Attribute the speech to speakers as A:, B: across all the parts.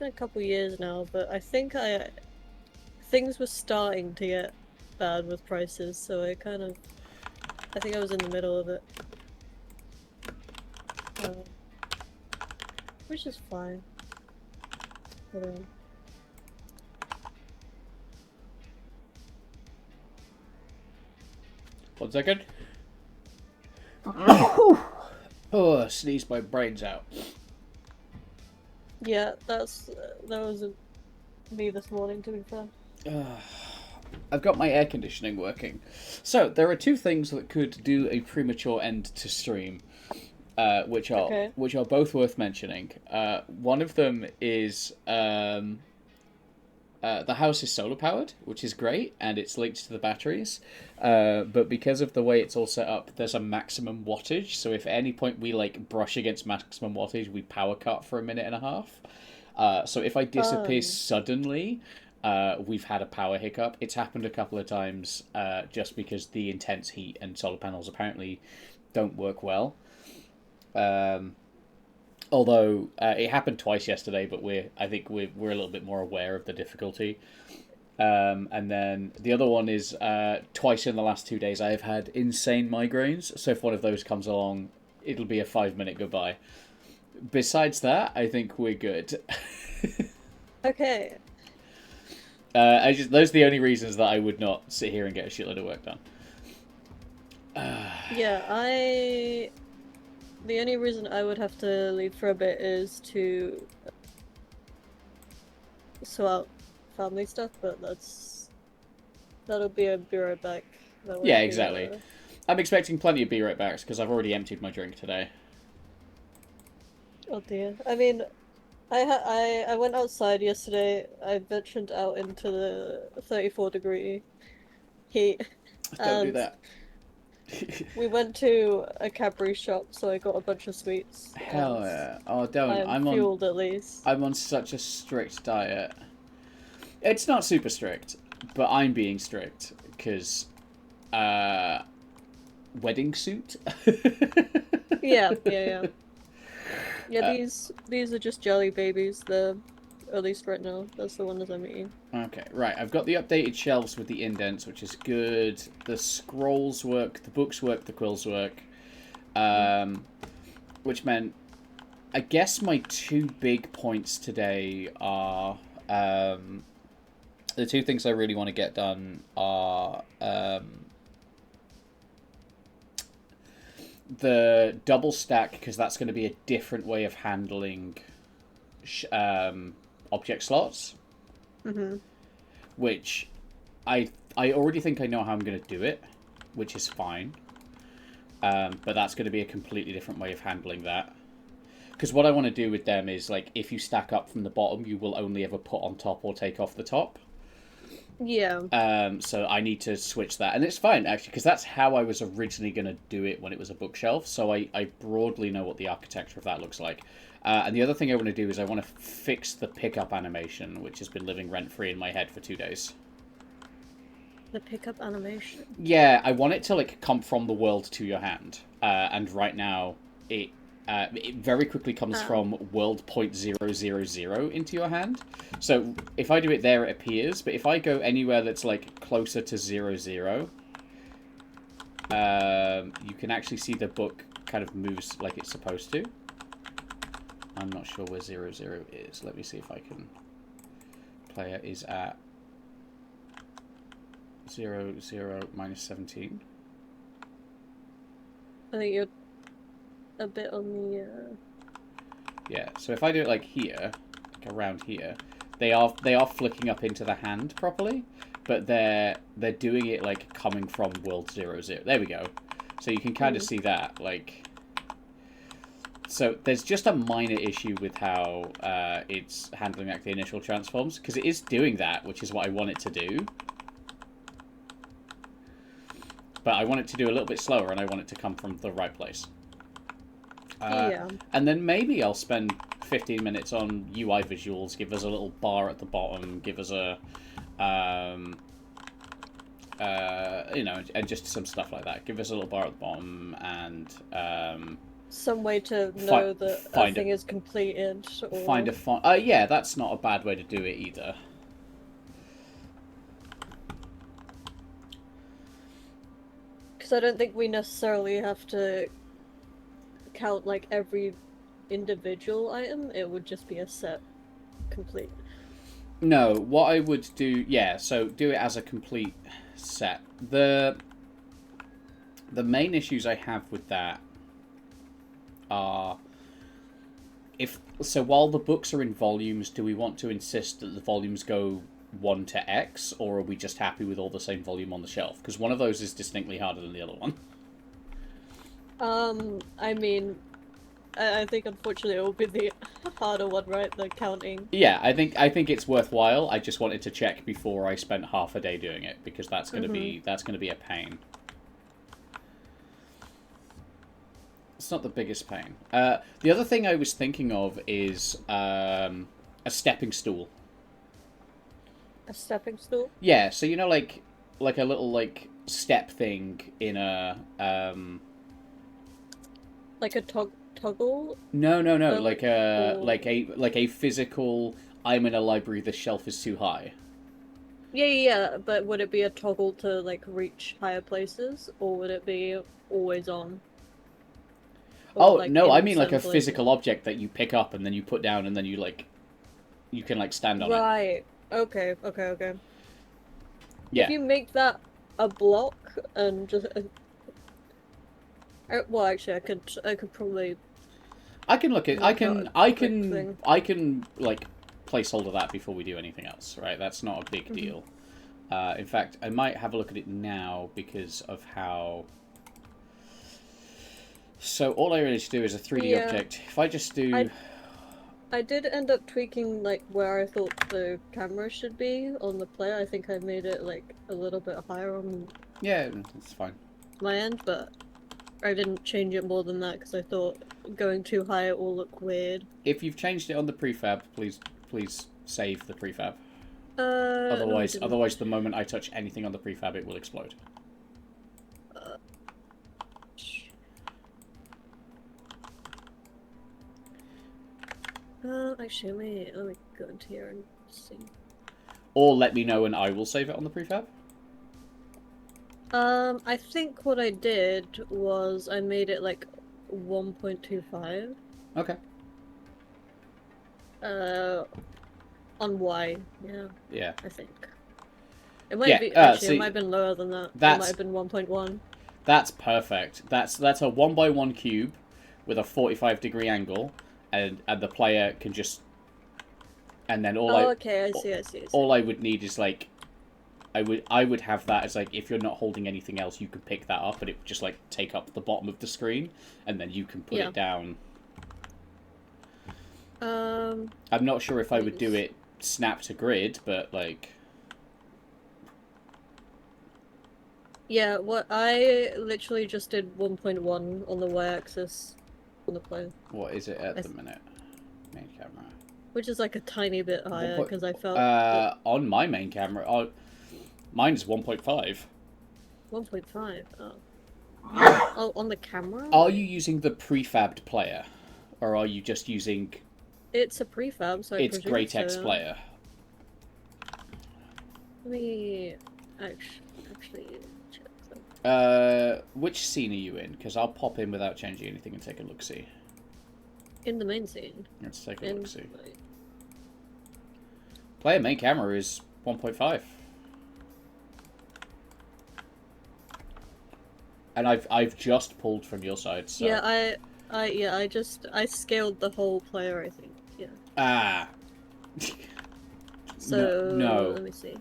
A: been a couple years now, but I think things were starting to get bad with prices, so I think I was in the middle of it. Um, which is fine. Hold on.
B: 1 second. Oh, sneeze my brains out.
A: Yeah, that was me this morning, to be fair.
B: I've got my air conditioning working. So, there are two things that could do a premature end to stream,
A: Okay.
B: which are both worth mentioning. One of them is the house is solar powered, which is great, and it's linked to the batteries. But because of the way it's all set up, there's a maximum wattage. So if at any point we like brush against maximum wattage, we power cut for a minute and a half. So if I disappear
A: Um,
B: suddenly, we've had a power hiccup. It's happened a couple of times, just because the intense heat and solar panels apparently don't work well. Um, Although it happened twice yesterday, but I think we're a little bit more aware of the difficulty. And then the other one is twice in the last 2 days I have had insane migraines. So if one of those comes along, it'll be a 5 minute goodbye. Besides that, I think we're good.
A: okay.
B: Those are the only reasons that I would not sit here and get a shitload of work done.
A: Yeah, the only reason I would have to leave for a bit is to sort out family stuff, but that'll be right back. That
B: Yeah,
A: won't be
B: exactly. I'm expecting plenty of be right backs because I've already emptied my drink today.
A: Oh dear. I mean, I went outside yesterday. I ventured out into the 34-degree heat,
B: Don't do
A: and
B: that.
A: we went to a Cadbury shop, so I got a bunch of sweets,
B: Hell
A: and
B: yeah! Oh,
A: I
B: don't.
A: am fueled at least.
B: I'm on such a strict diet. It's not super strict, but I'm being strict because uh, wedding suit.
A: Yeah, yeah, yeah. Yeah, these are just jelly babies. They're at least right now. That's the ones I'm eating.
B: Okay, right. I've got the updated shelves with the indents, which is good. The scrolls work, the books work, the quills work. Um, which meant, I guess my two big points today are the two things I really want to get done are the double stack, because that's going to be a different way of handling object slots,
A: Mm-hmm.
B: which I already think I know how I'm going to do it, which is fine. But that's going to be a completely different way of handling that. Because what I want to do with them is, like, if you stack up from the bottom, you will only ever put on top or take off the top.
A: Yeah.
B: So I need to switch that, and it's fine actually, because that's how I was originally going to do it when it was a bookshelf. So I broadly know what the architecture of that looks like. And the other thing I want to do is I want to fix the pickup animation, which has been living rent free in my head for 2 days.
A: The pickup animation.
B: Yeah, I want it to like come from the world to your hand, and right now it it very quickly comes from world 0.000 into your hand. So if I do it there, it appears. But if I go anywhere that's like closer to 00, you can actually see the book kind of moves like it's supposed to. I'm not sure where 00 is. Let me see if I can. Player is at 00 minus 17.
A: I think you're a bit on the.
B: Yeah, so if I do it like here, like around here, they are flicking up into the hand properly, but they're doing it like coming from world 00. There we go. So you can kind of see that, like. So there's just a minor issue with how it's handling like the initial transforms, because it is doing that, which is what I want it to do. But I want it to do a little bit slower, and I want it to come from the right place.
A: Yeah.
B: And then maybe I'll spend 15 minutes on UI visuals, give us a little bar at the bottom, give us a, and just some stuff like that. Give us a little bar at the bottom, and
A: some way to know that a
B: find
A: thing is completed, or
B: find a font. Yeah, that's not a bad way to do it either.
A: because I don't think we necessarily have to count like every individual item. It would just be a set complete.
B: No, what I would do, yeah, so do it as a complete set. The main issues I have with that are, if so, while the books are in volumes, do we want to insist that the volumes go 1 to X, or are we just happy with all the same volume on the shelf? Because one of those is distinctly harder than the other one.
A: I mean, I think unfortunately it will be the harder one, right? The counting.
B: Yeah, I think it's worthwhile. I just wanted to check before I spent half a day doing it, because that's gonna be a pain. It's not the biggest pain. The other thing I was thinking of is a stepping stool.
A: A stepping stool?
B: Yeah, so you know, like a little like step thing in a
A: Like a toggle?
B: No, like
A: or...
B: like a physical. I'm in a library. The shelf is too high.
A: Yeah, but would it be a toggle to like reach higher places, or would it be always on? Or,
B: Oh
A: like,
B: no, I
A: in
B: mean like a
A: certain
B: physical
A: places?
B: object that you pick up and then you put down and then you can like stand on it.
A: Right. Okay. If
B: Yeah,
A: you make that a block and just well, actually, I could probably
B: I can look at
A: work out a quick thing.
B: I can like placeholder that before we do anything else. Right, that's not a big deal. In fact, I might have a look at it now because of how. So all I really need to do is a 3D object. If I just do.
A: I did end up tweaking like where I thought the camera should be on the player. I think I made it like a little bit higher on
B: Yeah, that's fine.
A: my end, but I didn't change it more than that because I thought going too high it will look weird.
B: If you've changed it on the prefab, please save the prefab.
A: No,
B: Otherwise, the moment I touch anything on the prefab, it will explode.
A: Actually, let me go into here and see.
B: Or let me know and I will save it on the prefab.
A: I think what I did was I made it like 1.25.
B: Okay.
A: On Y, yeah.
B: Yeah.
A: I think. It might be actually
B: see,
A: it might have been lower than that. It might have been 1.1.
B: That's perfect. That's a 1x1 cube with a 45-degree angle, and the player can just. And then
A: okay, I see.
B: All I would need is like. I would have that as like, if you're not holding anything else, you can pick that up and it would just like take up the bottom of the screen and then you can put it down. I'm not sure if I would do it snap to grid, but like.
A: Yeah, what I literally just did 1.1 on the y-axis on the player.
B: What is it at the minute? Main camera.
A: Which is like a tiny bit higher because I felt
B: on my main camera. Mine's 1.5.
A: 1.5. Oh, on the camera?
B: Are you using the prefabbed player, or are you just using?
A: It's a prefab, so
B: it's Great-X player.
A: Let me actually check that.
B: Which scene are you in? Because I'll pop in without changing anything and take a look. See.
A: In the main scene.
B: Let's take a look. See. Player main camera is 1.5. And I've just pulled from your side. So.
A: Yeah, I scaled the whole player. I think. Yeah.
B: Ah.
A: So
B: no.
A: Let me see.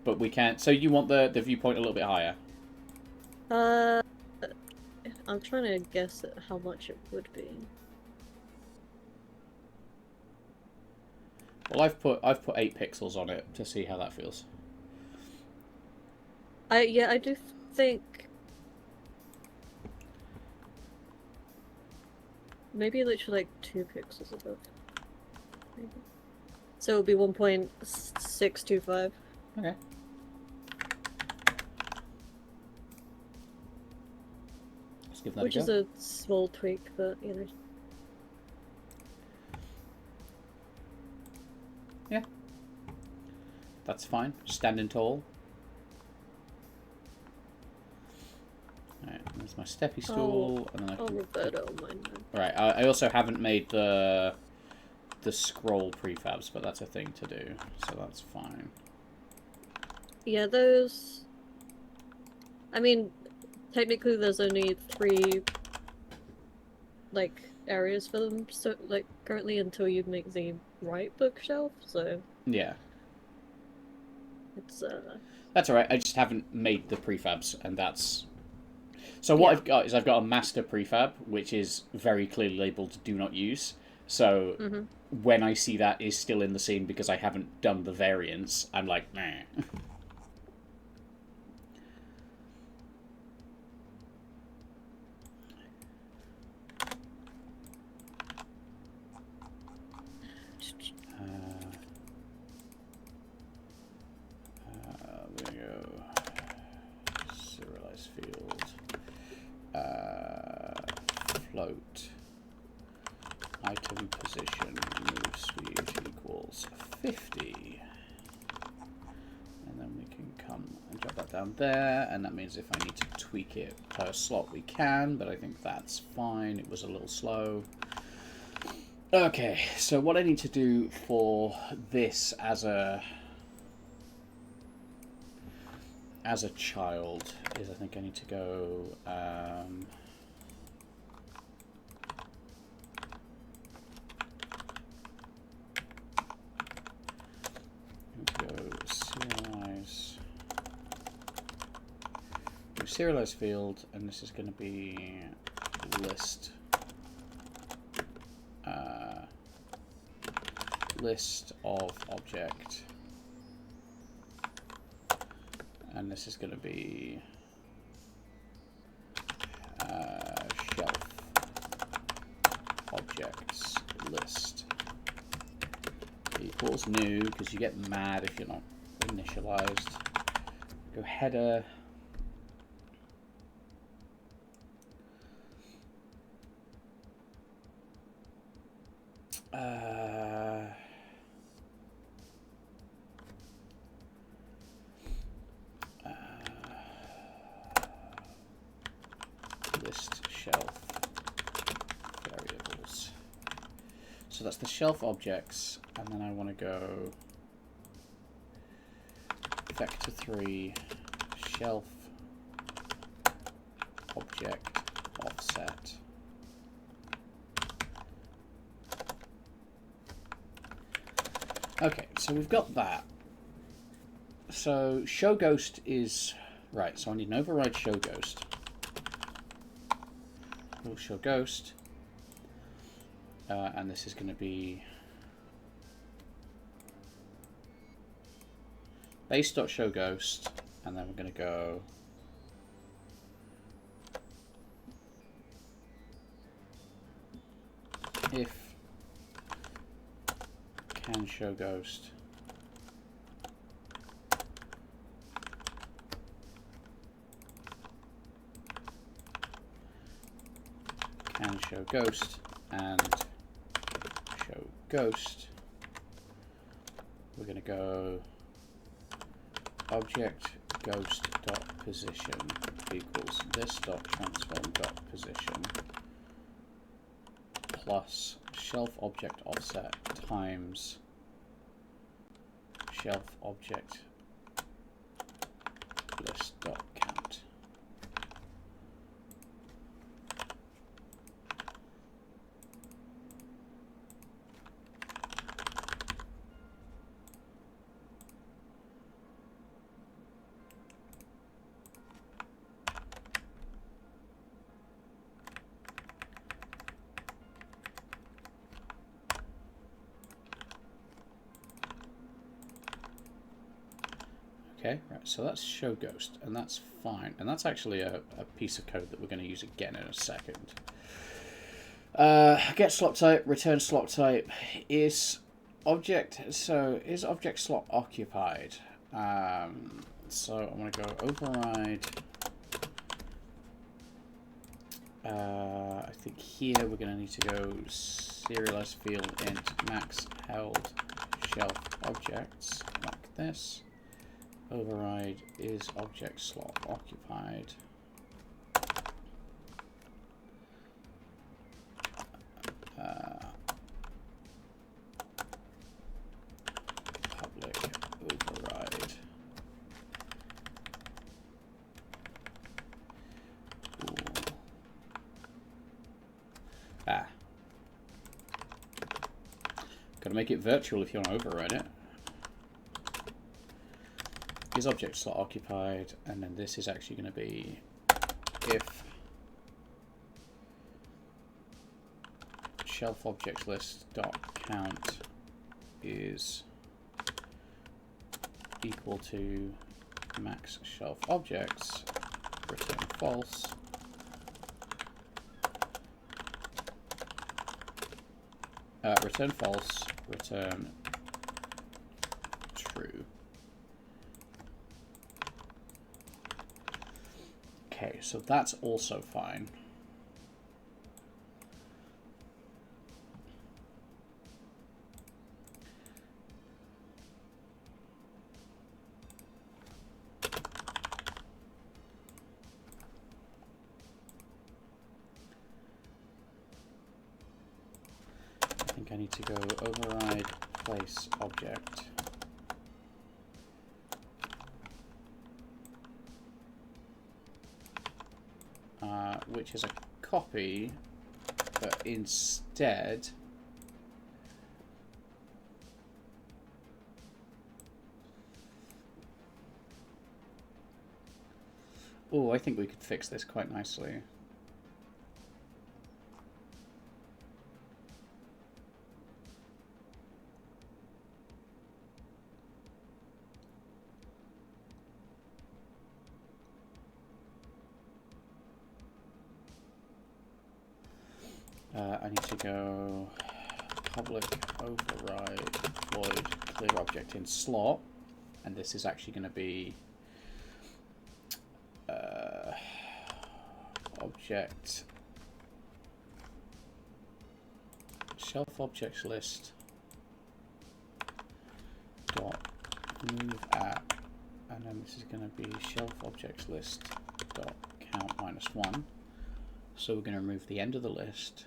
B: But we can't. So you want the viewpoint a little bit higher?
A: I'm trying to guess at how much it would be.
B: Well, I've put 8 pixels on it to see how that feels.
A: I do think maybe literally like 2 pixels above. Maybe. So it would be 1.625.
B: Okay. give that
A: Which
B: a
A: is
B: go.
A: a small tweak, but you know.
B: Yeah. That's fine. Standing tall. Alright, there's my steppy stool, and then I
A: I'll
B: can...
A: revert on mine then.
B: Right, I also haven't made the scroll prefabs, but that's a thing to do, so that's fine.
A: Yeah, those... I mean, technically there's only 3, like, areas for them, so, like, currently until you make the right bookshelf, so...
B: Yeah.
A: It's,
B: That's alright, I just haven't made the prefabs, and that's... So what I've got is I've got a master prefab, which is very clearly labelled do not use, so when I see that is still in the scene because I haven't done the variants, I'm like, meh. There we go. Serialized field. Float. Item position. Move speed equals 50. And then we can come and drop that down there. And that means if I need to tweak it per slot, we can. But I think that's fine. It was a little slow. Okay, so what I need to do for this as a child is I think I need to go serialize field, and this is going to be list list of object, and this is going to be shelf objects list equals new, because you get mad if you're not initialized. Go header. List shelf variables. So that's the shelf objects, and then I want to go vector 3 shelf object offset. Okay, so we've got that. So show ghost is right. So I need an override show ghost. We'll show ghost, and this is going to be base.show ghost, and then we're going to go if can show ghost can show ghost and show ghost. We're going to go object ghost dot position equals this dot transform dot position plus shelf object offset times shelf object list dot count. Okay, right, so that's show ghost, and that's fine. And that's actually a piece of code that we're going to use again in a second. Get slot type, return slot type. Is object slot occupied? So I'm going to go override I think here we're going to need to go serialize field int max held shelf objects like this. Override is object slot occupied. Public override. Ooh. Ah. Gotta make it virtual if you want to override it. Is object slot occupied, and then this is actually going to be if shelf objects list dot count is equal to max shelf objects, return false. Return false, return true. Okay, so that's also fine. I think I need to go override place object. Which is a copy, but instead oh, I think we could fix this quite nicely. I need to go public override void clear object in slot, and this is actually going to be object shelf objects list dot move at, and then this is going to be shelf objects list dot count -1. So we're going to remove the end of the list.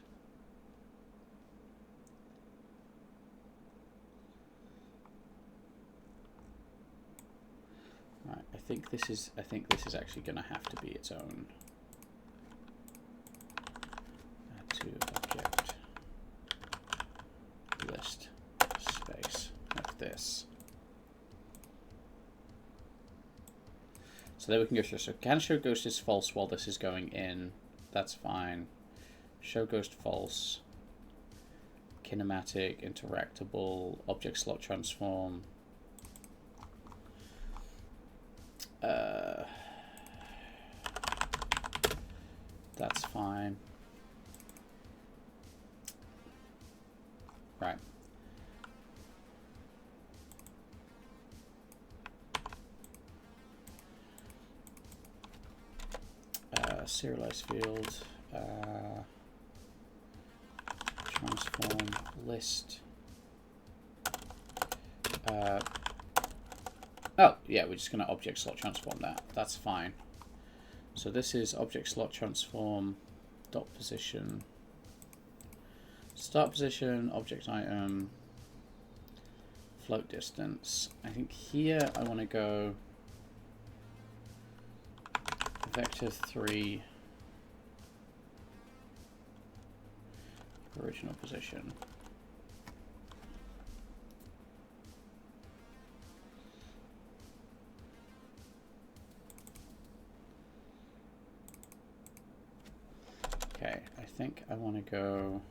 B: Right, I think this is actually going to have to be its own. Add to object list space like this. So then we can go through. So can show ghost is false while this is going in. That's fine. Show ghost false. Kinematic, interactable, object slot transform. That's fine. Right. Serialize field. Transform list. Oh, yeah, we're just going to object slot transform that. That's fine. So this is object slot transform dot position. Start position, object item, float distance. I think here I want to go vector 3 original position. Okay, I think I want to go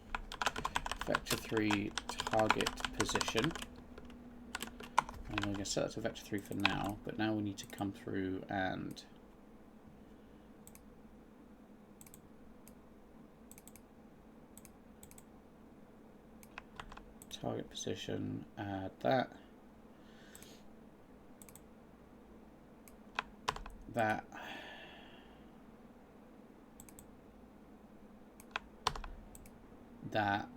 B: vector 3 target position. I'm going to set that to vector 3 for now, but now we need to come through and target position, add that. That. that.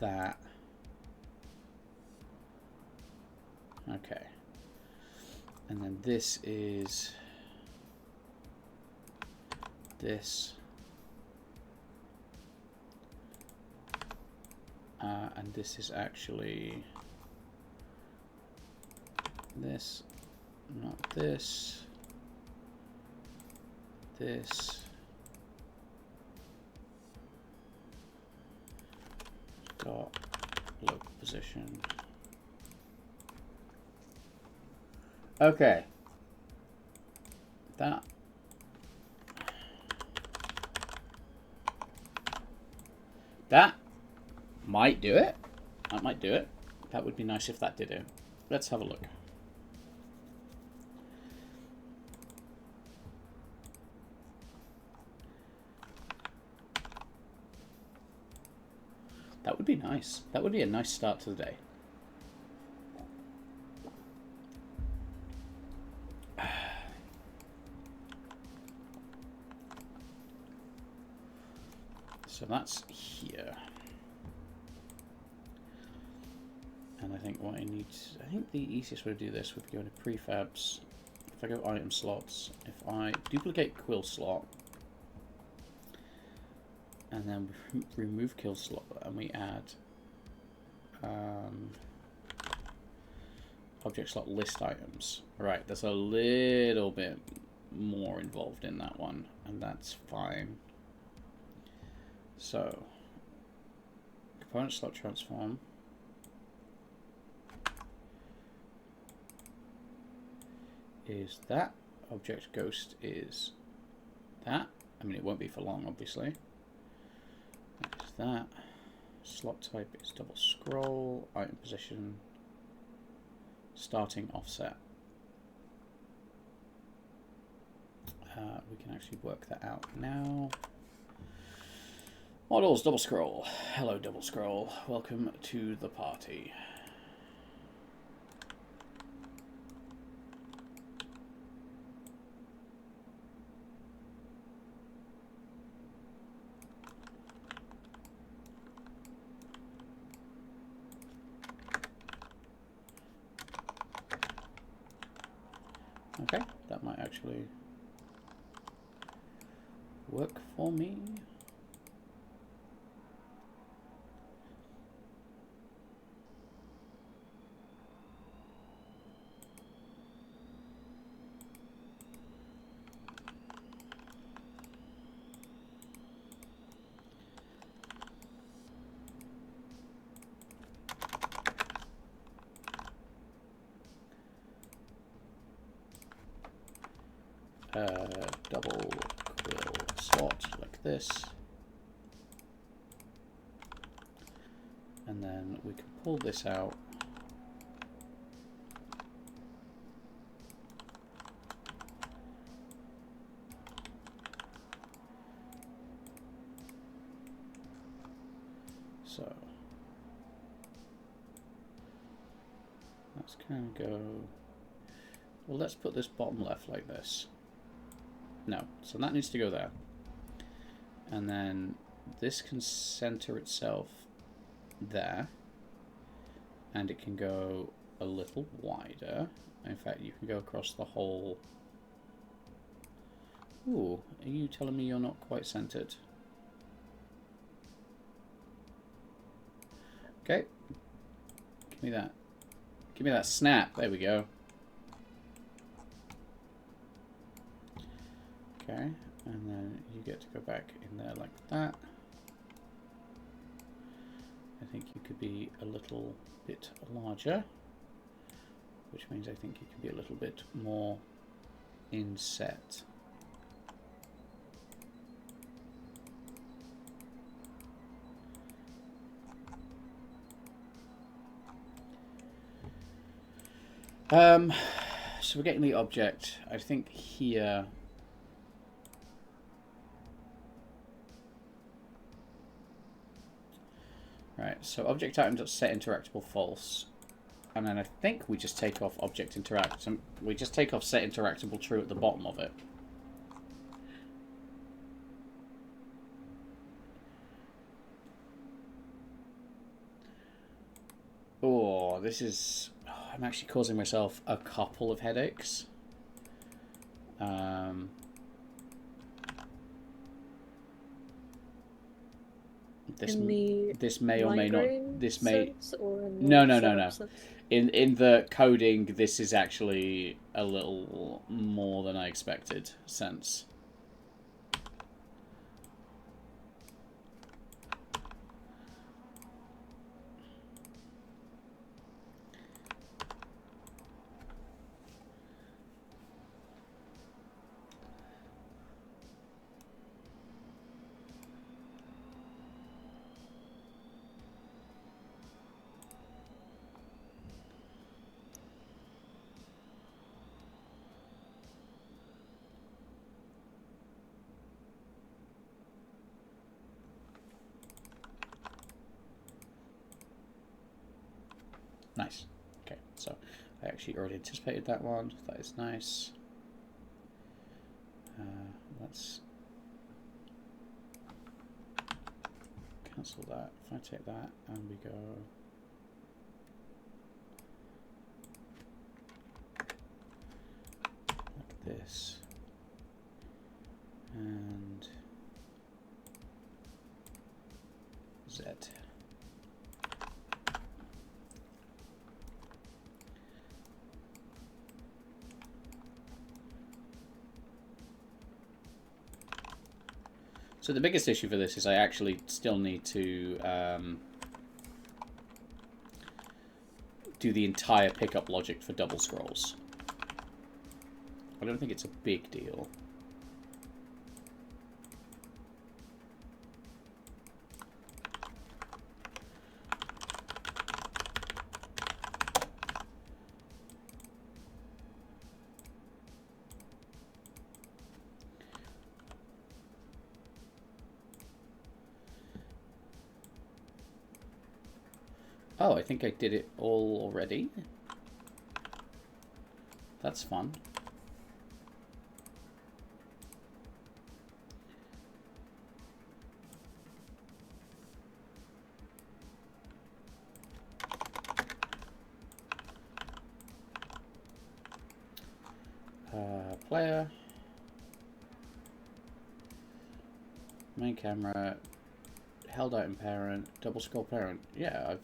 B: That. Okay. And then this is this. And this is actually this, not this, this, dot, local position. Okay. That might do it. That might do it. That would be nice if that did it. Let's have a look. That would be nice. That would be a nice start to the day. So that's here. And I think what I need, I think the easiest way to do this would go into prefabs. If I go item slots, if I duplicate quill slot, and then remove kill slot, and we add object slot list items. Right, there's a little bit more involved in that one, and that's fine. So, component slot transform. Is that. Object ghost is that. I mean, it won't be for long, obviously. That is that. Slot type is double scroll. Item position. Starting offset. We can actually work that out now. Models, double scroll. Hello, double scroll. Welcome to the party. Okay, that might actually work for me. Double quill slot like this, and then we can pull this out. So let's kind of go, well, let's put this bottom left like this. No, so that needs to go there. And then this can center itself there. And it can go a little wider. In fact, you can go across the whole. Ooh, are you telling me you're not quite centered? Okay. Give me that. Give me that snap. There we go. Okay, and then you get to go back in there like that. I think you could be a little bit larger, which means I think you could be a little bit more inset. So we're getting the object. I think here. Right, so object item.set interactable false. And then I think we just take off object interact. We just take off set interactable true at the bottom of it. Oh, this is... Oh, I'm actually causing myself a couple of headaches. This may or may not... This may...
A: sense or in
B: No,
A: the
B: no, no,
A: setup
B: no.
A: sense?
B: In the coding, this is actually a little more than I expected sense. Nice. Okay, so I actually already anticipated that one. That is nice. Let's cancel that. If I take that and we go... like this. And... Z. So the biggest issue for this is I actually still need to do the entire pickup logic for double scrolls. I don't think it's a big deal. Oh, I think I did it all already. That's fun. Player. Main camera. Held item parent. Double scroll parent. Yeah,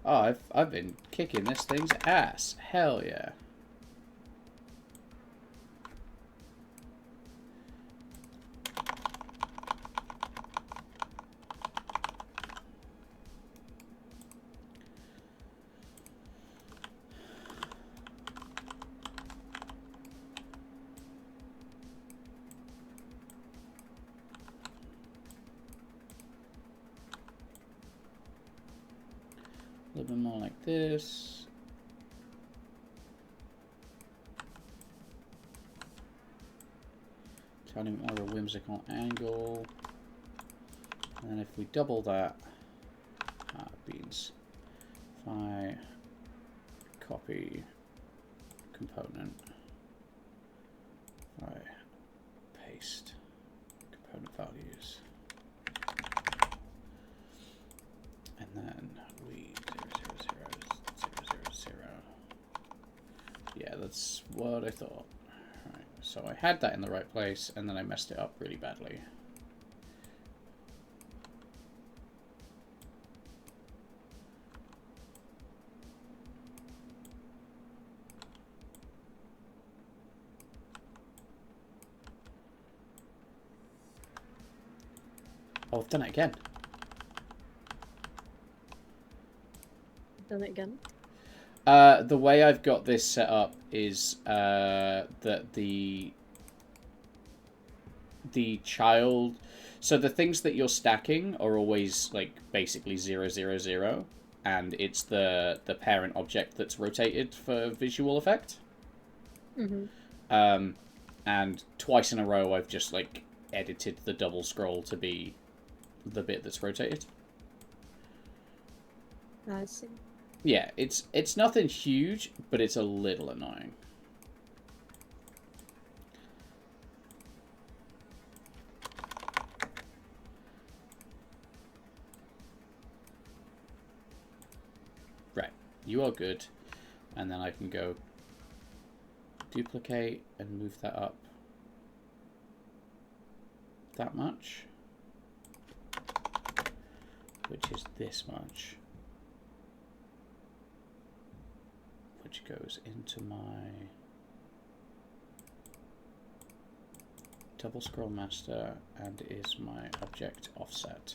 B: I've been kicking this thing's ass. Hell yeah. A little bit more like this. Tiny bit more of a whimsical angle. And then if we double that, beans. If I copy component, if I paste component values, and then we 0, 0, 0, 0, 0, 0. Yeah, that's what I thought. Right, so I had that in the right place, and then I messed it up really badly. Oh, I've done it again.
A: Done it again?
B: The way I've got this set up is that the child... So the things that you're stacking are always, like, basically 0, 0, 0. And it's the parent object that's rotated for visual effect.
A: Mm-hmm.
B: And twice in a row I've just, like, edited the double scroll to be the bit that's rotated.
A: I see.
B: Yeah, it's nothing huge, but it's a little annoying. Right, you are good. And then I can go duplicate and move that up that much, which is this much, which goes into my double scroll master and is my object offset.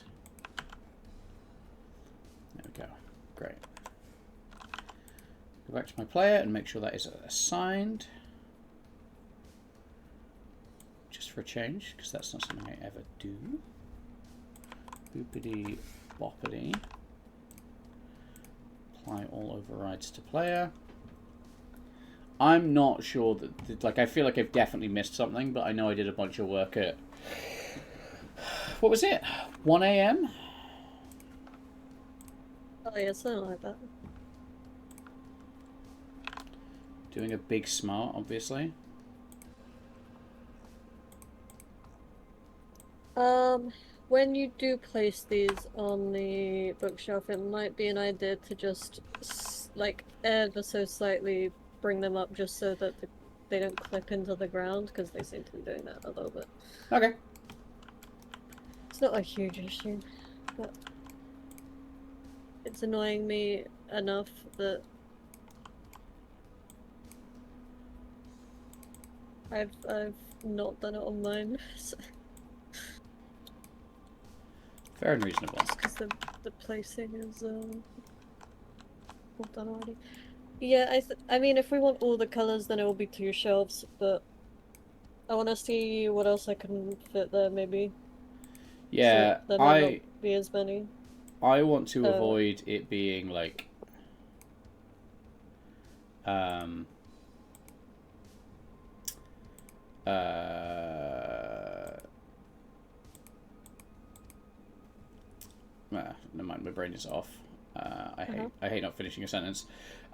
B: There we go. Great. Go back to my player and make sure that is assigned. Just for a change, because that's not something I ever do. Boopity boppity. Apply all overrides to player. I'm not sure that, like, I feel like I've definitely missed something, but I know I did a bunch of work at, what was it? 1 a.m.?
A: Oh yeah, something like that.
B: Doing a big smart, obviously.
A: When you do place these on the bookshelf, it might be an idea to just like ever so slightly bring them up just so that they don't clip into the ground, because they seem to be doing that a little bit.
B: Okay.
A: It's not a huge issue, but it's annoying me enough that I've not done it on mine. So,
B: Fair and reasonable.
A: just because the placing is all done already. Yeah, I mean, if we want all the colors, then it will be 2 shelves, but I want to see what else I can fit there, maybe. So
B: Yeah,
A: there might not be as many.
B: I want to
A: Uh,
B: avoid it being like um never mind, my brain is off. I hate not finishing a sentence.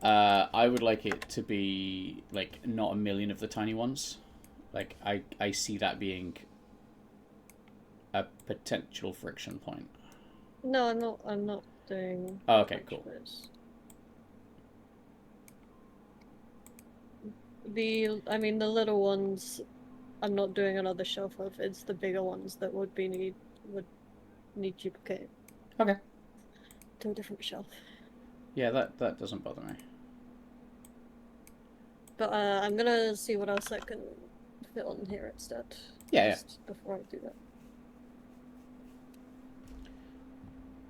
B: I would like it to be like not a million of the tiny ones. Like I see that being a potential friction point.
A: no, I'm not doing.
B: Oh, okay, cool.
A: I mean, the little ones, I'm not doing another shelf of. It's the bigger ones that would need duplicate
B: Okay.
A: to a different shelf.
B: Yeah, that doesn't bother me.
A: But I'm gonna see what else I can fit on here instead.
B: Yeah,
A: just before I do that.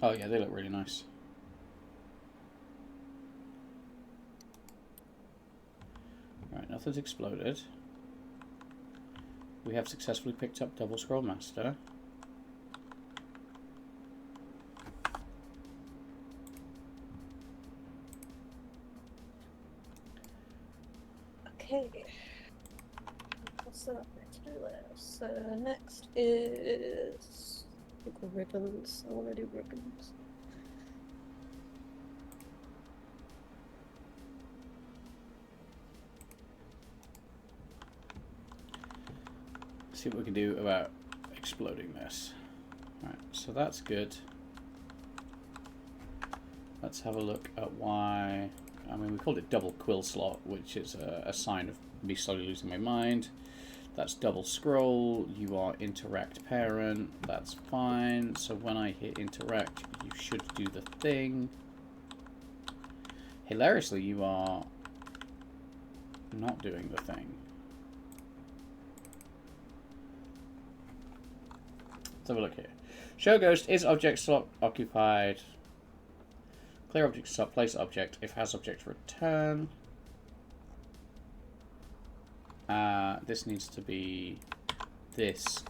B: Oh yeah, they look really nice. Right, nothing's exploded. We have successfully picked up Double Scroll Master.
A: Okay. What's up next to this? So next is ribbons. I want to do ribbons.
B: See what we can do about exploding this. Right, so that's good. Let's have a look at why. I mean, we called it double quill slot, which is a sign of me slowly losing my mind. That's double scroll. You are interact parent. That's fine. So when I hit interact, you should do the thing. Hilariously, you are not doing the thing. Let's have a look here. Show ghost is object slot occupied. Clear object slot, place object. If has object, return. This needs to be this.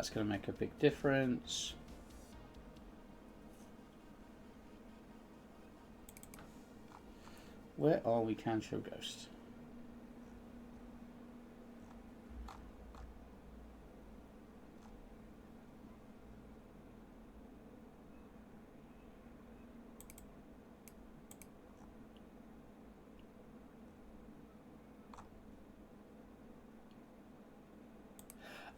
B: that's going to make a big difference. Where are we? Can show ghost.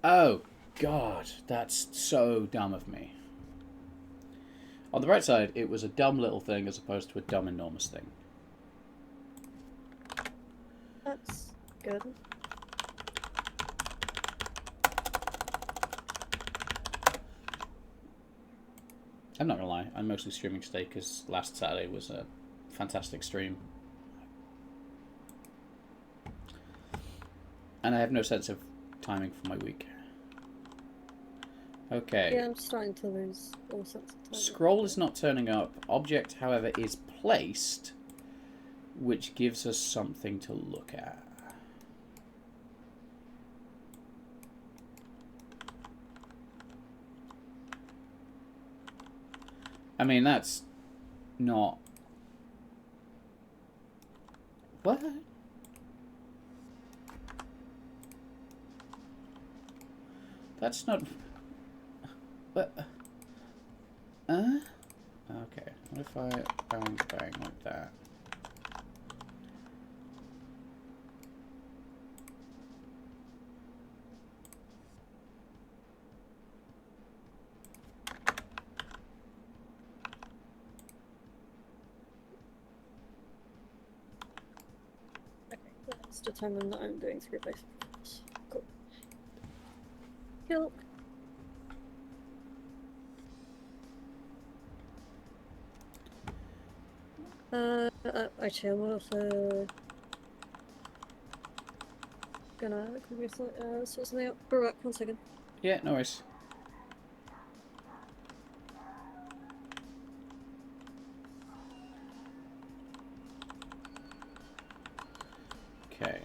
B: Oh, God, that's so dumb of me. On the right side, it was a dumb little thing as opposed to a dumb enormous thing.
A: That's good.
B: I'm not gonna lie, I'm mostly streaming today because last Saturday was a fantastic stream. And I have no sense of timing for my week. Okay.
A: Yeah, I'm starting to lose all sense of time.
B: Scroll is not turning up. Object, however, is placed, which gives us something to look at. I mean, that's not... What? That's not... What? Okay. What if I bang bang like that?
A: Okay, let's determine that I'm doing 3 by 3. Cool. Cool. Actually, I'm also gonna quickly sort something out. Be right back, 1 second.
B: Yeah, no worries. Okay.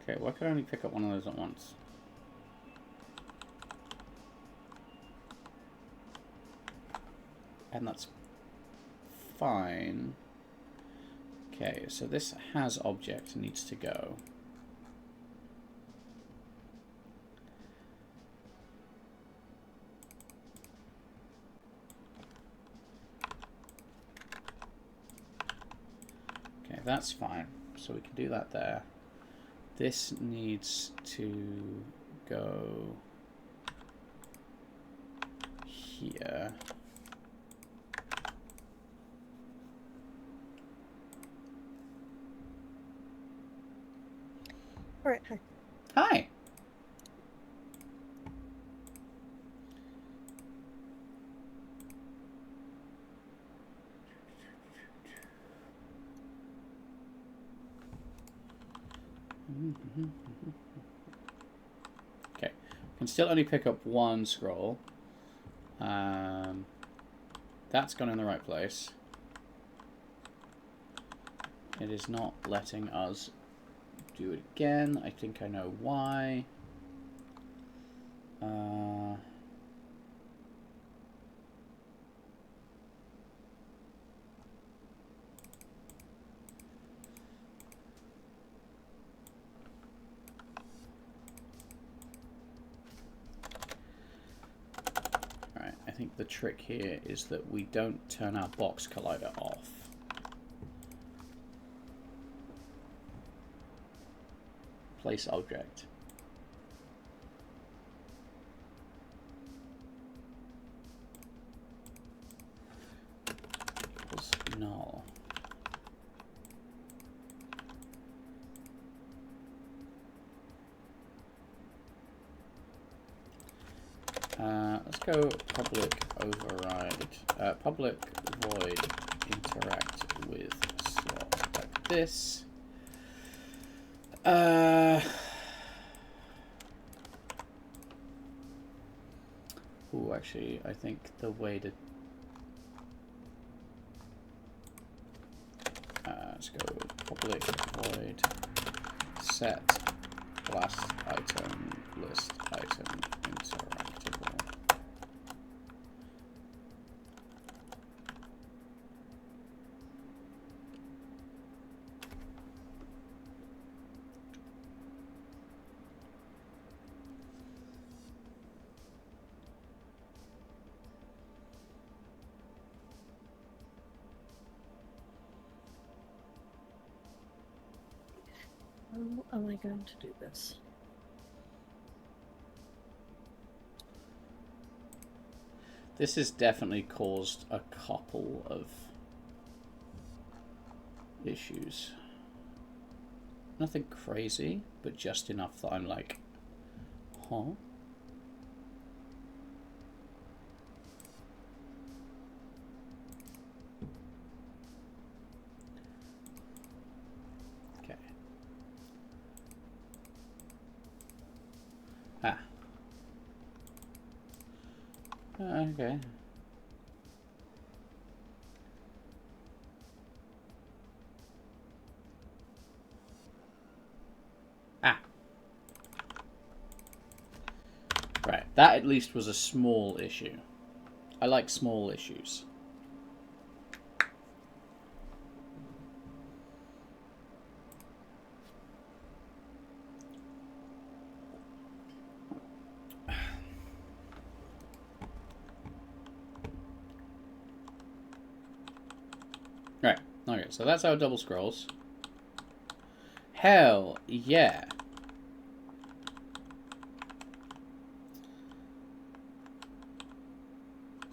B: Okay, why could I only pick up one of those at once? And that's fine. Okay, so this has object, needs to go. Okay, that's fine. So we can do that there. This needs to go here.
A: Alright, hi.
B: Hi! Okay, can still only pick up one scroll. That's gone in the right place. It is not letting us do it again. I think I know why. Right, I think the trick here is that we don't turn our box collider off. Place object. Equals null. Let's go public override. Public void interact with slot like this. Actually, I think the way to... let's go public void set last item list item interactable.
A: How am I going to do this?
B: This has definitely caused a couple of issues. Nothing crazy, but just enough that I'm like, huh? Okay. Ah. Okay. Ah. Right. That at least was a small issue. I like small issues. Right. Okay, so that's our double scrolls. Hell yeah.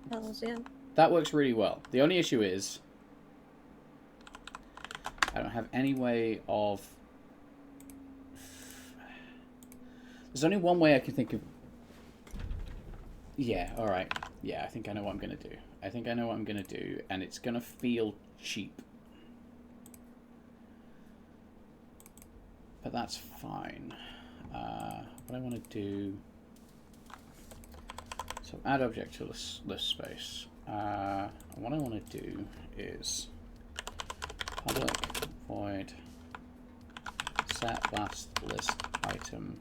A: Hells yeah.
B: That works really well. The only issue is I don't have any way of... There's only one way I can think of... Yeah, alright. Yeah, I think I know what I'm going to do. I think I know what I'm going to do, and it's going to feel cheap. But that's fine. What I want to do... So add object to list space. What I want to do is public void set last list item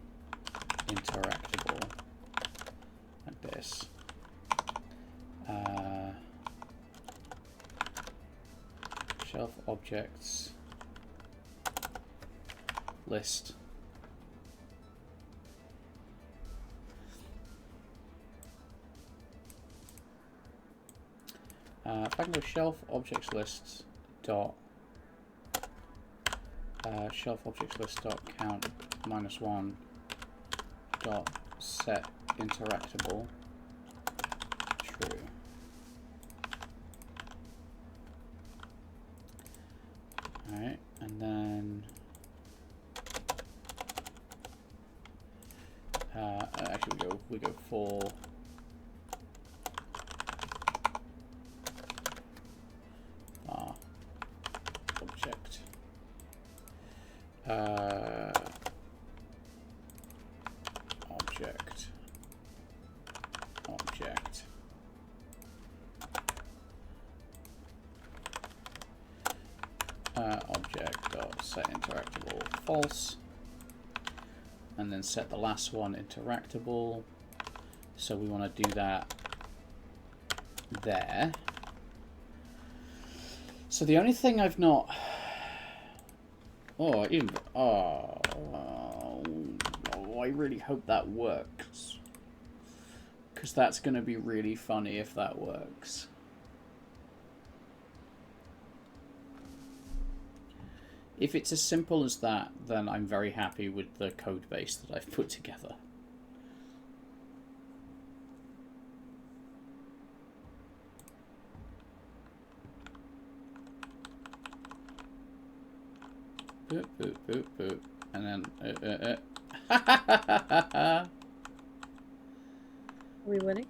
B: interactable like this. Shelf objects list. If I can go shelf objects list dot shelf objects list dot count -1 dot set interactable true. Alright, and then actually we go for object object object dot set interactable false, and then set the last one interactable. So we want to do that there. So the only thing I've not... I really hope that works. Because that's going to be really funny if that works. If it's as simple as that, then I'm very happy with the code base that I've put together. Boop, boop, boop, boop. And then...
A: Are we winning?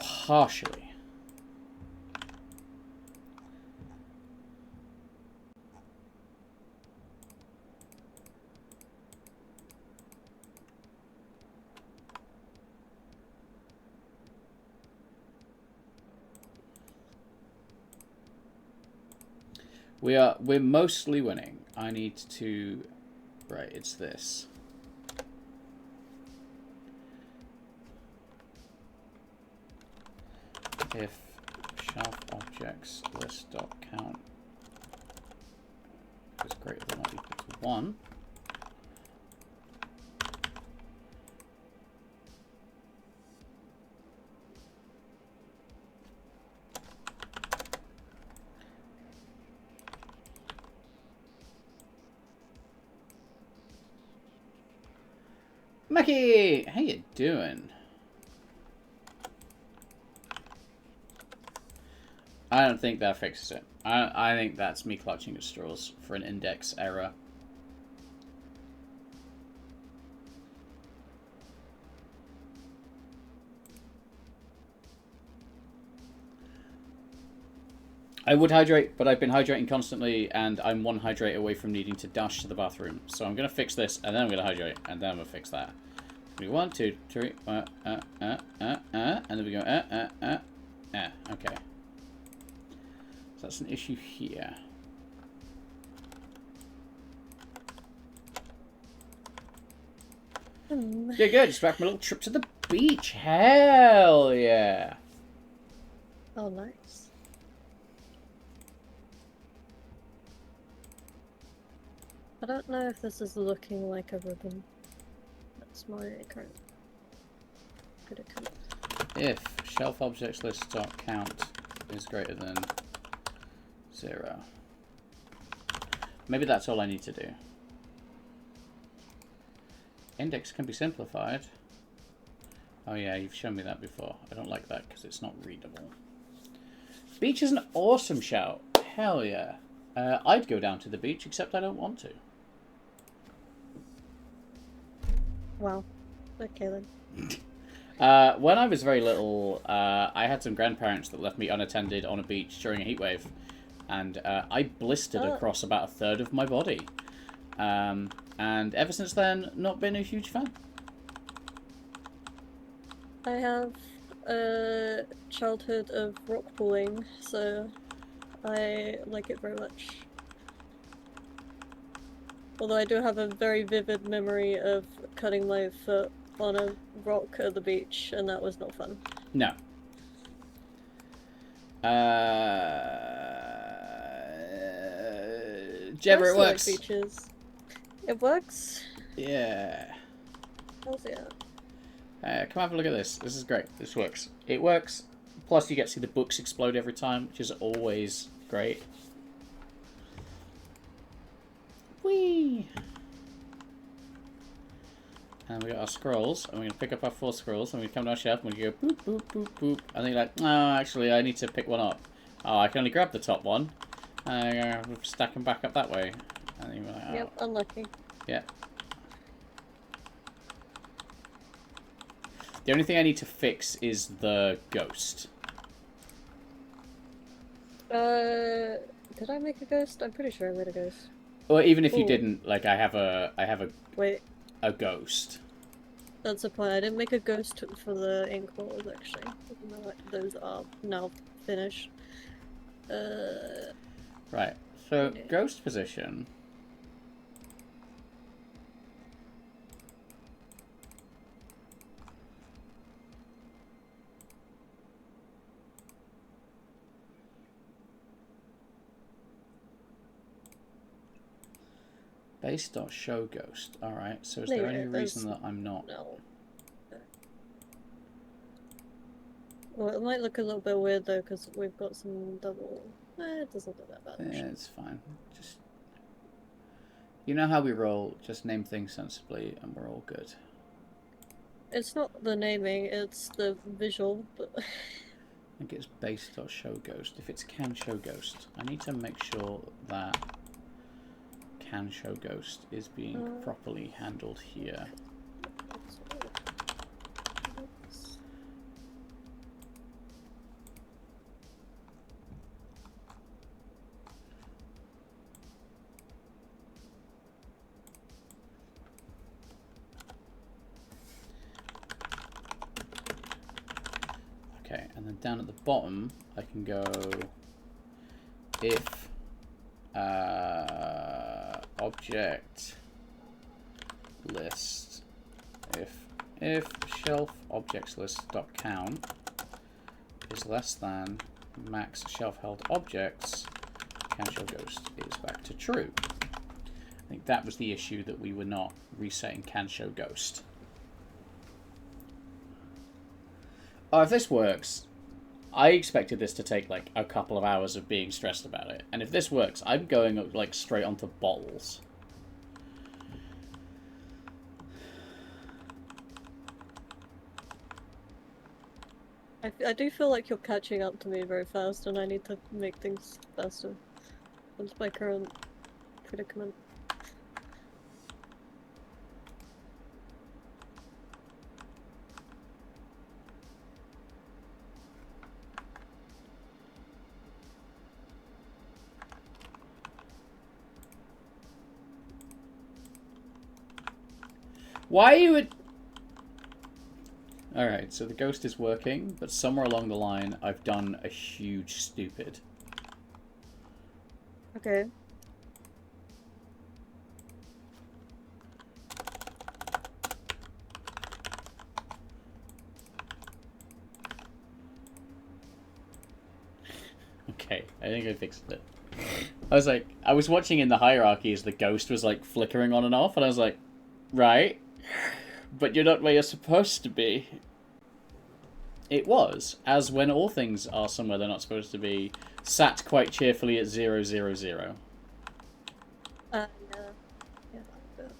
B: Partially. We're mostly winning. I need to... Right, it's this. If shelf objects list dot count is greater than or equal to 1, Mackie, how you doing? I don't think that fixes it. I think that's me clutching at straws for an index error. I would hydrate, but I've been hydrating constantly, and I'm one hydrate away from needing to dash to the bathroom. So I'm going to fix this, and then I'm going to hydrate, and then I'm going to fix that. 1, 2, 3, and then we go, okay. So that's an issue here. Yeah, good. Just back from a little trip to the beach. Hell yeah.
A: Oh, nice. I don't know if this is looking like a ribbon. That's my current predicament.
B: If shelf objects list dot count is greater than 0. Maybe that's all I need to do. Index can be simplified. Oh yeah, you've shown me that before. I don't like that because it's not readable. Beach is an awesome shout. Hell yeah. I'd go down to the beach, except I don't want to.
A: Wow. Okay then.
B: When I was very little, I had some grandparents that left me unattended on a beach during a heatwave. And I blistered across about 1/3 of my body. And ever since then, not been a huge fan.
A: I have a childhood of rock pooling, so I like it very much. Although I do have a very vivid memory of cutting my foot on a rock at the beach, and that was not fun.
B: No. Jabber, it works.
A: Like beaches. It works?
B: Yeah.
A: How's it?
B: Come have a look at this. This is great. This works. It works. Plus, you get to see the books explode every time, which is always great. Whee! And we got our scrolls, and we're going to pick up our 4 scrolls, and we come to our shelf, and we go boop, boop, boop, boop. And then you're like, oh, actually, I need to pick one up. Oh, I can only grab the top one. And stack them back up that way. And then you're like, oh.
A: Yep, unlucky.
B: Yeah. The only thing I need to fix is the ghost.
A: Did I make a ghost? I'm pretty sure I made a ghost.
B: Or even if you didn't, like I have a
A: Wait.
B: A ghost.
A: That's the point. I didn't make a ghost for the ink balls actually. Even though those are now finished.
B: Right. So ghost position. Base.show ghost. Alright, so is there any reason that I'm not?
A: No. Well, it might look a little bit weird though, because we've got some double... it doesn't look that bad.
B: Yeah, it's fine. Just... You know how we roll, just name things sensibly and we're all good.
A: It's not the naming, it's the visual, but...
B: I think it's base.show ghost. If it's can show ghost, I need to make sure that can show ghost is being properly handled here. Okay, and then down at the bottom I can go if object list if shelf objects list dot count is less than max shelf held objects, can show ghost is back to true. I think that was the issue, that we were not resetting can show ghost. Oh, if this works, I expected this to take like a couple of hours of being stressed about it, and if this works, I'm going like straight onto bottles.
A: I do feel like you're catching up to me very fast, and I need to make things faster. That's my current predicament.
B: Why you would... Alright, so the ghost is working, but somewhere along the line I've done a huge stupid.
A: Okay.
B: Okay, I think I fixed it. I was watching in the hierarchy as the ghost was like flickering on and off, and I was like, right, but you're not where you're supposed to be. It was, as when all things are somewhere they're not supposed to be, sat quite cheerfully at 0, 0, 0.
A: Yeah. Yeah, like that.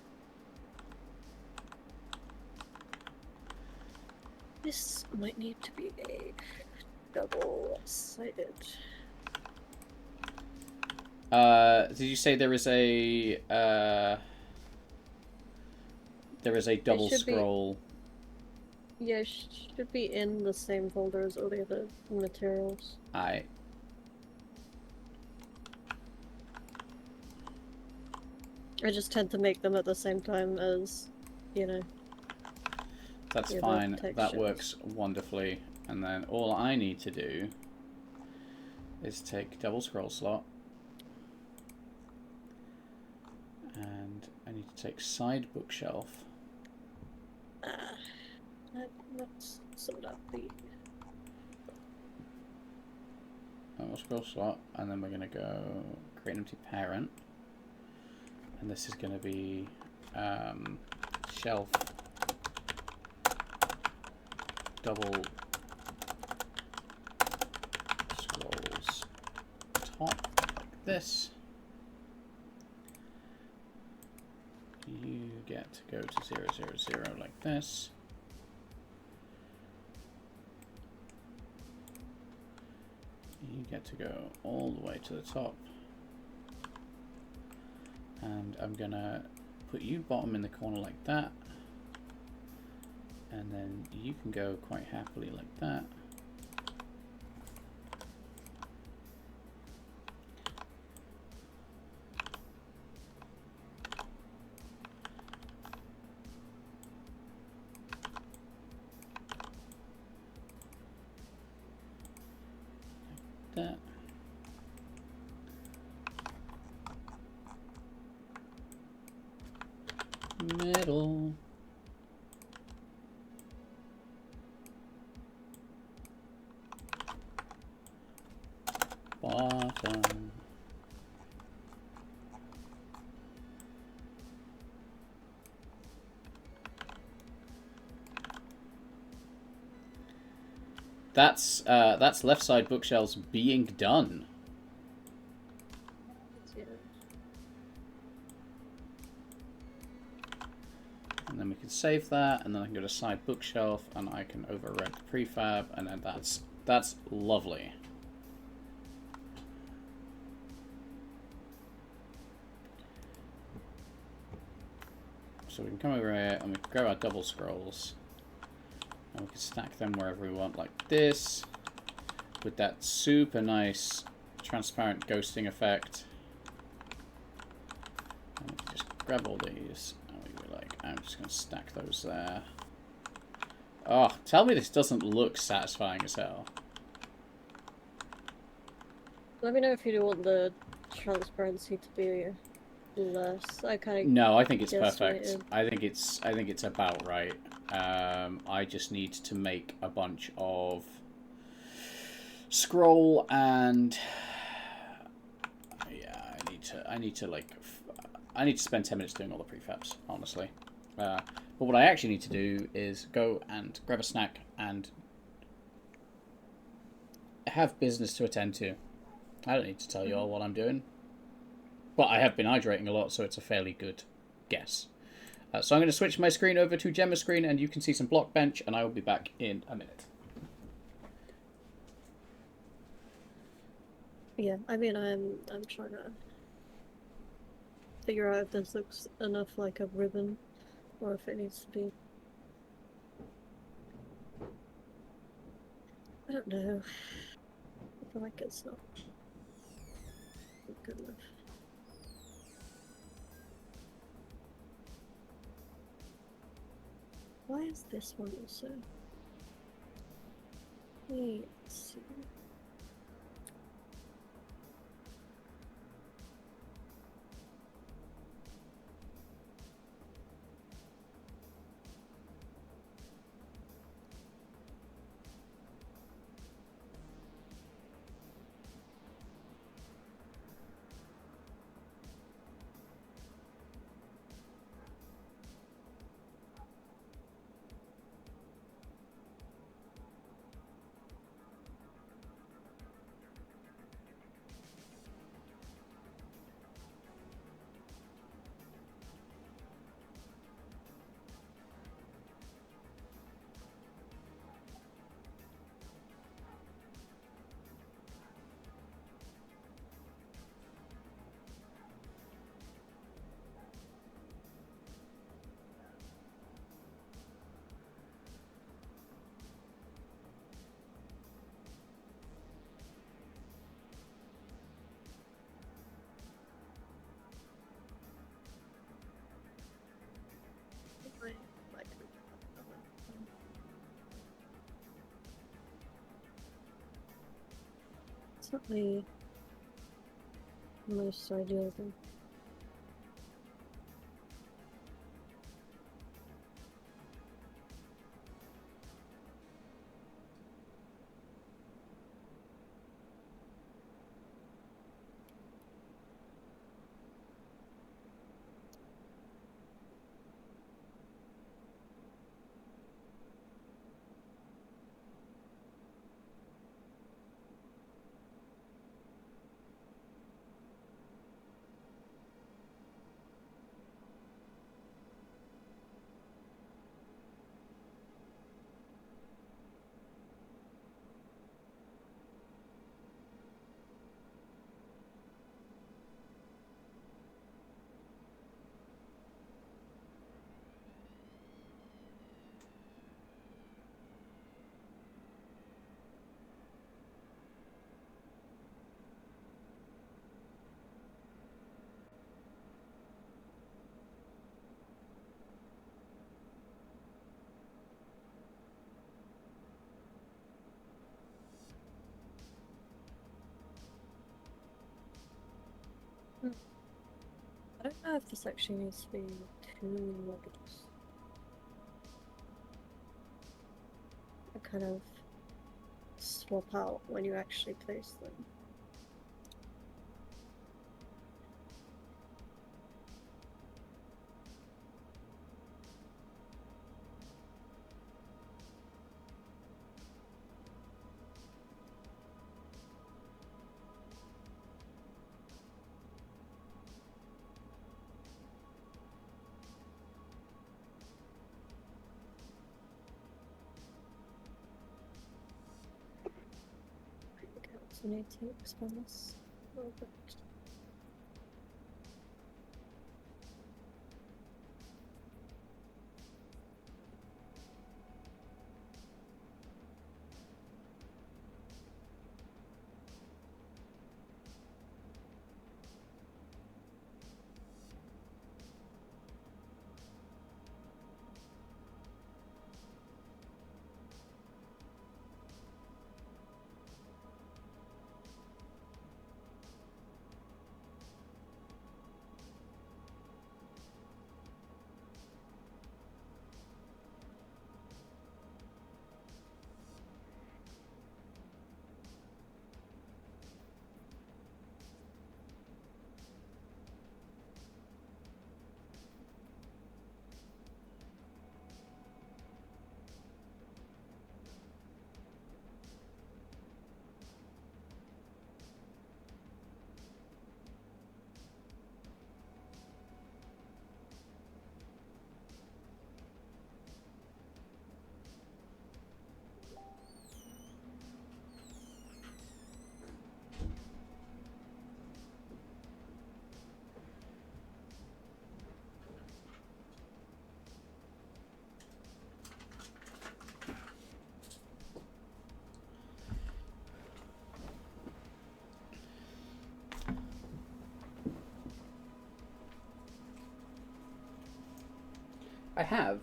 A: This might need to be a double-sided.
B: Did you say there is a double scroll?
A: Yeah, it should be in the same folder as all the other materials.
B: Aye.
A: I just tend to make them at the same time as, you know.
B: That's fine. That works wonderfully. And then all I need to do is take double scroll slot. And I need to take side bookshelf.
A: Let's sort out the...
B: Double scroll slot. And then we're going to go create an empty parent. And this is going to be shelf double scrolls top like this. You get to go to 0, 0, 0 like this. You get to go all the way to the top. And I'm gonna put you bottom in the corner like that. And then you can go quite happily like that. Like that. Middle. Bottom. That's left side bookshelves being done. And then we can save that, and then I can go to side bookshelf, and I can override the prefab, and then that's lovely. So we can come over here, and we can grab our double scrolls, and we can stack them wherever we want, like this, with that super nice transparent ghosting effect. And we can just grab all these. I'm just going to stack those there. Oh, tell me this doesn't look satisfying as hell.
A: Let me know if you want the transparency to be less. I kind
B: No, I think
A: of
B: it's perfect.
A: guesstimated.
B: I think it's about right. I just need to make a bunch of scroll and yeah, I need to spend 10 minutes doing all the prefabs, honestly. But what I actually need to do is go and grab a snack and have business to attend to. I don't need to tell you all what I'm doing, but I have been hydrating a lot, so it's a fairly good guess. So I'm going to switch my screen over to Gemma's screen, and you can see some block bench, and I will be back in a minute.
A: Yeah, I mean, I'm trying to figure out if this looks enough like a ribbon, or if it needs to be. I don't know. I feel like it's not good enough. Why is this one also? Let's see. Like, it's not the most ideal thing. I don't know if this actually needs to be two levels. I kind of swap out when you actually place them. Okay, so I need to expand this a little bit.
B: I have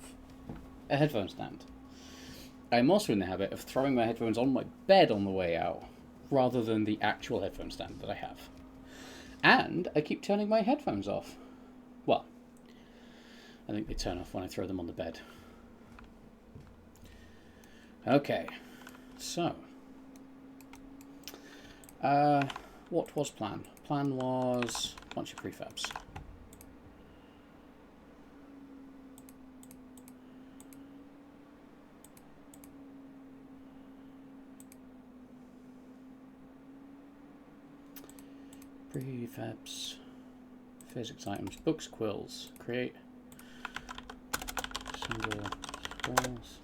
B: a headphone stand. I'm also in the habit of throwing my headphones on my bed on the way out, rather than the actual headphone stand that I have. And I keep turning my headphones off. Well, I think they turn off when I throw them on the bed. Okay, so what was plan? Plan was a bunch of prefabs. Prefabs, physics items, books, quills, create single scrolls.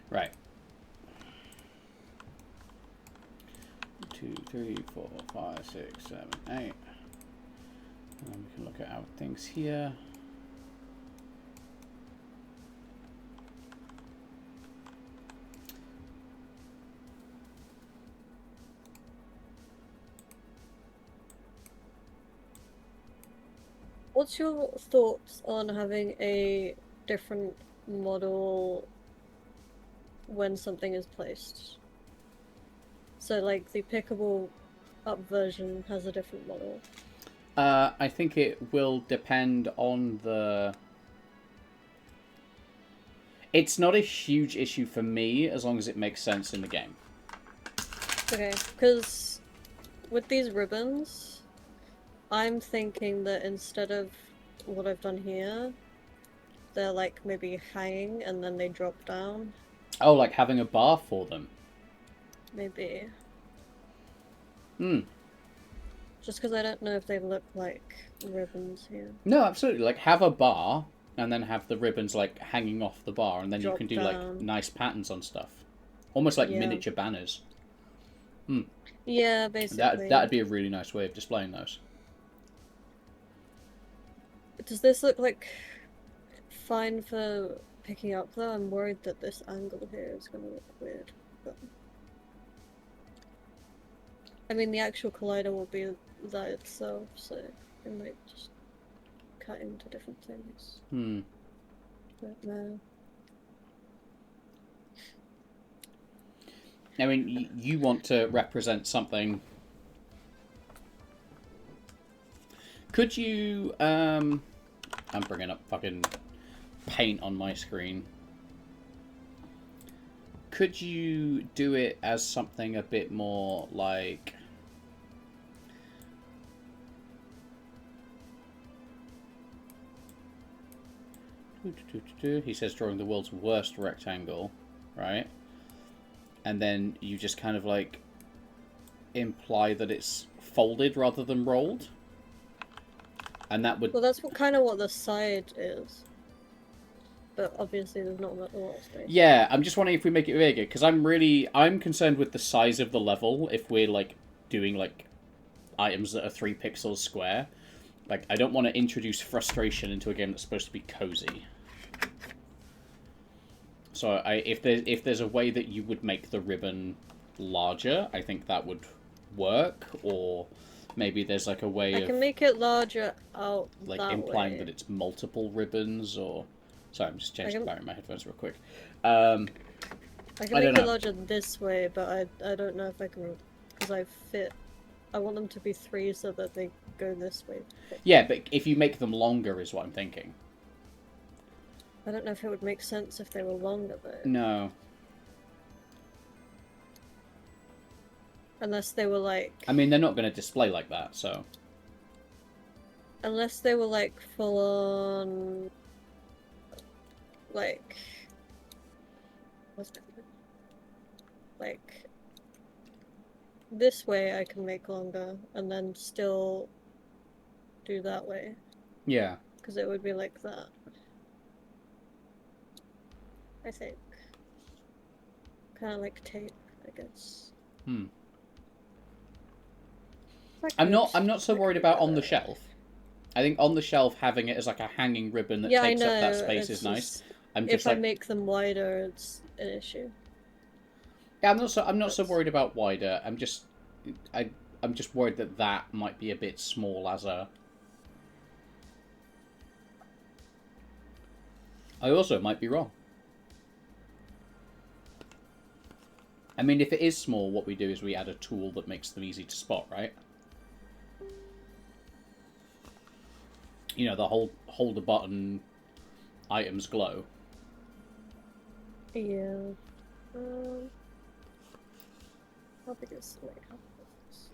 B: Right. 2, 3, 4, 5, 6, 7, 8. And then we can look at our things here.
A: What's your thoughts on having a different model when something is placed? So, like, the pickable up version has a different model.
B: I think it will depend on the... It's not a huge issue for me as long as it makes sense in the game.
A: Okay, because with these ribbons, I'm thinking that instead of what I've done here, they're like maybe hanging and then they drop down.
B: Oh, like having a bar for them.
A: Maybe.
B: Hmm.
A: Just because I don't know if they look like ribbons here.
B: No, absolutely. Like, have a bar, and then have the ribbons, like, hanging off the bar, and then you
A: Drop
B: can do, like,
A: down.
B: nice patterns on stuff. Almost like
A: Yeah.
B: miniature banners.
A: Yeah, basically.
B: That'd be a really nice way of displaying those.
A: Does this look like fine for picking up though? I'm worried that this angle here is gonna look weird. But... I mean, the actual collider will be that itself, so it might just cut into different things. But no.
B: I mean, you want to represent something. Could you, I'm bringing up fucking paint on my screen. Could you do it as something a bit more like... He says drawing the world's worst rectangle, right? And then you just kind of like imply that it's folded rather than rolled. And that would...
A: Well, that's kind of what the side is. But obviously there's not a lot of space.
B: Yeah, I'm just wondering if we make it bigger, because I'm concerned with the size of the level if we're, like, doing, like, items that are 3 pixels square. Like, I don't want to introduce frustration into a game that's supposed to be cozy. So if there's a way that you would make the ribbon larger, I think that would work, or maybe there's, like, a way of...
A: I can make it larger out
B: like,
A: that
B: implying
A: way.
B: that it's multiple ribbons, or... Sorry, I'm just changing the battery in my headphones real quick.
A: I can make
B: don't
A: it
B: know.
A: larger this way, but I don't know if I can, because I want them to be 3 so that they go this way.
B: Yeah, but if you make them longer is what I'm thinking.
A: I don't know if it would make sense if they were longer though.
B: No.
A: Unless they were like...
B: I mean, they're not going to display like that, so...
A: Unless they were like full on... Like... What's it? Like... This way I can make longer, and then still do that way.
B: Yeah.
A: Because it would be like that. I think. Kind of like tape, I guess.
B: Hmm.
A: That
B: I'm
A: could
B: not so
A: that could
B: worried
A: be
B: about on the
A: better.
B: shelf. I think on the shelf having it as like a hanging ribbon that
A: Yeah, I
B: takes up that
A: know.
B: space is
A: It's
B: nice.
A: just
B: I'm
A: if
B: just
A: I
B: like,
A: make them wider, it's an issue.
B: yeah, I'm not so
A: That's
B: worried about wider. I I'm just worried that that might be a bit small as a. I also might be wrong. I mean, if it is small, what we do is we add a tool that makes them easy to spot, right? You know, the hold a button, items glow.
A: yeah. Um, how big is like how big is this?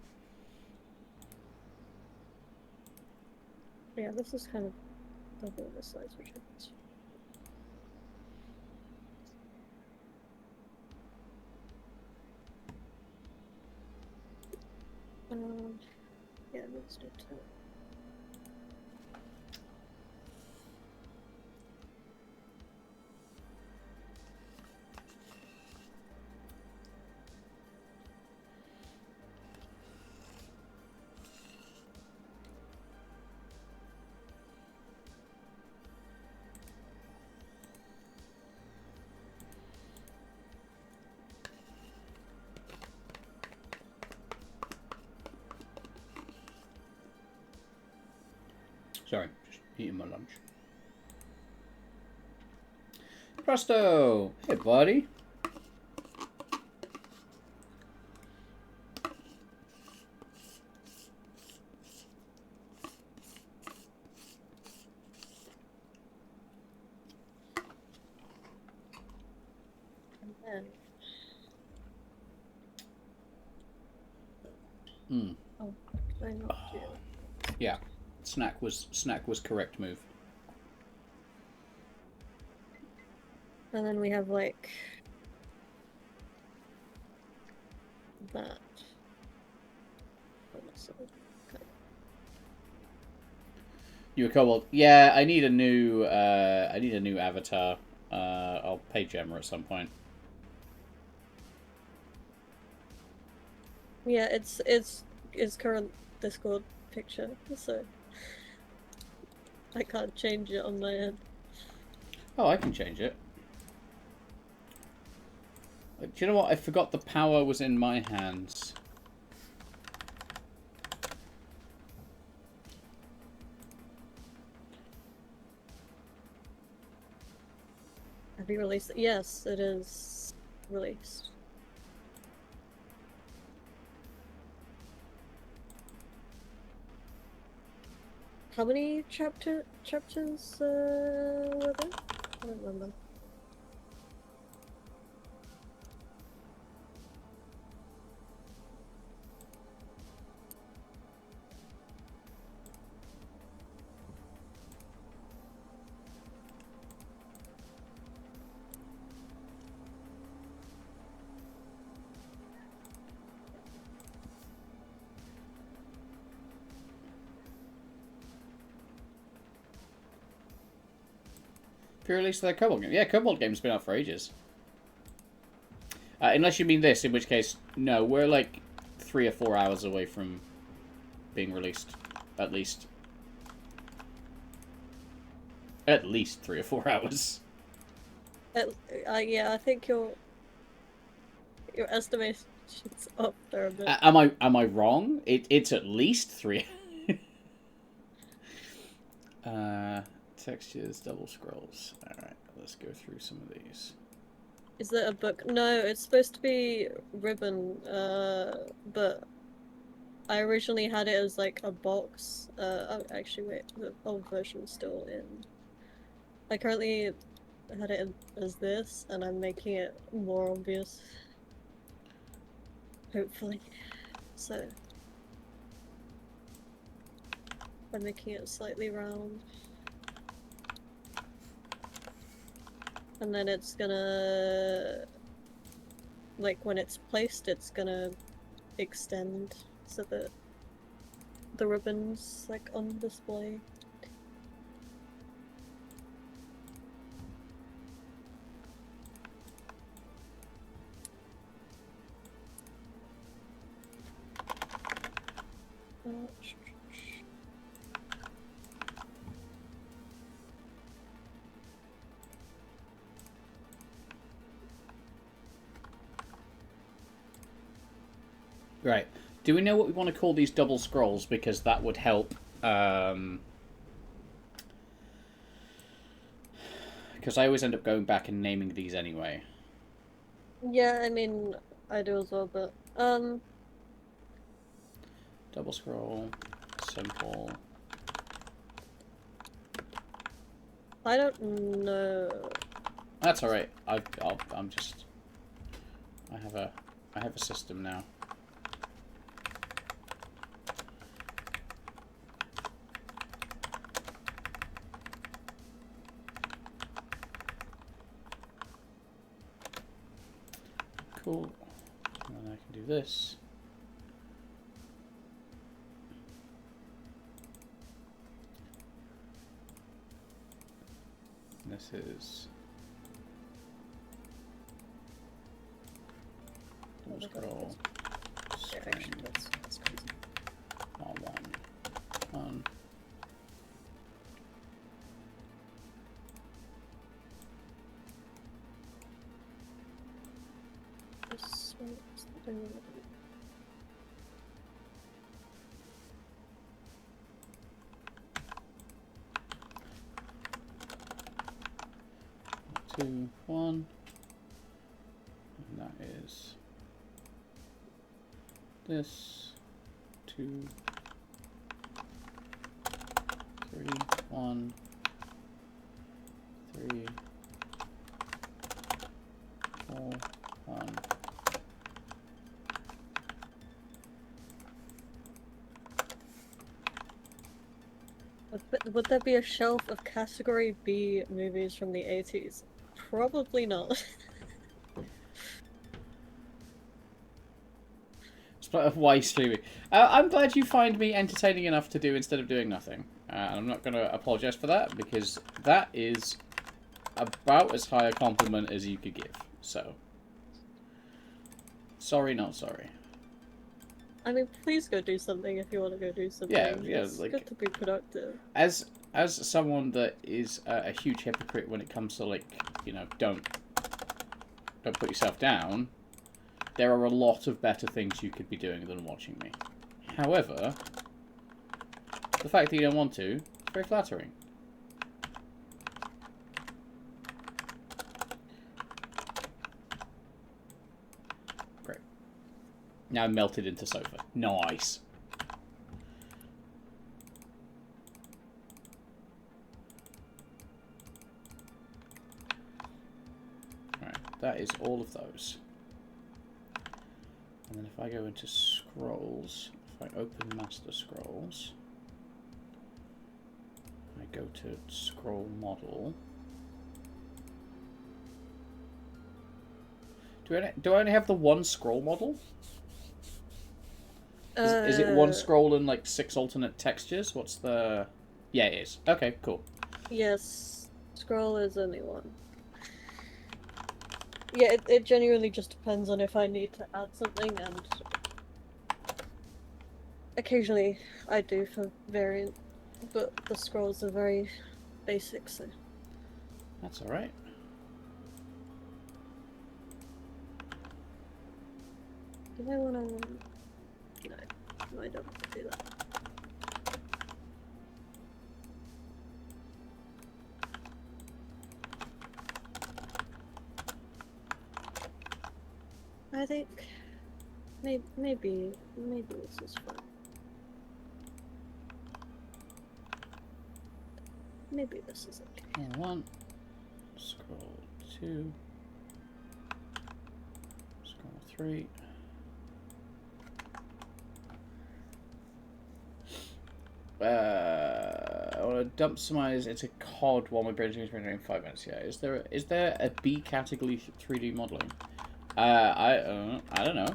A: Yeah, this is kind of double the size, which I think. Um, yeah, let's do 10.
B: Sorry, just eating my lunch. Presto! Hey, buddy.
A: And then,
B: Hmm.
A: oh, can I not do?
B: Yeah, snack was correct move.
A: And then we have like that. Okay.
B: You a kobold? Yeah, I need a new avatar. I'll pay Gemma at some point.
A: Yeah, it's current Discord picture, so I can't change it on my end.
B: Oh, I can change it. Do you know what? I forgot the power was in my hands.
A: Have you released it? Yes, it is released. How many chapters were there? I don't remember.
B: If you released the kobold game, yeah, kobold game's been out for ages. Unless you mean this, in which case, no, we're like 3 or 4 hours away from being released, at least. At least 3 or 4 hours.
A: Yeah, I think your estimation's up there a bit.
B: Am I wrong? It's at least three. uh, Textures, double scrolls. All right, let's go through some of these.
A: Is that a book? No, it's supposed to be ribbon, but I originally had it as like a box. Oh, actually, wait, the old version's still in. I currently had it as this, and I'm making it more obvious. Hopefully. So, I'm making it slightly round. And then it's gonna, like, when it's placed, it's gonna extend so that the ribbon's, like, on display.
B: Right. Do we know what we want to call these double scrolls? Because that would help. Because I always end up going back and naming these anyway.
A: Yeah, I mean, I do as well, but
B: Double scroll, simple.
A: I don't know.
B: That's all right. I have a system now. Cool. And then I can do this. And this is double scroll. String.
A: That's crazy.
B: One. Two, one. And that is this. 2, 3, 1, 3, 4, 1.
A: Would there be a shelf of category B movies from the 80s? Probably not.
B: Why streaming? I'm glad you find me entertaining enough to do instead of doing nothing. I'm not going to apologise for that, because that is about as high a compliment as you could give. So, sorry, not sorry.
A: I mean, please go do something if you want to go do something.
B: Yeah,
A: it's
B: like,
A: good to be productive.
B: As someone that is a huge hypocrite when it comes to, like, you know, don't put yourself down, there are a lot of better things you could be doing than watching me. However, the fact that you don't want to is very flattering. Great. Now I'm melted into sofa. Nice. Alright, that is all of those. And then if I go into scrolls, if I open master scrolls, I go to scroll model. Do I only have the one scroll model? Is it one scroll and like 6 alternate textures? What's the... Yeah, it is. Okay, cool.
A: Yes, scroll is only one. Yeah, it genuinely just depends on if I need to add something, and occasionally I do for variant, but the scrolls are very basic, so...
B: That's alright.
A: Do I wanna... No, I don't want to do that. I think maybe this is fun. Maybe this is okay.
B: Scroll 1, scroll 2, scroll 3. I want to dump some eyes into COD while my brain's going to in 5 minutes. Yeah, is there a B category 3D modeling? I don't know.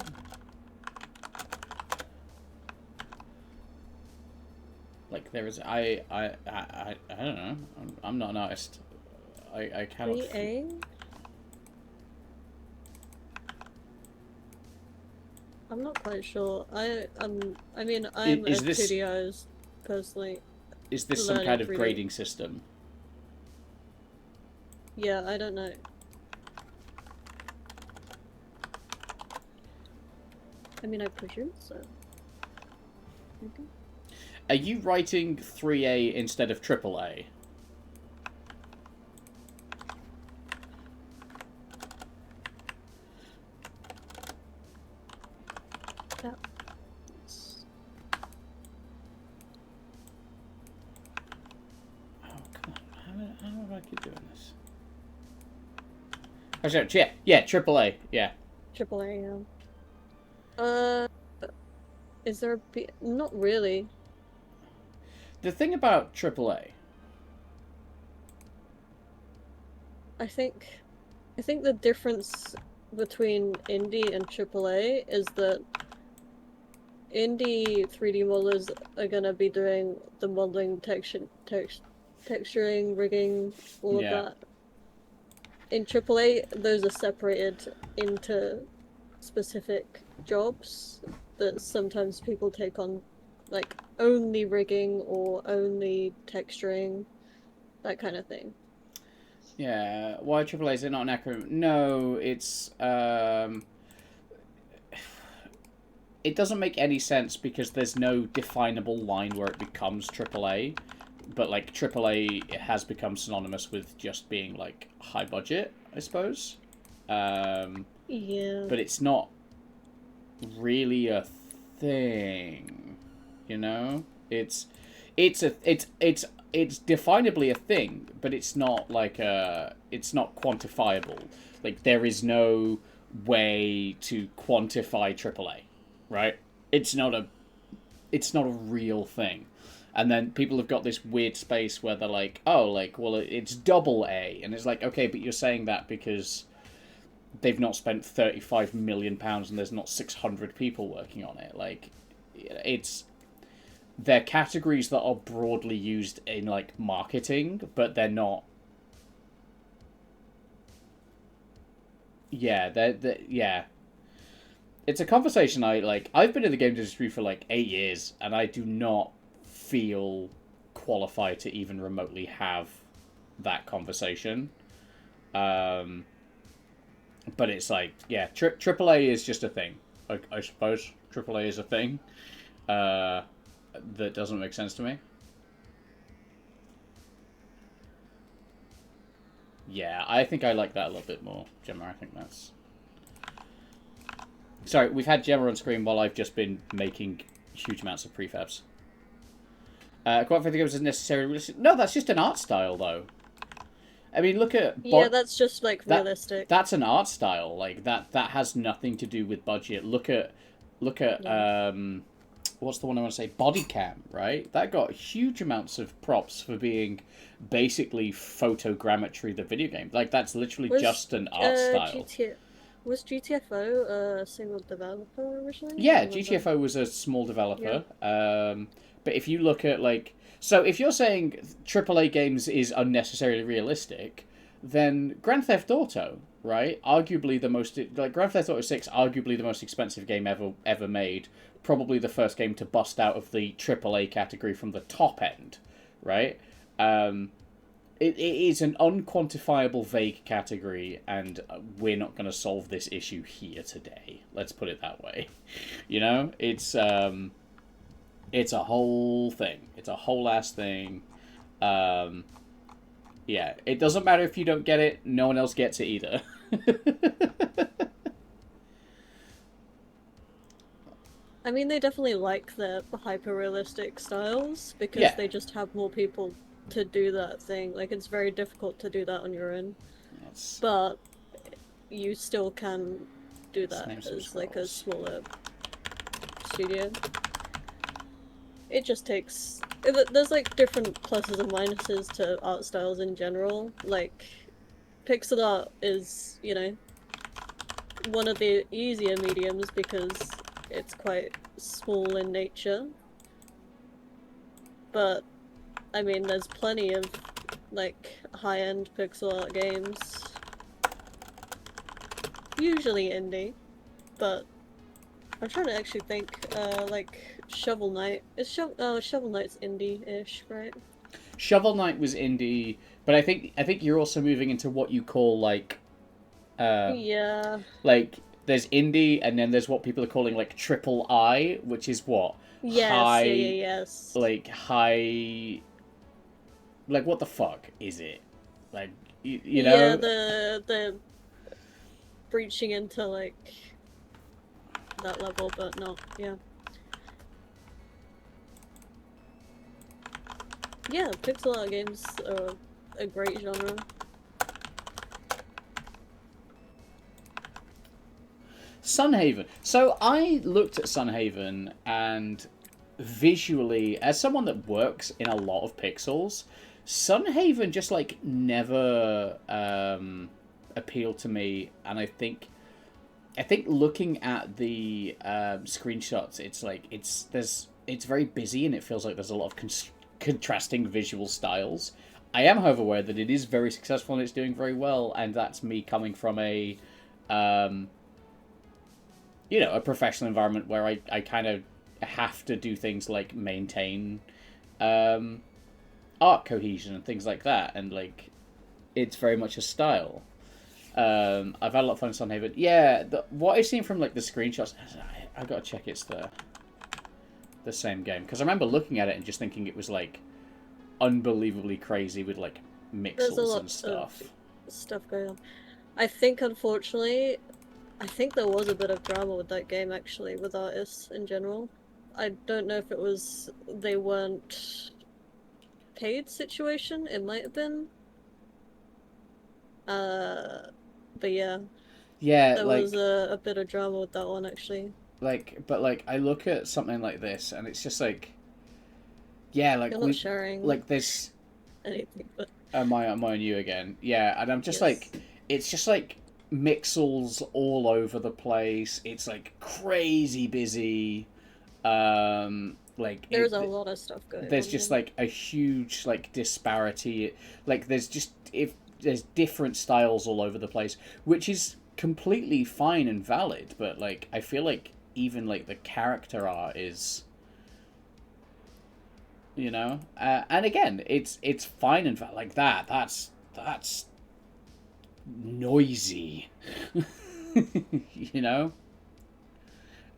B: Like there is I don't know. I'm not an artist. I cannot.
A: 3A? I'm not quite sure. I mean I'm
B: Is
A: a
B: this...
A: studios personally.
B: Is this some kind of
A: 3D.
B: grading system?
A: Yeah, I don't know. I mean, I presume so. Okay.
B: Are you writing 3A instead of AAA?
A: That's...
B: Oh, come on. How do I keep doing this? Actually, yeah, AAA, yeah.
A: AAA, yeah. Is there a B? Not really.
B: The thing about AAA,
A: I think I think the difference between indie and AAA is that indie 3D modelers are gonna be doing the modeling, texturing, rigging, all of
B: yeah,
A: that. In AAA, those are separated into specific jobs that sometimes people take on, like only rigging or only texturing, that kind of thing.
B: yeah. Why AAA? Is it not an acronym? No, it doesn't make any sense because there's no definable line where it becomes AAA. But like AAA, it has become synonymous with just being like high budget, I suppose. Um,
A: Yeah.
B: but it's not really a thing, you know. It's a it's definably a thing, but it's not quantifiable. Like there is no way to quantify AAA, right? It's not a it's not a real thing. And then people have got this weird space where they're like, oh, like, well, it's double A. And it's like, okay, but you're saying that because they've not spent £35 million and there's not 600 people working on it. Like, it's. They're categories that are broadly used in, like, marketing, but they're not. Yeah, yeah. It's a conversation I've been in the game industry for like 8 years, and I do not feel qualified to even remotely have that conversation. Um, but it's like, yeah, AAA is just a thing. I suppose AAA is a thing. Uh, that doesn't make sense to me. Yeah, I think I like that a little bit more, Gemma. I think that's. Sorry, we've had Gemma on screen while I've just been making huge amounts of prefabs. Quite frankly, it was necessarily realistic. No, that's just an art style, though. I mean, look at
A: Yeah, that's just like
B: that.
A: realistic.
B: That's an art style. Like that. That has nothing to do with budget. Look at
A: Yeah.
B: what's the one I want to say? Body cam, right? That got huge amounts of props for being basically photogrammetry the video game. Like that's literally
A: Was
B: just an art style.
A: GTA was GTFO a single developer originally? I
B: Yeah,
A: can't remember.
B: GTFO was a small
A: Yeah.
B: developer. But if you look at like, so if you're saying AAA games is unnecessarily realistic, then Grand Theft Auto, right? Arguably the most like Grand Theft Auto 6, arguably the most expensive game ever made. Probably the first game to bust out of the AAA category from the top end, right? Um, it is an unquantifiable, vague category, and we're not going to solve this issue here today. Let's put it that way. You know, it's a whole thing. It's a whole ass thing. Um, yeah, it doesn't matter if you don't get it. No one else gets it either.
A: I mean, they definitely like the hyper realistic styles because
B: Yeah,
A: they just have more people to do that thing. Like, it's very difficult to do that on your own,
B: let's,
A: but you still can do
B: let's
A: that
B: name some
A: as like a
B: scrolls.
A: smaller studio. It just takes. There's like different pluses and minuses to art styles in general. Like, pixel art is, one of the easier mediums because it's quite small in nature. But I mean, there's plenty of like high-end pixel art games, usually indie. But I'm trying to actually think. Like Shovel Knight is Shovel Knight's indie-ish, right?
B: Shovel Knight was indie, but I think you're also moving into what you call uh,
A: Yeah,
B: like there's indie, and then there's what people are calling like triple I, which is what
A: Yes, yeah,
B: high,
A: yeah, yes.
B: like high, like what the fuck is it? Like you
A: Yeah,
B: know,
A: the breaching into like that level, but not, yeah. Yeah, pixel art games are a great genre.
B: Sunhaven. So I looked at Sunhaven, and visually, as someone that works in a lot of pixels, Sunhaven just like never appealed to me, and I think looking at the screenshots, it's like it's very busy, and it feels like there's a lot of contrasting visual styles. I am, however, aware that it is very successful and it's doing very well, and that's me coming from um, a professional environment where I kind of have to do things like maintain um, art cohesion and things like that, and like it's very much a style. I've had a lot of fun in Sunhaven. Yeah, what I've seen from like the screenshots, I gotta check it's the same game, because I remember looking at it and just thinking it was like unbelievably crazy with like
A: There's a
B: mixels
A: lot
B: and
A: of
B: stuff.
A: stuff going on. I think, unfortunately, I think there was a bit of drama with that game, actually, with artists in general. I don't know if it was they weren't paid situation. It might have been. Uh, but yeah,
B: Yeah,
A: there was a bit of drama with that one, actually.
B: but like I look at something like this and it's just like, yeah,
A: You're
B: like
A: not sharing
B: like this.
A: anything, but
B: Am I on you again? Yeah, and I'm just
A: yes.
B: like, it's just like mixels all over the place. It's like crazy busy. Like
A: There's a lot of stuff going
B: there's
A: on
B: just
A: here.
B: like a huge like disparity. Like there's just if there's different styles all over the place, which is completely fine and valid. But like I feel like even like the character art is, and again it's fine and like that's noisy. you know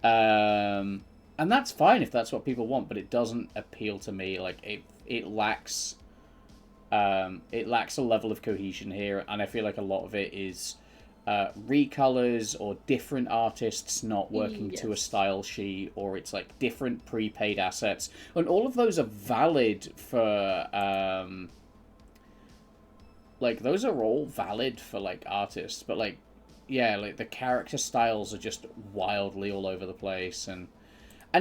B: um and that's fine if that's what people want, but it doesn't appeal to me. Like it lacks a level of cohesion here, and I feel like a lot of it is recolors or different artists not working to a
A: Yes.
B: style sheet, or it's like different prepaid assets, and all of those are valid for like those are all valid for like artists, but like yeah, like the character styles are just wildly all over the place, and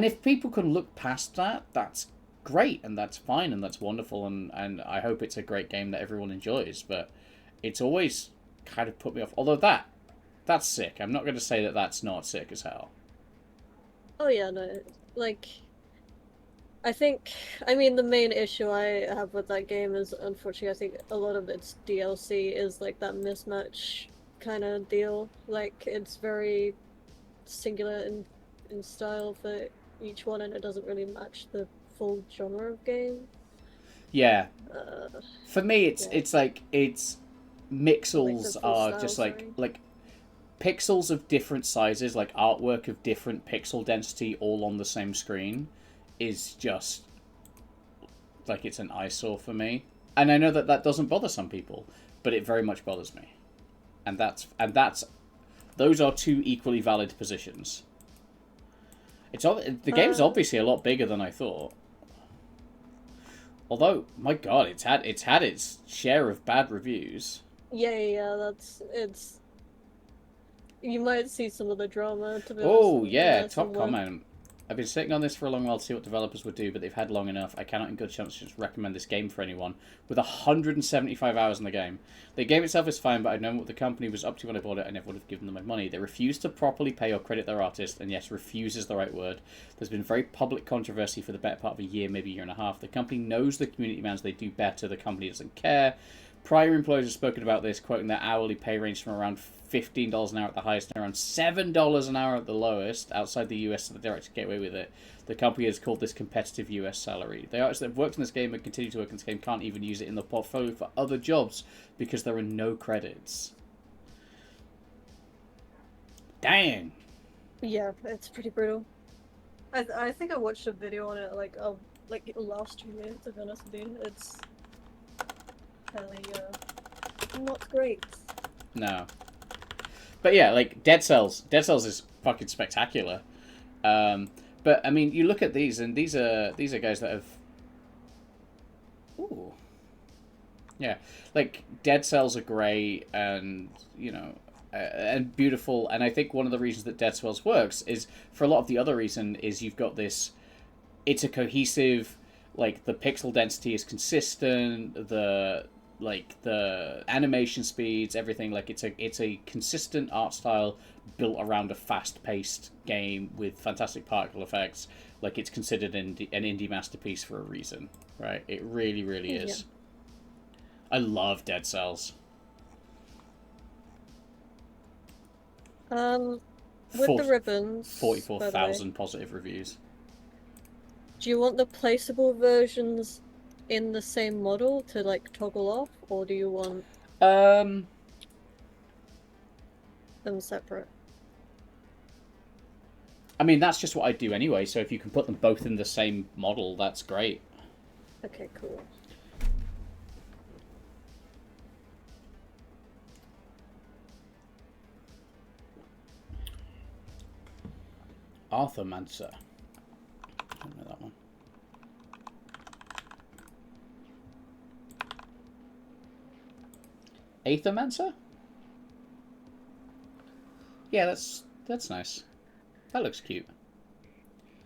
B: if people can look past that, that's great and that's fine and that's wonderful, and I hope it's a great game that everyone enjoys. But it's always kind of put me off. Although that's sick. I'm not going to say that that's not sick as hell.
A: Oh yeah, no. Like, I think, I mean, the main issue I have with that game is, unfortunately, I think a lot of its DLC is like that mismatch kind of deal. Like, it's very singular in style for each one, and it doesn't really match the full genre of game.
B: Yeah,
A: Uh,
B: for me it's
A: yeah,
B: it's like it's
A: like the
B: mixels
A: full
B: are
A: style.
B: just like
A: Sorry.
B: pixels of different sizes, like artwork of different pixel density all on the same screen is just like it's an eyesore for me. And I know that that doesn't bother some people, but it very much bothers me. And that's those are two equally valid positions. The game's
A: Uh,
B: obviously a lot bigger than I thought. Although, my God, it's had its share of bad reviews.
A: yeah, yeah, yeah, that's it's. You might see some of the drama, to be honest,
B: Oh
A: in
B: yeah,
A: there
B: top
A: somewhere.
B: comment. I've been sitting on this for a long while to see what developers would do, but they've had long enough. I cannot in good conscience recommend this game for anyone. With 175 hours in the game. The game itself is fine, but I'd known what the company was up to when I bought it. I never would have given them my money. They refuse to properly pay or credit their artist, and yes, refuse is the right word. There's been very public controversy for the better part of a year, maybe a year and a half. The company knows the community demands they do better. The company doesn't care. Prior employers have spoken about this, quoting their hourly pay range from around $15 an hour at the highest and around $7 an hour at the lowest outside the US, so they actually get away with it. The company has called this competitive US salary. The artists that have worked in this game and continue to work in this game can't even use it in the portfolio for other jobs because there are no credits. Dang.
A: Yeah, it's pretty brutal. I think I watched a video on it like last year, to be honest with you. It's fairly not great.
B: No. But yeah, like Dead Cells. Dead Cells is fucking spectacular. Um, but I mean, you look at these, and these are guys that have. Ooh. Yeah, like Dead Cells are great, and and beautiful. And I think one of the reasons that Dead Cells works is for a lot of the other reason is you've got this. It's a cohesive, like the pixel density is consistent. The animation speeds, everything, like it's a consistent art style built around a fast paced game with fantastic particle effects. Like it's considered an indie masterpiece for a reason, right? It really, really
A: Yeah.
B: is. I love Dead Cells.
A: Um, with
B: Four,
A: the ribbons,
B: forty-four
A: by the way,
B: thousand positive reviews.
A: do you want the placeable versions in the same model to like toggle off, or do you want
B: Um,
A: them separate?
B: I mean that's just what I do anyway. So if you can put them both in the same model, that's great.
A: Okay, cool.
B: Arthur Mancer. I don't know that one. Aethermancer? Yeah, that's nice. That looks cute.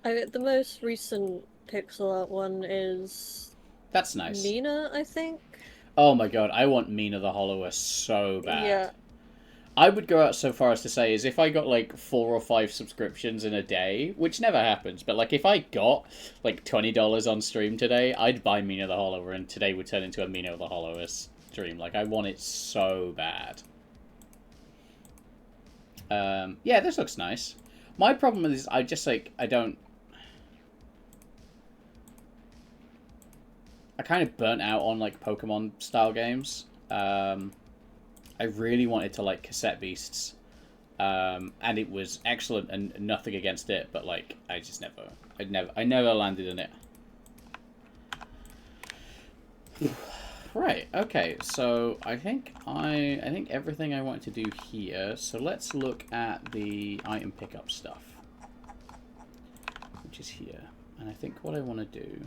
A: The most recent pixel art one is
B: That's nice.
A: Mina, I think.
B: Oh my god, I want Mina the Hollower so bad.
A: Yeah.
B: I would go out so far as to say is if I got like 4 or 5 subscriptions in a day, which never happens, but like if I got like $20 on stream today, I'd buy Mina the Hollower, and today would turn into a Mina the Hollower stream. Like I want it so bad. Yeah, this looks nice. My problem is I just like I don't. I kind of burnt out on like Pokemon style games. I really wanted to like Cassette Beasts, and it was excellent and nothing against it, but like I never landed in it. Right. Okay. So I think everything I want to do here. So let's look at the item pickup stuff, which is here. And I think what I want to do.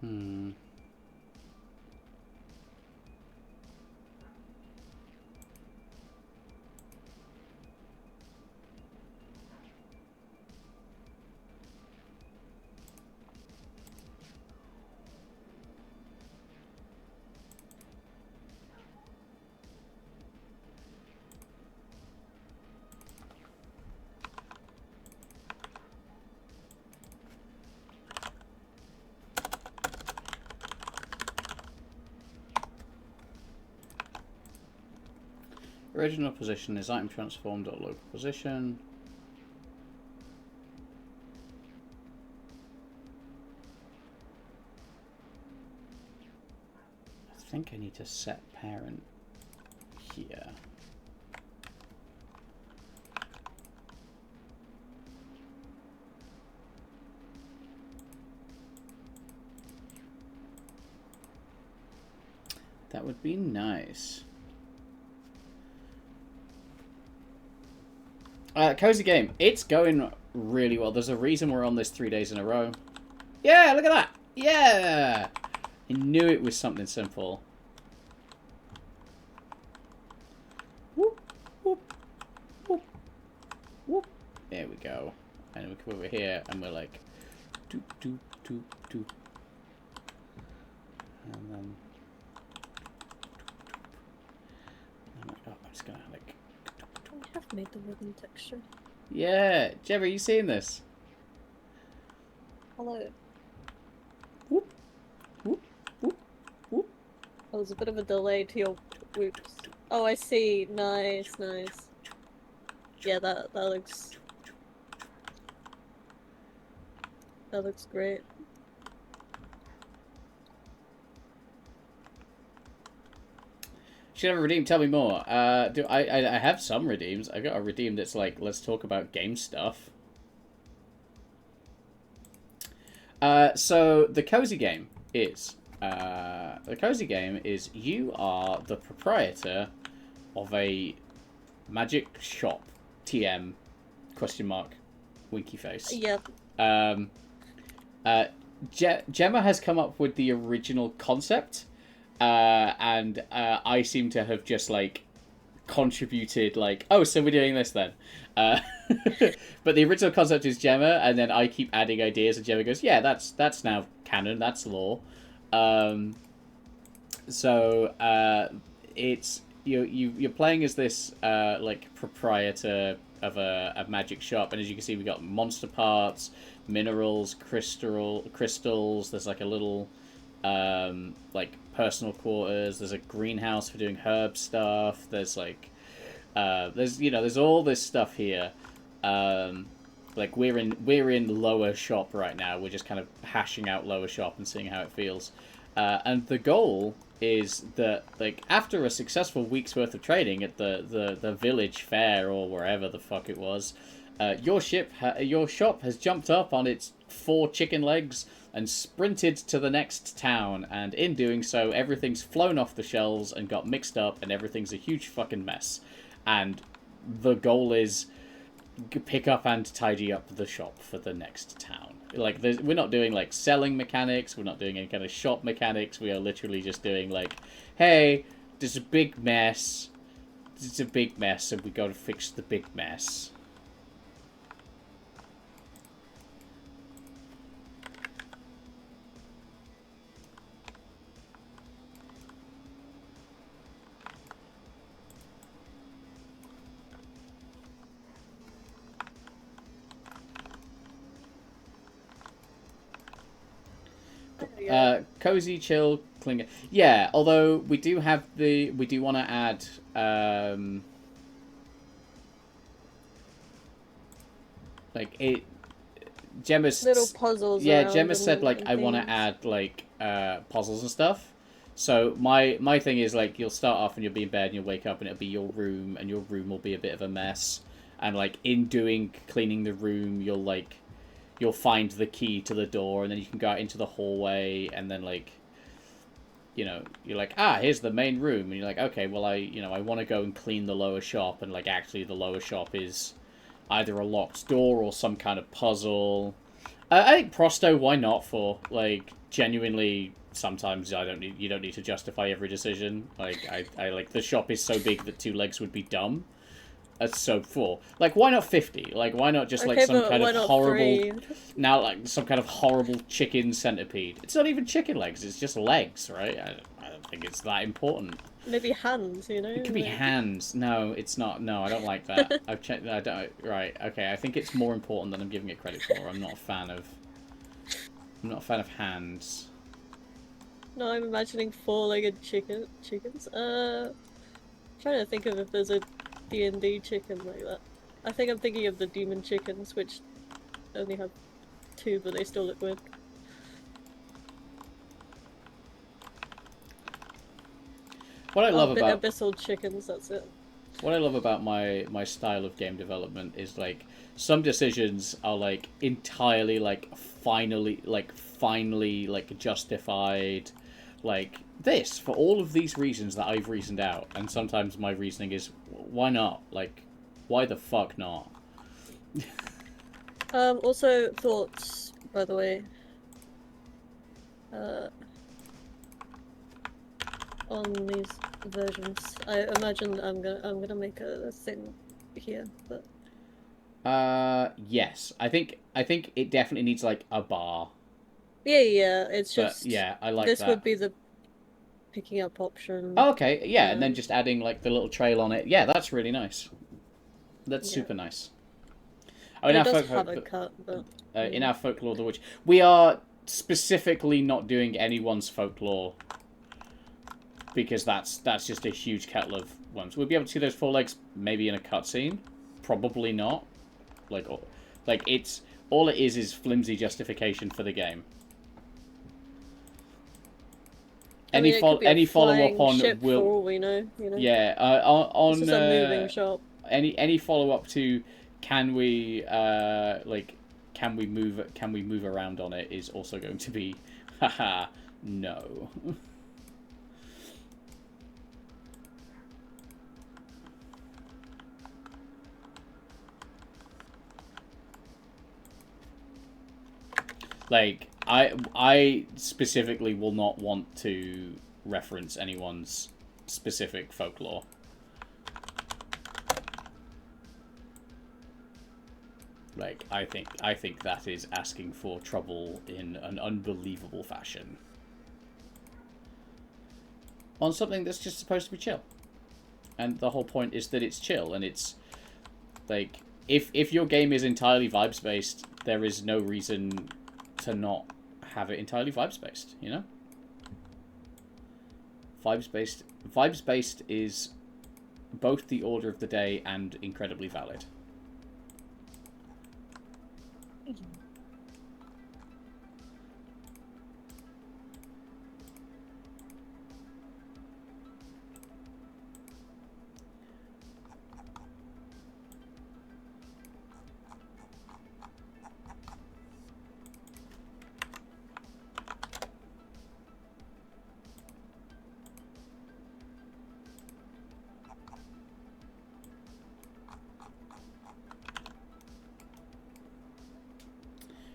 B: Hmm. Original position is item transformed at local position. I think I need to set parent here. That would be nice. Cozy game. It's going really well. There's a reason we're on this 3 days in a row. Yeah, look at that. Yeah. I knew it was something simple. Whoop, whoop, whoop, whoop. There we go. And we come over here and we're like, doop, doop, doop, doop. And then Oh, I'm just gonna like.
A: I have made the wooden texture.
B: Yeah, Gemma, you seeing this?
A: Hello.
B: Whoop, whoop, whoop, whoop.
A: Oh, there's a bit of a delay to your whoops. Oh, I see. Nice, nice. Yeah, that looks great.
B: Should have a redeem. Tell me more. Do I have some redeems. I got a redeem that's like, let's talk about game stuff. So the cozy game is you are the proprietor of a magic shop. TM question mark winky face.
A: Yep.
B: Um, Gemma has come up with the original concept, and I seem to have just like contributed like, oh, so we're doing this then. Uh, but the original concept is Gemma, and then I keep adding ideas, and Gemma goes, yeah, that's now canon, that's lore. Um, so it's you're playing as this like proprietor of a magic shop, and as you can see, we got monster parts, minerals, crystals. There's like a little like personal quarters. There's a greenhouse for doing herb stuff. There's like there's all this stuff here. Like we're in lower shop right now. We're just kind of hashing out lower shop and seeing how it feels. And the goal is that like after a successful week's worth of trading at the village fair or wherever the fuck it was, your shop has jumped up on its 4 chicken legs and sprinted to the next town, and in doing so, everything's flown off the shelves and got mixed up, and everything's a huge fucking mess. And the goal is pick up and tidy up the shop for the next town. Like, we're not doing like selling mechanics. We're not doing any kind of shop mechanics. We are literally just doing like, hey, there's a big mess. It's a big mess, and we got to fix the big mess. Cozy, chill, cling. Yeah, although we do want to add like it. Gemma's
A: Little puzzles.
B: Yeah,
A: Around
B: Gemma said like
A: and
B: I want to
A: things.
B: add like puzzles and stuff. So my thing is like you'll start off and you'll be in bed and you'll wake up and it'll be your room, and your room will be a bit of a mess. And like in doing cleaning the room, you'll find the key to the door, and then you can go out into the hallway, and then like you're like, here's the main room, and you're like, okay, well I want to go and clean the lower shop, and like actually the lower shop is either a locked door or some kind of puzzle. I think Prosto, why not? For like genuinely, sometimes you don't need to justify every decision. Like I like the shop is so big that 2 legs would be dumb. So 4. Like, why not 50? Like, why not just like some kind of horrible
A: 3?
B: now like some kind of horrible chicken centipede? It's not even chicken legs. It's just legs, right? I don't think it's that important.
A: Maybe hands, you know?
B: It could be hands. No, it's not. No, I don't like that. I've checked. I don't. Right. Okay. I think it's more important than I'm giving it credit for. I'm not a fan of. I'm not a fan of hands.
A: No, I'm imagining 4-legged chickens. Trying to think of if there's a D&D chicken like that. I think I'm thinking of the demon chickens, which only have 2, but they still look weird.
B: What I love about
A: abyssal chickens, that's it.
B: what I love about my style of game development is like some decisions are like entirely like finally like justified, like this for all of these reasons that I've reasoned out, and sometimes my reasoning is why not, like why the fuck not.
A: Also thoughts, by the way. On these versions. I imagine I'm gonna make a thing here, but
B: Yes, I think it definitely needs like a bar.
A: yeah, it's
B: But
A: just
B: yeah, I like
A: this
B: that.
A: would be the picking up option.
B: Oh, okay, yeah, and then just adding like the little trail on it. Yeah, that's really nice. That's
A: Yeah.
B: super nice.
A: And
B: In
A: it
B: our
A: does
B: folk,
A: have a cut, but
B: in our folklore, the witch, we are specifically not doing anyone's folklore because that's just a huge kettle of worms. We'll be able to see those four legs maybe in a cutscene, probably not. Like it's all it is flimsy justification for the game.
A: I mean, it could be a
B: Any follow up
A: flying
B: on
A: ship for
B: will
A: all we know. You know,
B: yeah
A: this is a moving shop.
B: any follow up to can we can we move around on it is also going to be haha no. Like I specifically will not want to reference anyone's specific folklore. Like I think that is asking for trouble in an unbelievable fashion. On something that's just supposed to be chill. And the whole point is that it's chill and it's like if your game is entirely vibes based, there is no reason to not have it entirely vibes based, you know? Vibes based is both the order of the day and incredibly valid.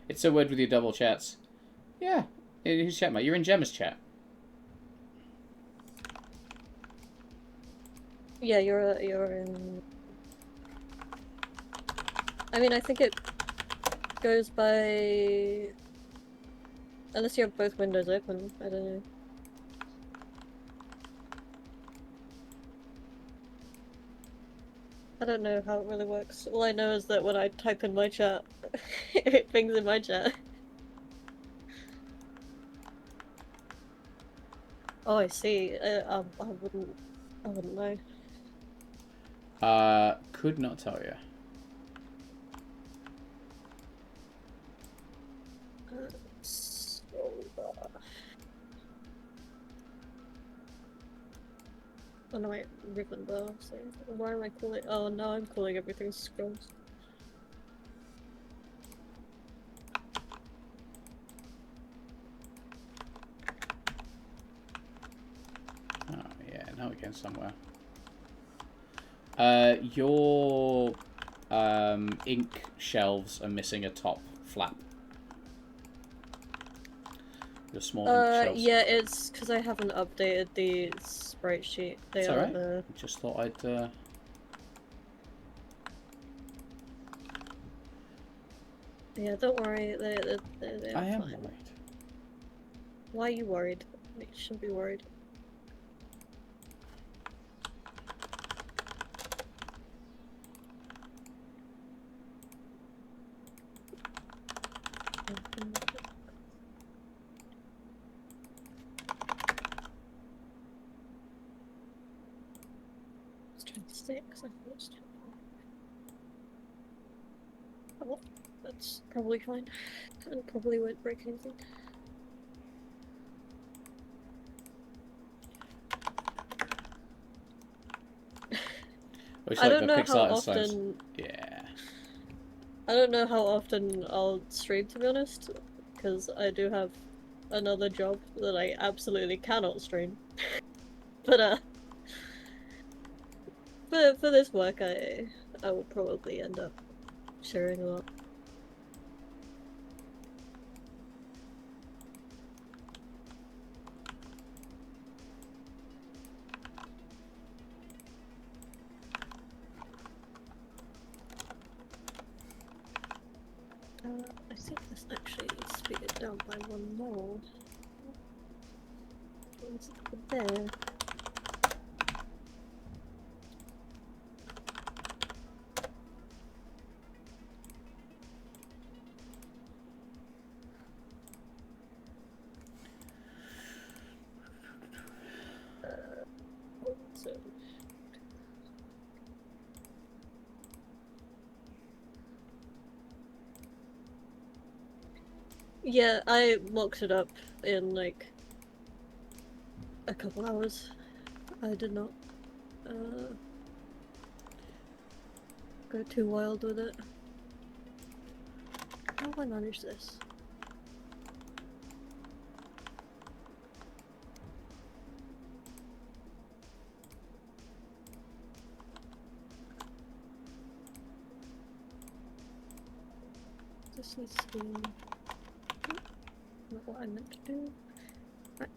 B: It's so weird with your double chats. Yeah. Who's chat, mate? You're in Gemma's chat.
A: Yeah, you're in. I mean, I think it goes by unless you have both windows open. I don't know. I don't know how it really works. All I know is that when I type in my chat, it pings in my chat. Oh, I see. I wouldn't know.
B: Could not tell you.
A: Oh no, wait, ribbon bar. So why am I calling? Oh no, I'm calling everything scrolls.
B: Oh yeah, now we're getting somewhere. Your ink shelves are missing a top flap. Your small ink shelves.
A: Yeah, it's because I haven't updated the sprite sheet. They
B: It's
A: are
B: alright.
A: there.
B: Just thought I'd.
A: Yeah, don't worry. They're
B: I am
A: fine.
B: worried.
A: Why are you worried? You shouldn't be worried. Let's try to stay because I thought it's too far. Oh, well, that's probably fine. And probably won't break anything.
B: It's
A: I
B: like
A: don't
B: the
A: know how
B: Pixar signs.
A: often.
B: Yeah.
A: I don't know how often I'll stream, to be honest, because I do have another job that I absolutely cannot stream. But for this work, I will probably end up sharing a lot. I think this actually needs to be down by one more. What's there? So, yeah, I mocked it up in like a couple hours. I did not go too wild with it. How do I manage this? This needs to be not what I meant to do. Right.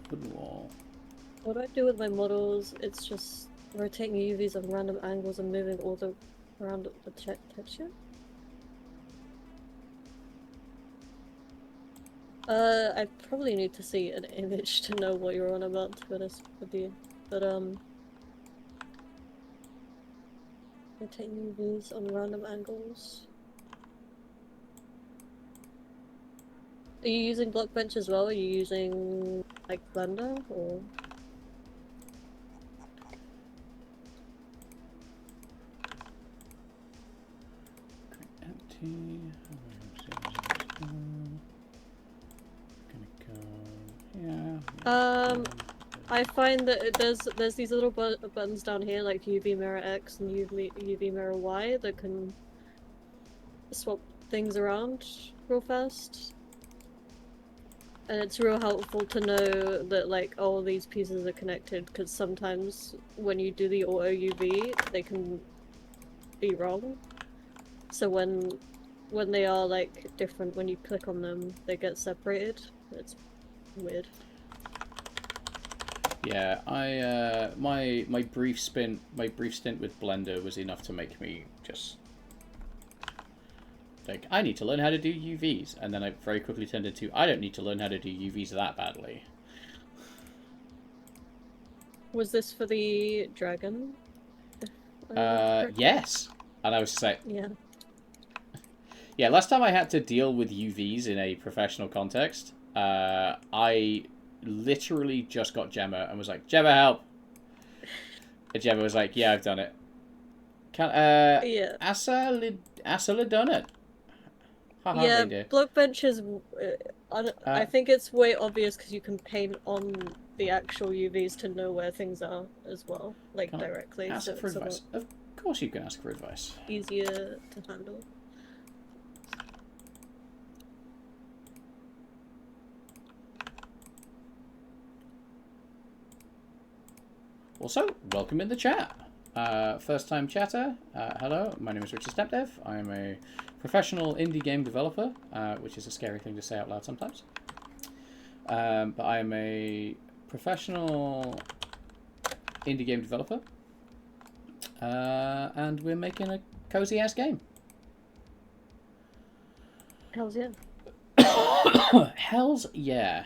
B: Wooden wall.
A: What I do with my models, it's just rotating UVs on random angles and moving all the around the texture. I probably need to see an image to know what you're on about, to be honest with you. But rotating UVs on random angles. Are you using Blockbench as well? Are you using like Blender or?
B: Empty. Yeah.
A: I find that there's these little buttons down here like UV mirror X and UV mirror Y that can swap things around real fast. And it's real helpful to know that like all these pieces are connected, because sometimes when you do the auto UV they can be wrong. So when they are like different, when you click on them they get separated. It's weird.
B: Yeah, my brief stint with Blender was enough to make me just like, I need to learn how to do UVs, and then I very quickly turned into, I don't need to learn how to do UVs that badly.
A: Was this for the dragon?
B: Yes. And I was just like,
A: yeah.
B: Yeah, last time I had to deal with UVs in a professional context, I literally just got Gemma and was like, Gemma, help! And Gemma was like, yeah, I've done it.
A: Yeah.
B: Asa done it. Haha,
A: Yeah,
B: reindeer.
A: Blockbench is. I think it's way obvious because you can paint on the actual UVs to know where things are as well, like directly.
B: Ask
A: So
B: for
A: it's
B: advice. Of course, you can ask for advice.
A: Easier to handle.
B: Also, welcome in the chat. First time chatter, hello, my name is Richard Stepdev. I am a professional indie game developer, which is a scary thing to say out loud sometimes. But I am a professional indie game developer, and we're making a cozy ass game.
A: Hells yeah.
B: Hells yeah.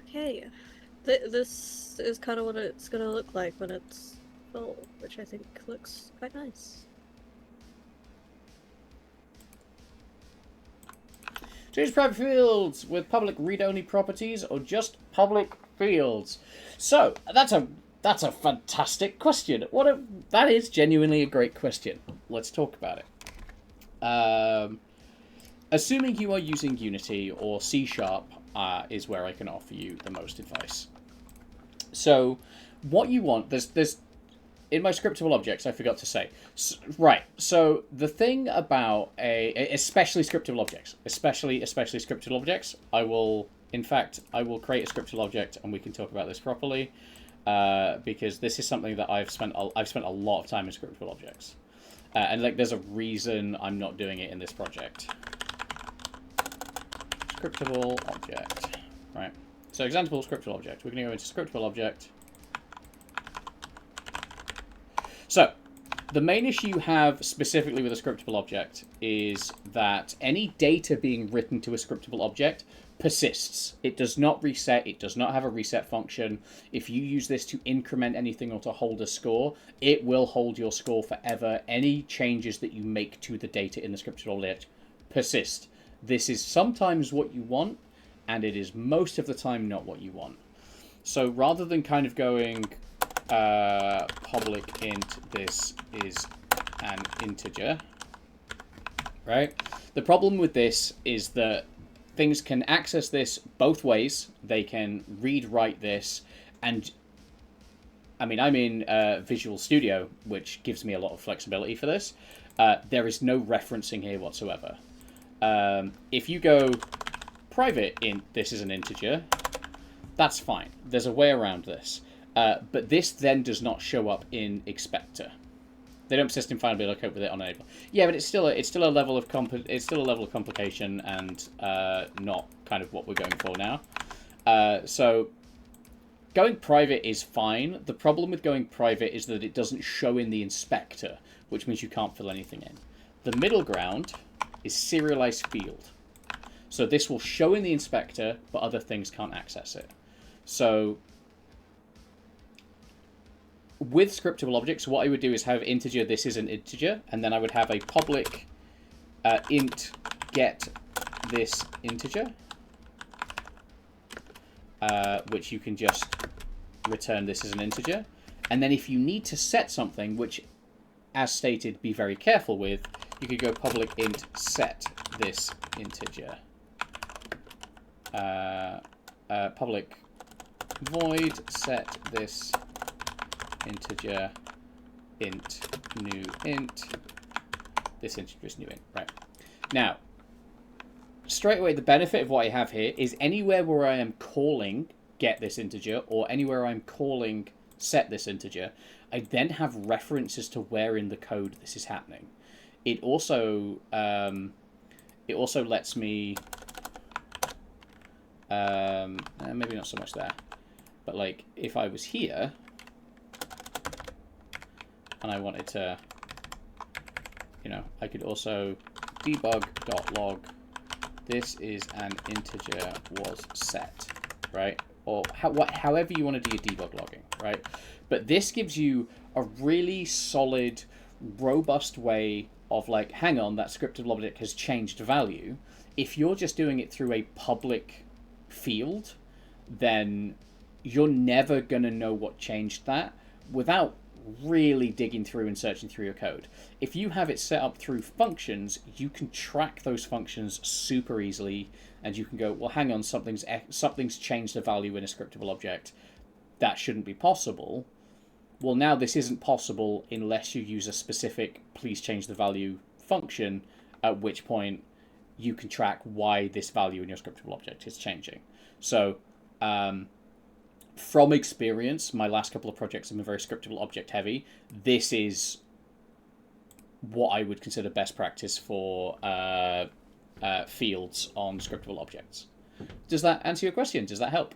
A: Okay, this is kind of what it's gonna look like when it's full, which I think looks quite nice.
B: Choose private fields with public read-only properties or just public fields. So that's a fantastic question. That is genuinely a great question. Let's talk about it. Assuming you are using Unity or C# is where I can offer you the most advice. So what you want, there's in my scriptable objects, I forgot to say. Right. So the thing about especially scriptable objects, especially scriptable objects, in fact, I will create a scriptable object and we can talk about this properly, because this is something that I've spent a lot of time in scriptable objects, and like there's a reason I'm not doing it in this project. Scriptable object, right? So example scriptable object. We're going to go into scriptable object. So, the main issue you have specifically with a scriptable object is that any data being written to a scriptable object persists. It does not reset. It does not have a reset function. If you use this to increment anything or to hold a score, it will hold your score forever. Any changes that you make to the data in the scriptable object persist. This is sometimes what you want, and it is most of the time not what you want. So rather than kind of going public int this is an integer, right? The problem with this is that things can access this both ways. They can read-write this, and I mean, I'm in Visual Studio, which gives me a lot of flexibility for this. There is no referencing here whatsoever. If you go private int this is an integer, that's fine. There's a way around this. But this then does not show up in Expector. They don't persist in final, be able to cope with it on enable. Yeah, but it's still a level of complication and not kind of what we're going for now. So going private is fine. The problem with going private is that it doesn't show in the inspector, which means you can't fill anything in. The middle ground is serialized field. So this will show in the inspector, but other things can't access it. So with scriptable objects, what I would do is have integer, this is an integer, and then I would have a public int get this integer, which you can just return this as an integer. And then if you need to set something, which, as stated, be very careful with, you could go public int set this integer. Public void set this integer int new int. This integer is new int. Right. Now, straight away, the benefit of what I have here is anywhere where I am calling get this integer or anywhere I'm calling set this integer, I then have references to where in the code this is happening. It also lets me maybe not so much there, but like if I was here and I wanted to, you know, I could also debug.log this is an integer was set, right? Or however you want to do your debug logging, right? But this gives you a really solid, robust way of like, hang on, that scriptable object has changed value. If you're just doing it through a public field, then you're never going to know what changed that without really digging through and searching through your code. If you have it set up through functions, you can track those functions super easily, and you can go, well, hang on, something's changed the value in a scriptable object. That shouldn't be possible. Well, now this isn't possible unless you use a specific please change the value function, at which point you can track why this value in your scriptable object is changing. So from experience, my last couple of projects have been very scriptable object heavy. This is what I would consider best practice for fields on scriptable objects. Does that answer your question? Does that help?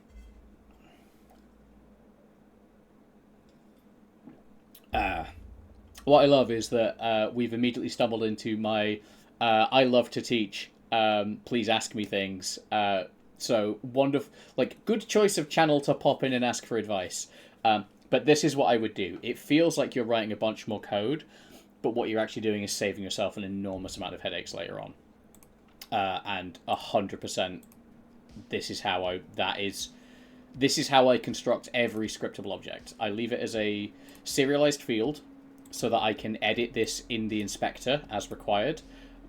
B: What I love is that we've immediately stumbled into my I love to teach, please ask me things. So wonderful, like good choice of channel to pop in and ask for advice. But this is what I would do. It feels like you're writing a bunch more code, but what you're actually doing is saving yourself an enormous amount of headaches later on. And 100%, this is how I construct every scriptable object. I leave it as a serialized field so that I can edit this in the inspector as required.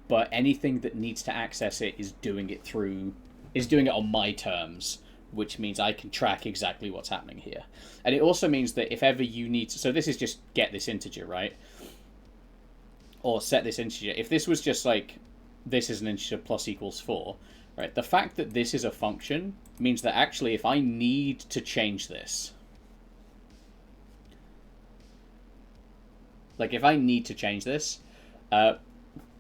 B: But anything that needs to access it is doing it on my terms which means I can track exactly what's happening here. And it also means that if ever you need to, so this is just get this integer, right? Or set this integer. If this was just like, this is an integer plus equals 4, right? The fact that this is a function means that actually if I need to change this, like if I need to change this,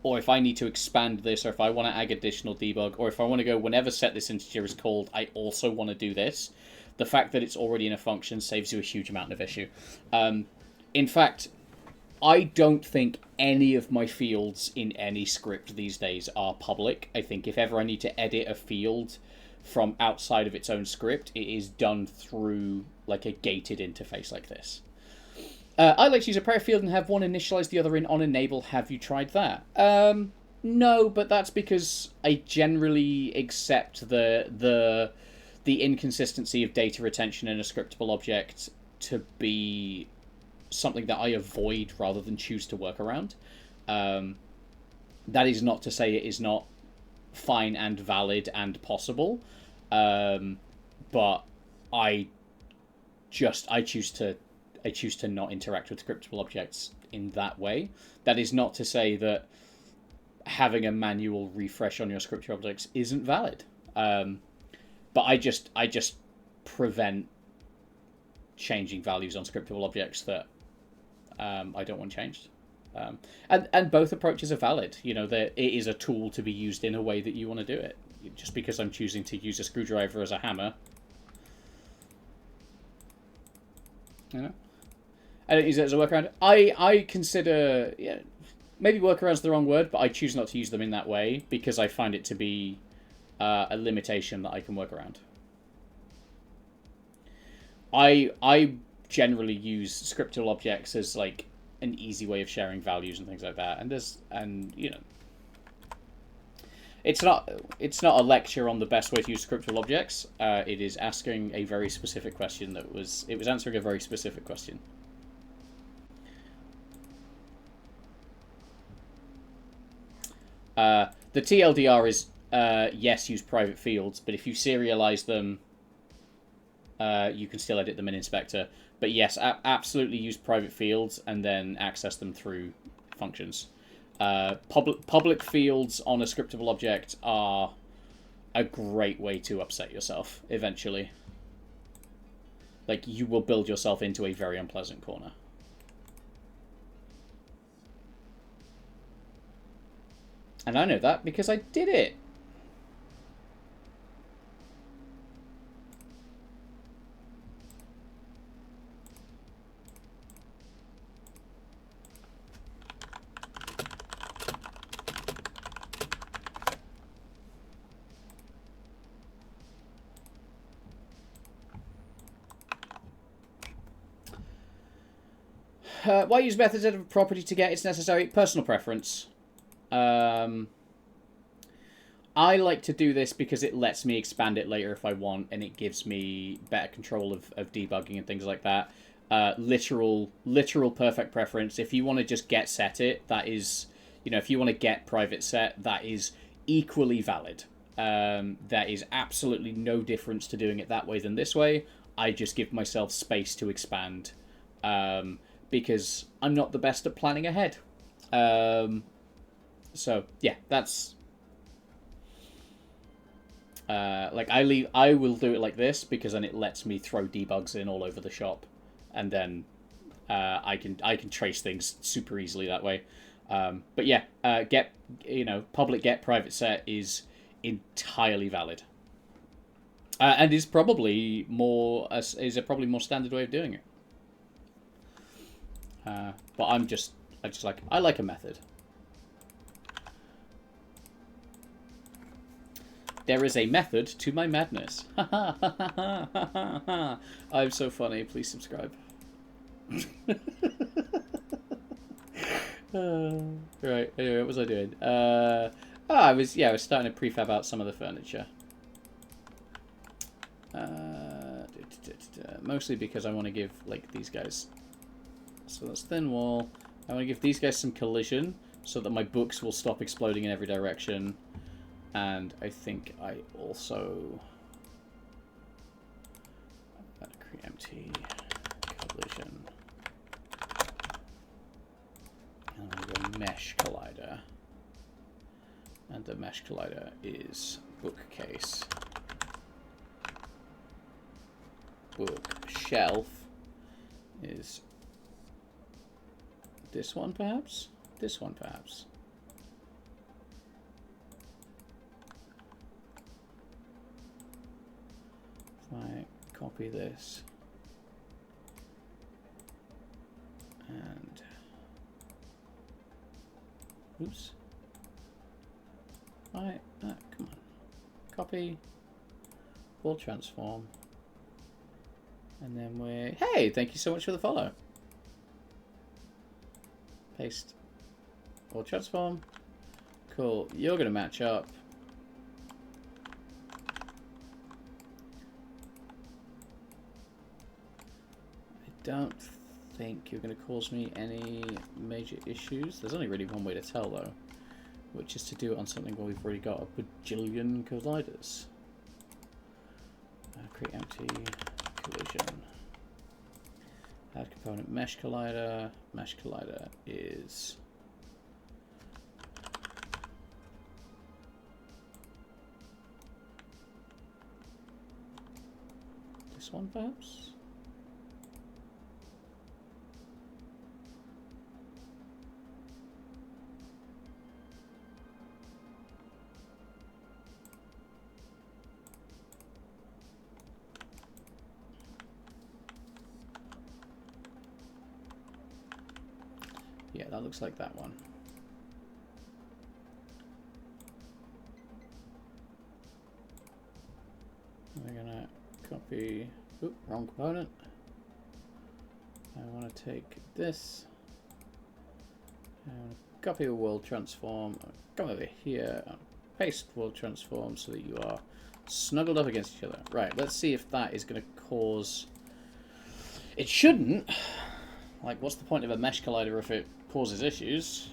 B: or if I need to expand this, or if I want to add additional debug, or if I want to go whenever set this integer is called, I also want to do this, the fact that it's already in a function saves you a huge amount of issue. In fact, I don't think any of my fields in any script these days are public. I think if ever I need to edit a field from outside of its own script, it is done through like a gated interface like this. I like to use a prayer field and have one initialize the other in on enable. Have you tried that? No, but that's because I generally accept the inconsistency of data retention in a scriptable object to be something that I avoid rather than choose to work around. That is not to say it is not fine and valid and possible, but I choose to not interact with scriptable objects in that way. That is not to say that having a manual refresh on your scriptable objects isn't valid. But I just prevent changing values on scriptable objects that I don't want changed. And both approaches are valid. You know, that it is a tool to be used in a way that you want to do it. Just because I'm choosing to use a screwdriver as a hammer, you know, I don't use it as a workaround. I consider, yeah, maybe workaround's the wrong word, but I choose not to use them in that way because I find it to be a limitation that I can work around. I generally use scriptable objects as like an easy way of sharing values and things like that. And you know, it's not a lecture on the best way to use scriptable objects. It is asking a very specific question it was answering a very specific question. The TLDR is yes, use private fields, but if you serialize them, you can still edit them in Inspector. But yes, absolutely use private fields and then access them through functions. Public fields on a scriptable object are a great way to upset yourself eventually. Like, you will build yourself into a very unpleasant corner. And I know that because I did it. Why use methods out of a property to get its necessary? Personal preference. I like to do this because it lets me expand it later if I want, and it gives me better control of debugging and things like that. Literal perfect preference. If you want to just get set it, that is, you know, if you want to get private set, that is equally valid. There is absolutely no difference to doing it that way than this way. I just give myself space to expand. Because I'm not the best at planning ahead. So yeah, that's like I will do it like this because then it lets me throw debugs in all over the shop, and then I can trace things super easily that way. But yeah, public get private set is entirely valid, and is probably a probably more standard way of doing it. But I like a method. There is a method to my madness. I'm so funny. Please subscribe. Right. Anyway, what was I doing? I was starting to prefab out some of the furniture. Mostly because I want to give like these guys. So that's thin wall. I want to give these guys some collision so that my books will stop exploding in every direction. And I think I also... mesh collider. And the mesh collider is bookcase. Bookshelf is this one, perhaps? This one, perhaps. If I copy this and oops. Right, come on. Copy, wall transform, and then we're hey, thank you so much for the follow. Paste, wall transform. Cool. You're gonna match up. I don't think you're going to cause me any major issues. There's only really one way to tell, though, which is to do it on something where we've already got a bajillion colliders. Create empty collision. Add component mesh collider. Mesh collider is this one, perhaps? Yeah, that looks like that one. We're gonna copy, oop, wrong component. I want to take this. I want to copy a world transform. Come over here, paste world transform so that you are snuggled up against each other. Right, let's see if that is going to cause... It shouldn't. Like, what's the point of a mesh collider if it causes issues?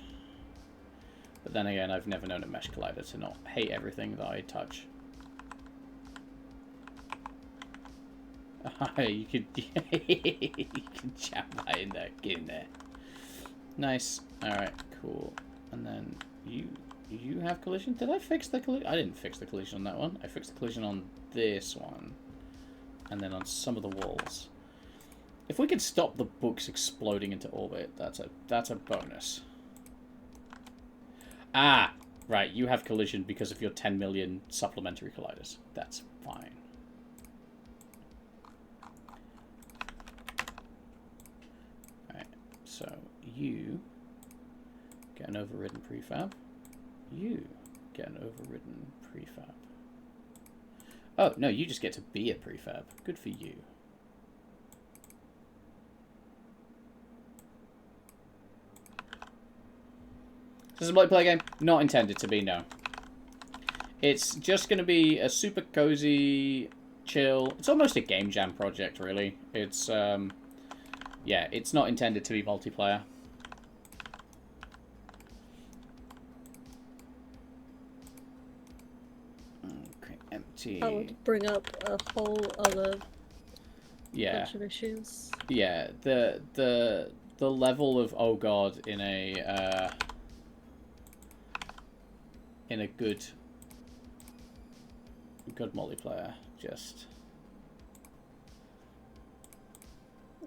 B: But then again, I've never known a mesh collider to not hate everything that I touch. You could you can jam that in there. Get in there. Nice. Alright, cool. And then you have collision? Did I fix the collision? I didn't fix the collision on that one. I fixed the collision on this one. And then on some of the walls. If we could stop the books exploding into orbit, that's a bonus. Ah! Right, you have collision because of your 10 million supplementary colliders. That's fine. Alright, so you get an overridden prefab. You get an overridden prefab. Oh, no, you just get to be a prefab. Good for you. This is a multiplayer game. Not intended to be, no. It's just going to be a super cozy, chill... It's almost a game jam project, really. It's, yeah, it's not intended to be multiplayer. Okay, empty.
A: That would bring up a whole other bunch of issues.
B: Yeah, the level of oh god in a good multiplayer just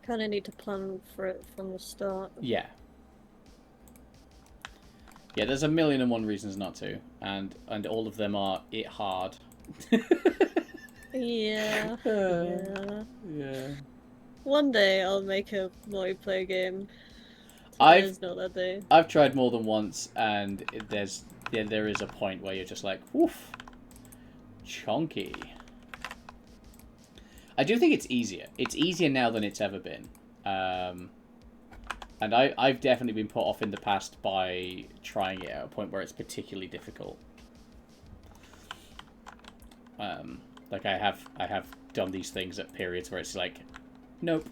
A: Kind of need to plan for it from the start.
B: Yeah, there's a million and one reasons not to, and all of them are it hard.
A: Yeah.
B: Yeah.
A: One day I'll make a multiplayer game. Today's not that day.
B: I've tried more than once, and there is a point where you're just like, woof, chonky. I do think it's easier. It's easier now than it's ever been. And I've definitely been put off in the past by trying it at a point where it's particularly difficult. Like I have done these things at periods where it's like, nope.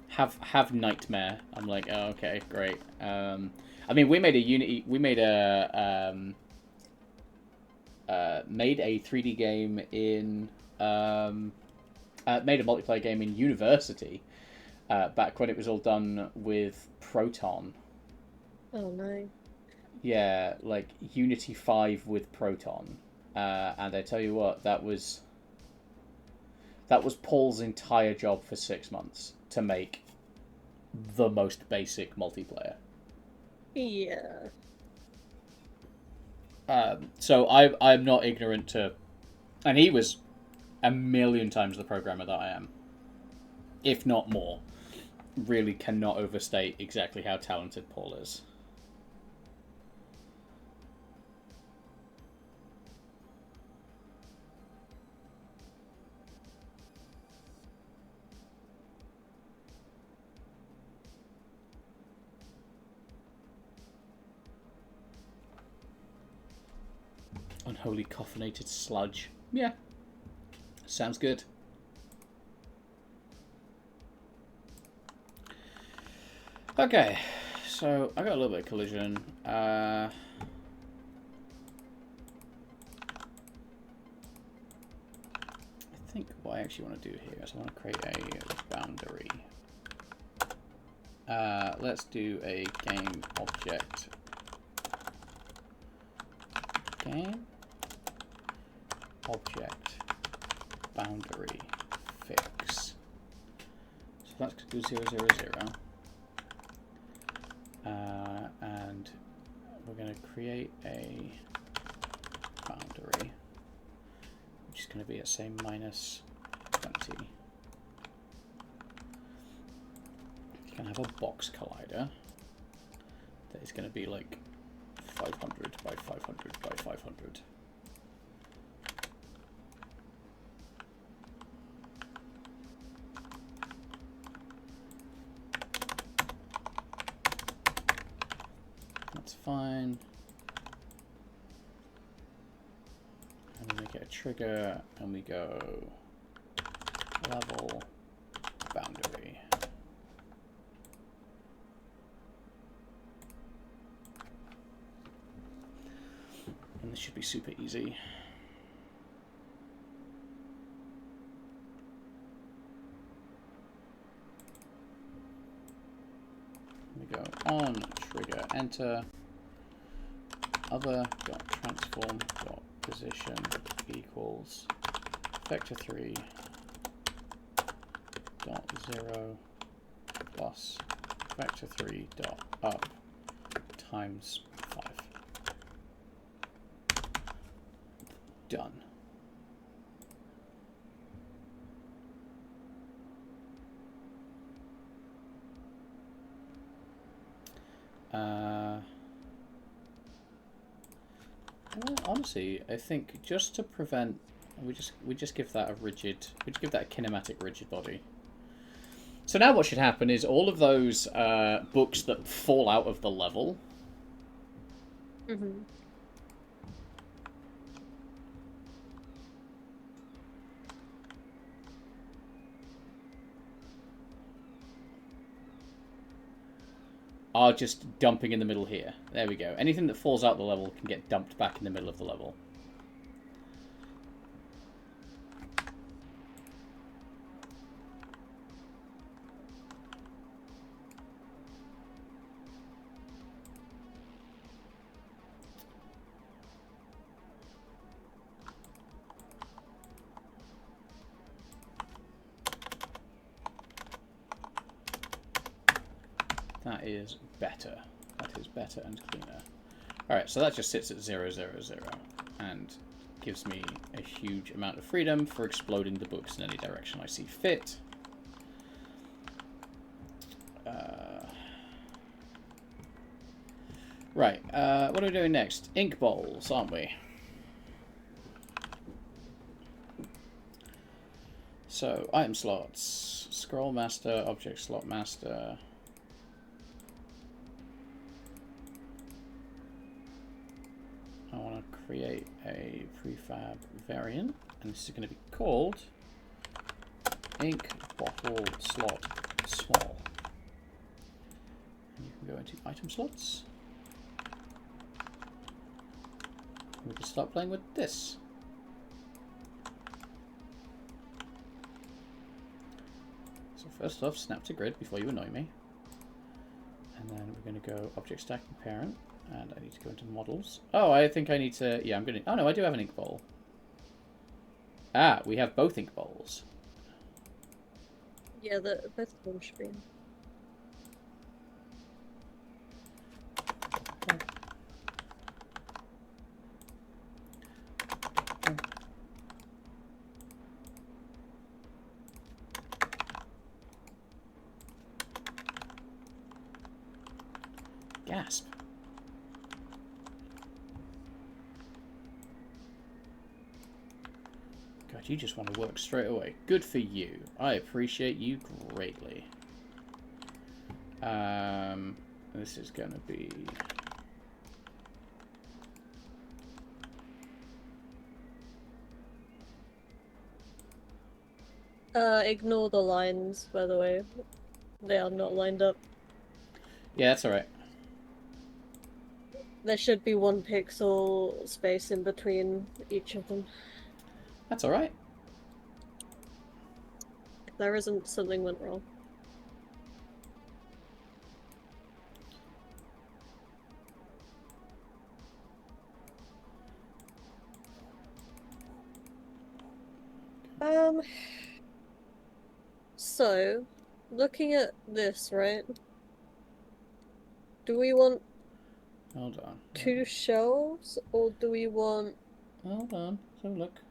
B: have nightmare. I'm like, oh, okay, great. I mean, we made a Unity. We made a made a 3D game in made a multiplayer game in university back when it was all done with Proton.
A: Oh no.
B: Yeah, like Unity 5 with Proton. And I tell you what, that was Paul's entire job for 6 months to make the most basic multiplayer.
A: Yeah.
B: So I'm not ignorant to, and he was a million times the programmer that I am, if not more. Really cannot overstate exactly how talented Paul is. Unholy caffeinated sludge. Yeah, sounds good. Okay, so I got a little bit of collision. I think what I actually want to do here is I want to create a boundary. Let's do a game object. Game object boundary fix. So that's going to do 0, 0, 0. And we're going to create a boundary, which is going to be at say minus 20. You can have a box collider that is going to be like 500 by 500 by 500. That's fine. And we make it a trigger, and we go level boundary. And this should be super easy. We go on trigger enter other dot transform dot position equals vector3 dot 0 plus vector3 dot up times 5. Done. Well, honestly, I think just to prevent, we just give that a rigid, we just give that a kinematic rigid body. So now what should happen is all of those books that fall out of the level are just dumping in the middle here. There we go. Anything that falls out the level can get dumped back in the middle of the level. That is better. That is better and cleaner. Alright, so that just sits at 0, 0, 0. And gives me a huge amount of freedom for exploding the books in any direction I see fit. Right, what are we doing next? Ink bowls, aren't we? So, item slots. Scroll master, object slot master. I want to create a prefab variant, and this is going to be called ink bottle slot small. And you can go into item slots. We can start playing with this. So first off, snap to grid before you annoy me. And then we're going going to go object stacking parent, and I need to go into models. Oh, I think I need to. Yeah, I'm going to. Oh no, I do have an ink bowl. Ah, we have both ink bowls.
A: Yeah, both of them should be.
B: Gasp. God, you just want to work straight away. Good for you. I appreciate you greatly. This is going to be...
A: Ignore the lines, by the way. They are not lined up.
B: Yeah, that's alright.
A: There should be 1 pixel space in between each of them.
B: That's alright.
A: If there isn't, something went wrong. So, looking at this, right? Do we want
B: Hold on.
A: 2 shelves, or do we want...
B: Hold on. So look.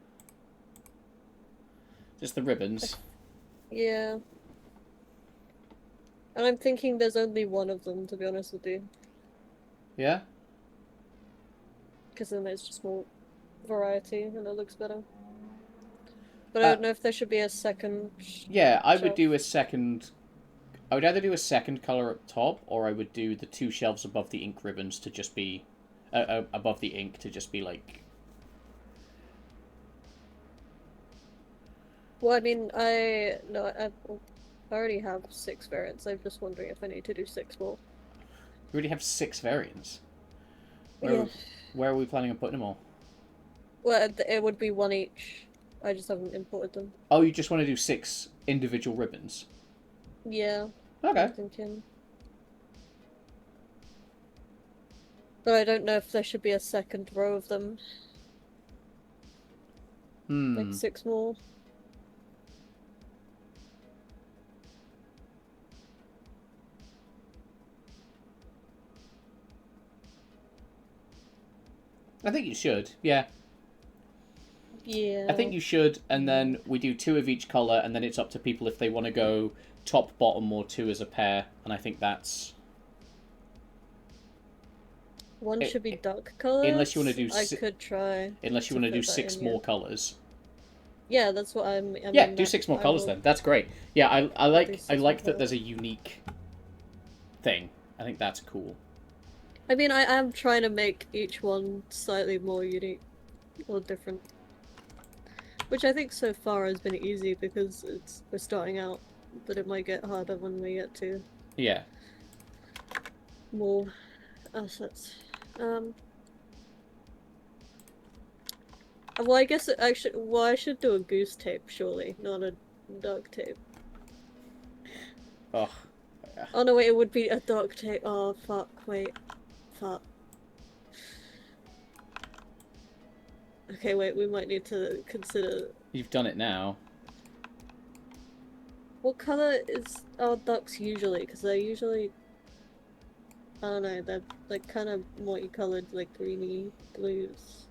B: Just the ribbons.
A: Yeah. And I'm thinking there's only 1 of them, to be honest with you.
B: Yeah?
A: Because then there's just more variety, and it looks better. But I don't know if there should be a second
B: Yeah, I would
A: shelf.
B: do a second... I would either do a second colour up top, or I would do the 2 shelves above the ink ribbons to just be... above the ink to just be like...
A: Well, I mean, I already have 6 variants. I'm just wondering if I need to do 6 more.
B: We already have 6 variants.
A: Yeah.
B: Where are we planning on putting them all?
A: Well, it would be 1 each. I just haven't imported them.
B: Oh, you just want to do 6 individual ribbons?
A: Yeah.
B: Okay.
A: I'm thinking. But I don't know if there should be a second row of them. Like 6 more.
B: I think you should, yeah.
A: Yeah.
B: I think you should, and then we do 2 of each colour, and then it's up to people if they want to go top, bottom, or 2 as a pair, and I think that's...
A: 1 should be dark colours.
B: Unless you want to do...
A: I could try.
B: Unless you want to do 6 more colours.
A: Yeah, that's what I mean.
B: Yeah, do 6 more colours then. That's great. Yeah, I like that there's a unique thing. I think that's cool.
A: I mean, I am trying to make each one slightly more unique or different. Which I think so far has been easy because we're starting out, but it might get harder when we get to more assets. Well, I guess I should do a goose tape, surely, not a duct tape.
B: Ugh.
A: Oh no, wait, it would be a duct tape. Oh, fuck, wait. Fuck. Okay, wait, we might need to consider...
B: You've done it now.
A: What colour is our ducks usually? Because they're usually... I don't know, they're like kind of multicolored, like greeny blues.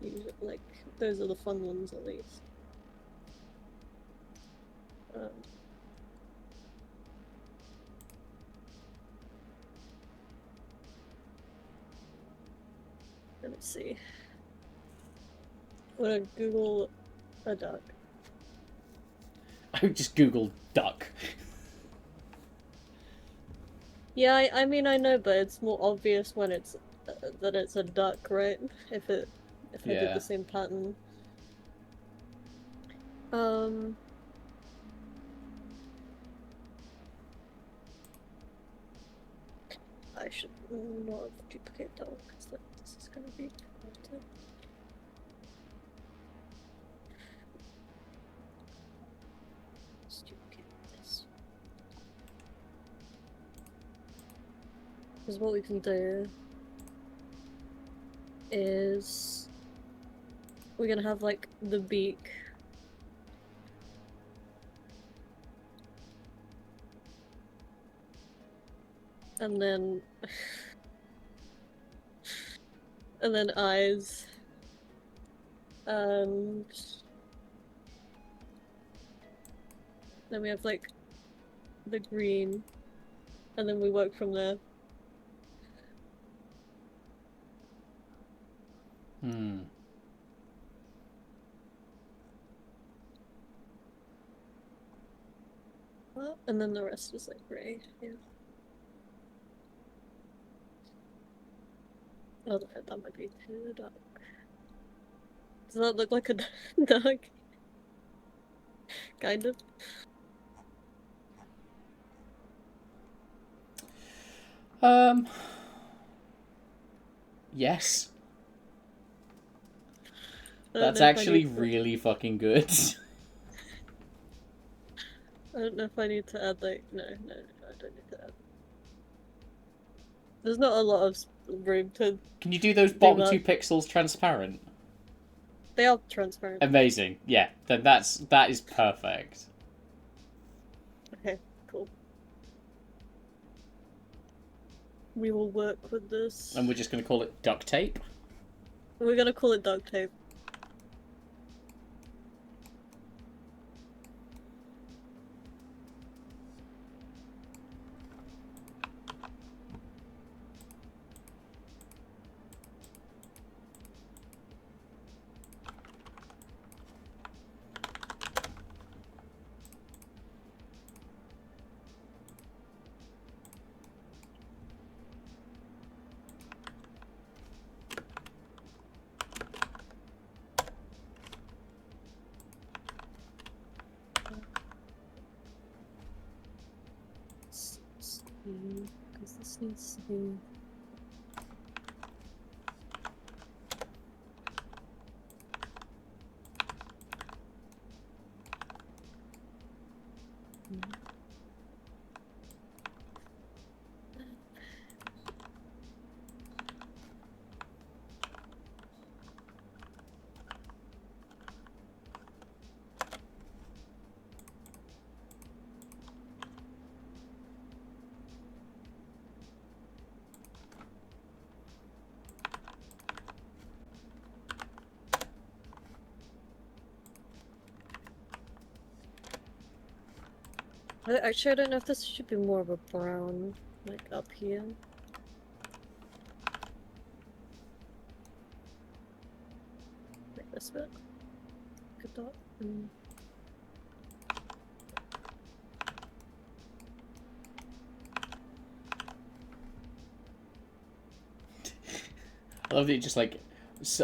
A: Usually, like, those are the fun ones at least. Let me see. I'm gonna Google a duck.
B: I just googled duck.
A: Yeah, I mean I know, but it's more obvious when it's that it's a duck, right? If I did the same pattern. I should not duplicate dog because this is gonna be important. Let's duplicate this. Because what we can do is we're gonna have like the beak. And then and then eyes. And then we have like the green. And then we work from there.
B: Hmm.
A: And then the rest is like grey, yeah. Oh, that might be too dark. Does that look like a dog? Kind of.
B: Um. Yes.
A: I don't
B: That's
A: know if I
B: actually
A: need to.
B: really fucking good.
A: I don't know if I need to add like no, I don't need to add. There's not a lot of room to
B: Can you do those
A: do
B: bottom
A: much.
B: 2 pixels transparent?
A: They are transparent.
B: Amazing. Yeah, then that is perfect.
A: Okay, cool. We will work with this.
B: And we're just going to call it duct tape.
A: We're gonna call it duct tape. Because this needs to be. Actually, I don't know if this should be more of a brown, like up here. Like this bit. Good dot.
B: I love that you just like.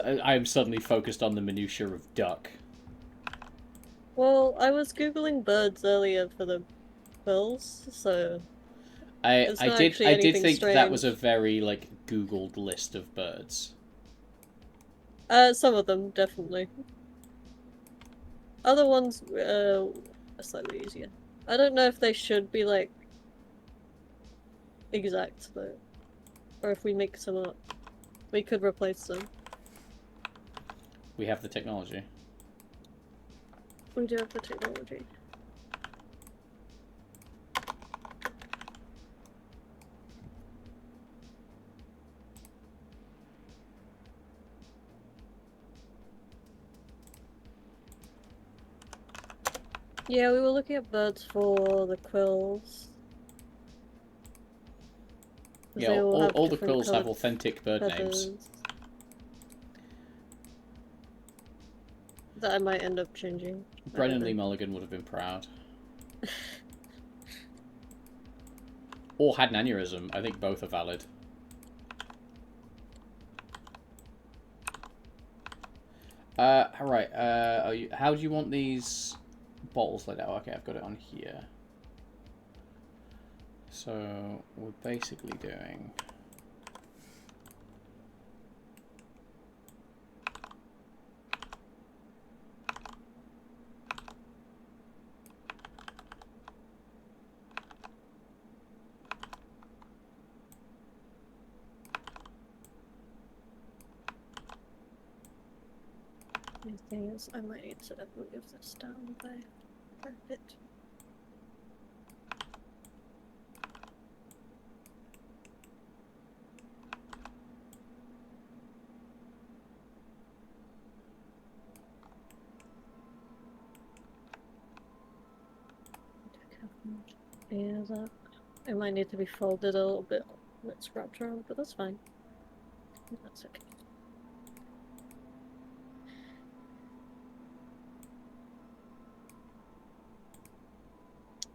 B: I am suddenly focused on the minutiae of duck.
A: Well, I was googling birds earlier for the quills, so it's not actually
B: I did
A: anything
B: think that was a
A: strange.
B: very like Googled list of birds.
A: Some of them definitely. Other ones are slightly easier. I don't know if they should be like exact though, or if we make some up, we could replace them.
B: We have the technology.
A: We do have the technology. Yeah, we were looking at birds for the quills.
B: Yeah,
A: They all have
B: all the
A: different
B: quills have
A: colored
B: authentic bird names.
A: feathers. That I might end up changing.
B: Brennan Lee Mulligan would have been proud. Or had an aneurysm. I think both are valid. Alright, how do you want these bottles laid out? Okay, I've got it on here. So, we're basically doing...
A: The thing is, I might need to move this down by a bit. Yeah, that it might need to be folded a little bit. Let's wrap around, but that's fine. That's okay.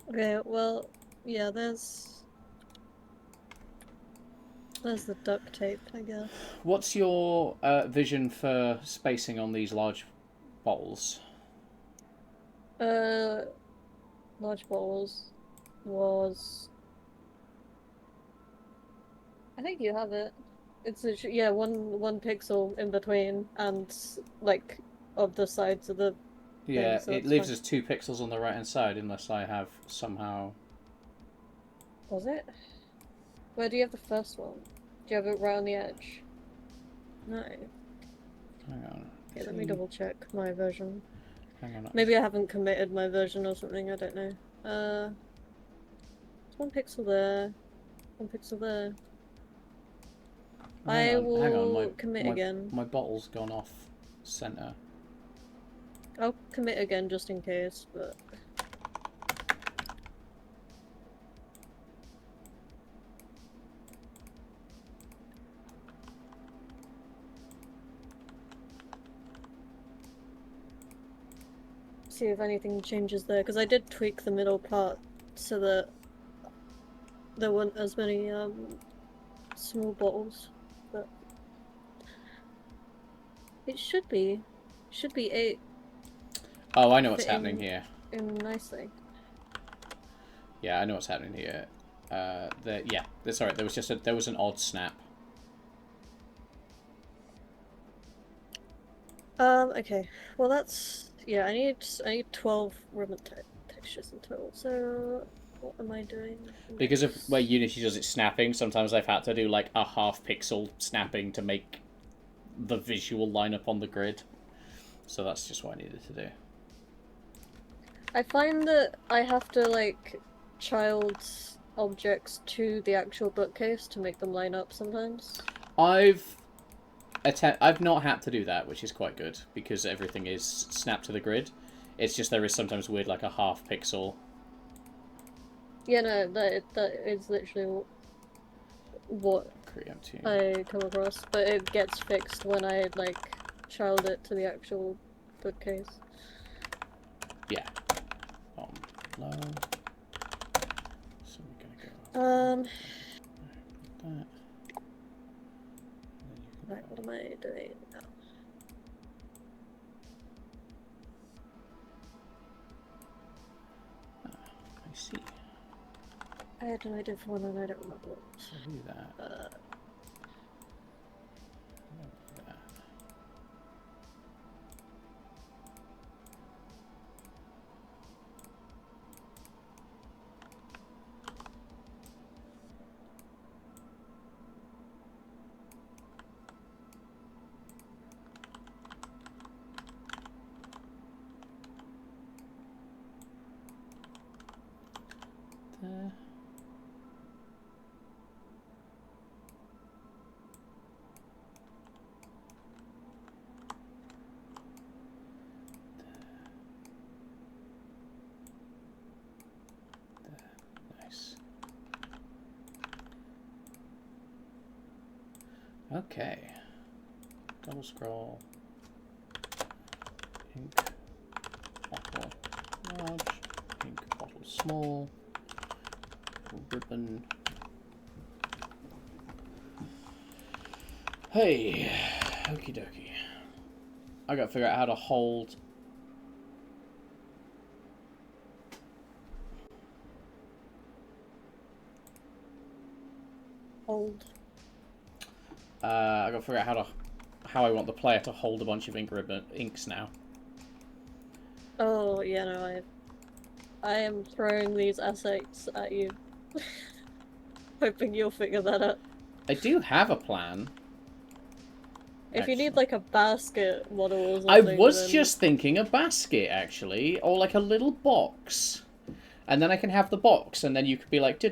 A: Okay, well, yeah, there's the duct tape, I guess.
B: What's your vision for spacing on these large bottles?
A: Large balls was. I think you have it. It's yeah, one pixel in between and like of the sides of the thing,
B: Yeah,
A: so
B: it
A: that's
B: leaves
A: fine.
B: us 2 pixels on the right hand side unless I have somehow.
A: Was it? Where do you have the first one? Do you have it right on the edge? No.
B: Hang on.
A: Okay, let me double check my version.
B: Hang on.
A: Maybe I haven't committed my version or something, I don't know. There's one pixel there. One pixel there.
B: Hang
A: I
B: on. Hang on.
A: will commit again.
B: My bottle's gone off center.
A: I'll commit again just in case, but... See if anything changes there, because I did tweak the middle part so that there weren't as many small bottles, but it should be 8
B: Oh, I know what's happening here.
A: in nicely.
B: Yeah, I know what's happening here. Yeah, that's alright. There was an odd snap.
A: Okay. Well, that's yeah. I need 12 ribbon textures in total. So what am I doing?
B: Because of where Unity does its snapping, sometimes I've had to do like a half pixel snapping to make the visual line up on the grid. So that's just what I needed to do.
A: I find that I have to like child objects to the actual bookcase to make them line up sometimes.
B: I've not had to do that, which is quite good because everything is snapped to the grid. It's just there is sometimes weird like a half pixel.
A: Yeah, no, that is literally what I come across, but it gets fixed when I like child it to the actual bookcase.
B: Yeah. Low. So we're gonna go. That.
A: Right, what am I doing now?
B: I see.
A: I had an idea for one and I don't remember what.
B: I'll do that. There. Nice. Okay. Double scroll. Ink bottle large. Ink bottle small. Ribbon. Hey, okie dokie. I gotta figure out how to hold. I gotta figure out how I want the player to hold a bunch of inks now.
A: Oh yeah, no, I am throwing these assets at you, hoping you'll figure that out.
B: I do have a plan.
A: If you need
B: actually.
A: like a basket model or
B: I
A: something,
B: was
A: then
B: just thinking a basket, actually, or like a little box. And then I can have the box, and then you could be like...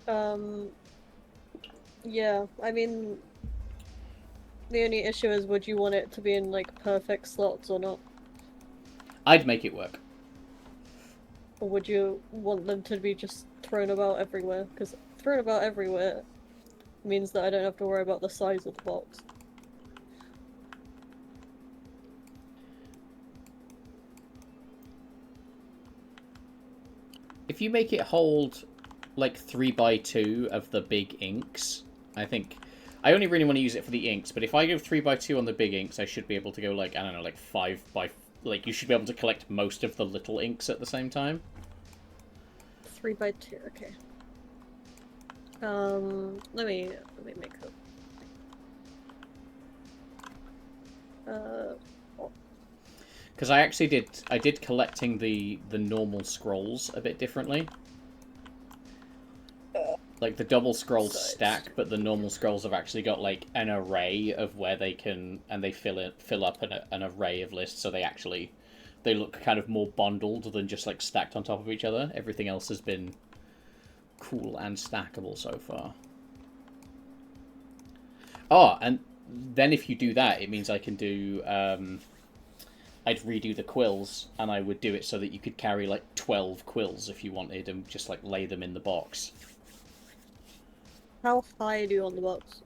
A: um yeah, I mean the only issue is would you want it to be in like perfect slots or not?
B: I'd make it work.
A: Or would you want them to be just thrown about everywhere? Because thrown about everywhere means that I don't have to worry about the size of the box.
B: If you make it hold like 3x2 of the big inks, I think I only really want to use it for the inks, but if I go 3x2 on the big inks, I should be able to go like, I don't know, like 5 by, like, you should be able to collect most of the little inks at the same time.
A: 3x2, okay. Let me make a
B: Because I did collecting the normal scrolls a bit differently. Like the double scrolls
A: size.
B: stack, but the normal scrolls have actually got like an array of where they can, and they fill up an array of lists, so they look kind of more bundled than just like stacked on top of each other. Everything else has been cool and stackable so far. Oh, and then if you do that, it means I can do. I'd redo the quills, and I would do it so that you could carry like 12 quills if you wanted, and just like lay them in the box.
A: How high do you want the box?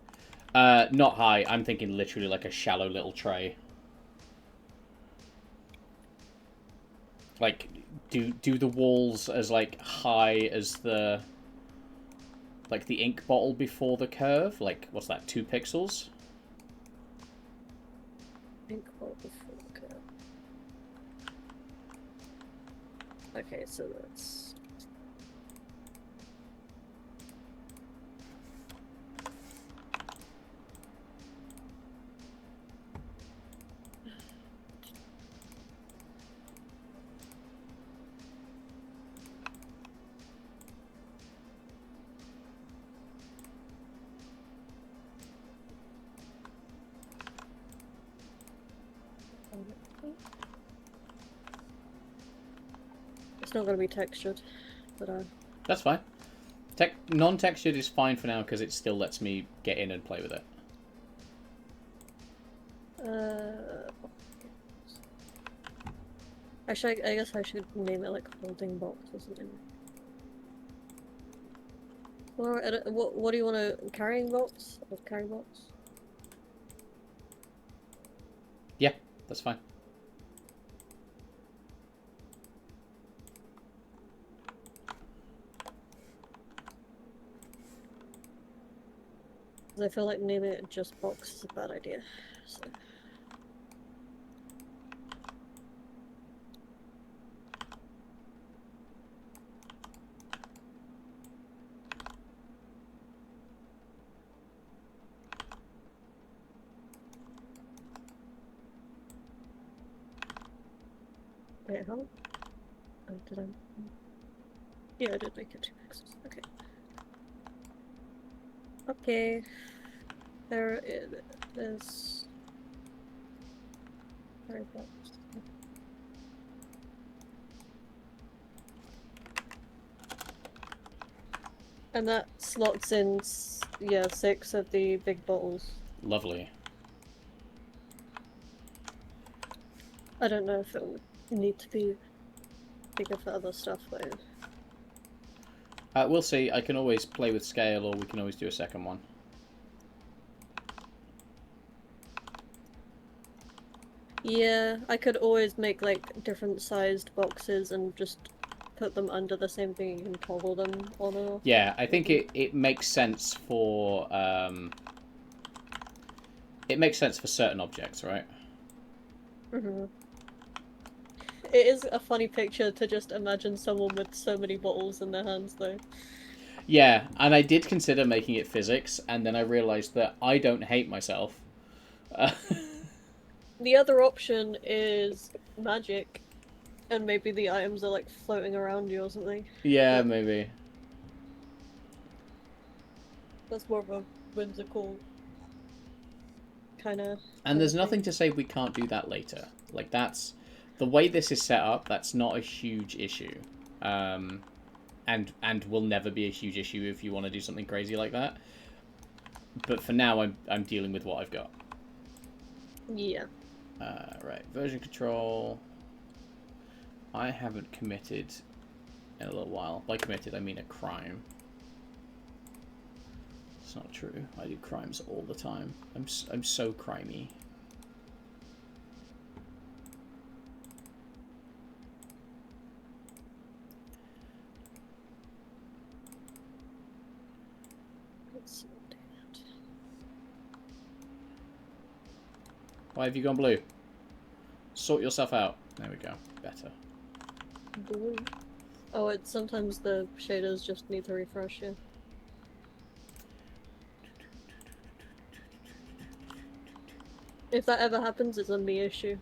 B: Not high. I'm thinking literally like a shallow little tray. Like, do the walls as like high as the ink bottle before the curve? Like, what's that? 2 pixels?
A: Think what before curve. Okay, so that's it's not gonna be textured, but
B: That's fine. Non-textured is fine for now because it still lets me get in and play with it.
A: uh actually I guess I should name it like holding box or something. Or what do you want to carrying box? Or carrying box?
B: Yeah, that's fine.
A: Because I feel like naming it just box is a bad idea. So. Wait, how? Oh, did I? Yeah, I did make it 2 pixels. Okay. Okay. There it is. Very box. And that slots in, yeah, 6 of the big bottles.
B: Lovely.
A: I don't know if it would need to be bigger for other stuff, though.
B: We'll see. I can always play with scale, or we can always do a second one.
A: Yeah, I could always make, like, different sized boxes and just put them under the same thing. You can toggle them on and off.
B: Yeah, I think
A: Maybe.
B: it makes sense for it makes sense for certain objects, right?
A: Mm-hmm. It is a funny picture to just imagine someone with so many bottles in their hands, though.
B: Yeah, and I did consider making it physics, and then I realized that I don't hate myself.
A: The other option is magic, and maybe the items are like floating around you or something.
B: Yeah,
A: But
B: maybe.
A: That's more of a whimsical kind of
B: And there's nothing
A: thing.
B: to say we can't do that later. Like, that's the way this is set up. That's not a huge issue, and will never be a huge issue if you want to do something crazy like that. But for now, I'm dealing with what I've got.
A: Yeah.
B: Right, version control. I haven't committed in a little while. By committed, I mean a crime. It's not true. I do crimes all the time. I'm so crimey.
A: Let's see what that.
B: Why have you gone blue? Sort yourself out. There we go. Better.
A: Blue. Oh, it's sometimes the shaders just need to refresh, yeah. If that ever happens, it's a me issue.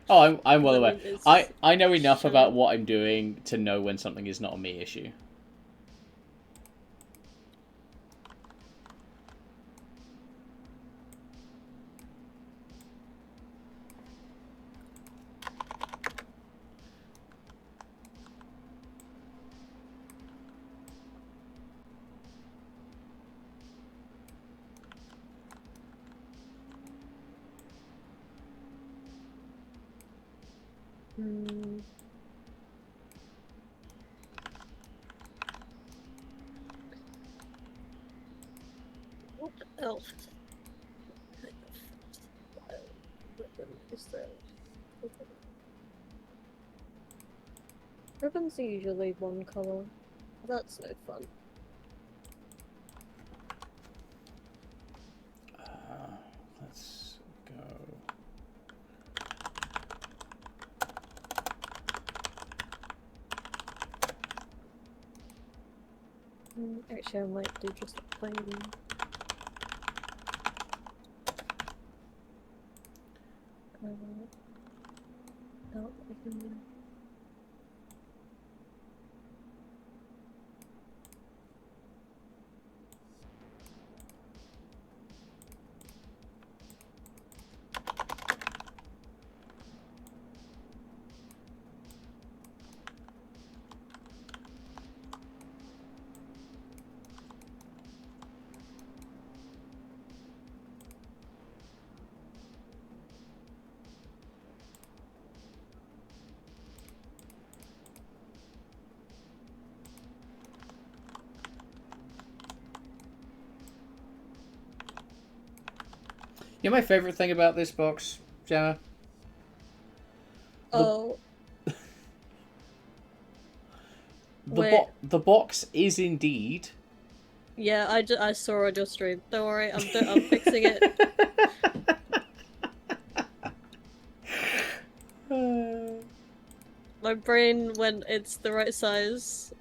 B: Oh, I'm well
A: I
B: aware.
A: mean, it's
B: I know enough about
A: showing.
B: what I'm doing to know when something is not a me issue.
A: Hmm. What else kind of ribbon is there? Ribbons are usually one color. That's no fun.
B: Let's go.
A: Actually, I might do just a plain. No, I can.
B: You know my favorite thing about this box, Gemma? The
A: Oh, wait.
B: the box is indeed.
A: Yeah, I saw on your stream. Don't worry, I'm fixing it. My brain, when it's the right size,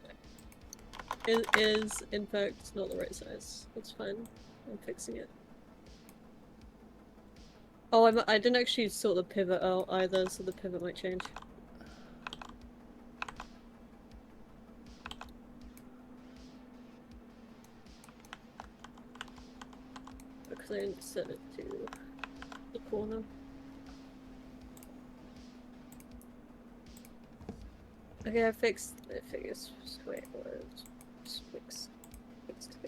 A: it is in fact not the right size. It's fine. I'm fixing it. Oh, I didn't actually sort the pivot out either, so the pivot might change. Because I didn't set it to the corner. Okay, I fixed it. Figures. Wait, fixed. Fixed.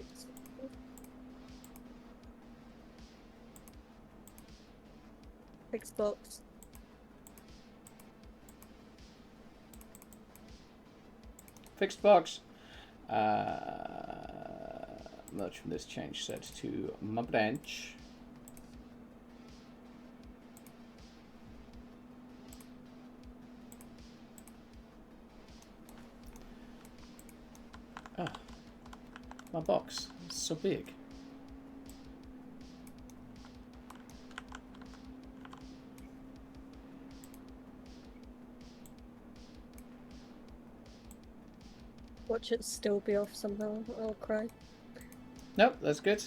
A: Fixed box.
B: Fixed box. Merge from this change set to my branch. Oh, my box. It's so big.
A: Watch it still be off somehow. I'll cry.
B: Nope, that's good.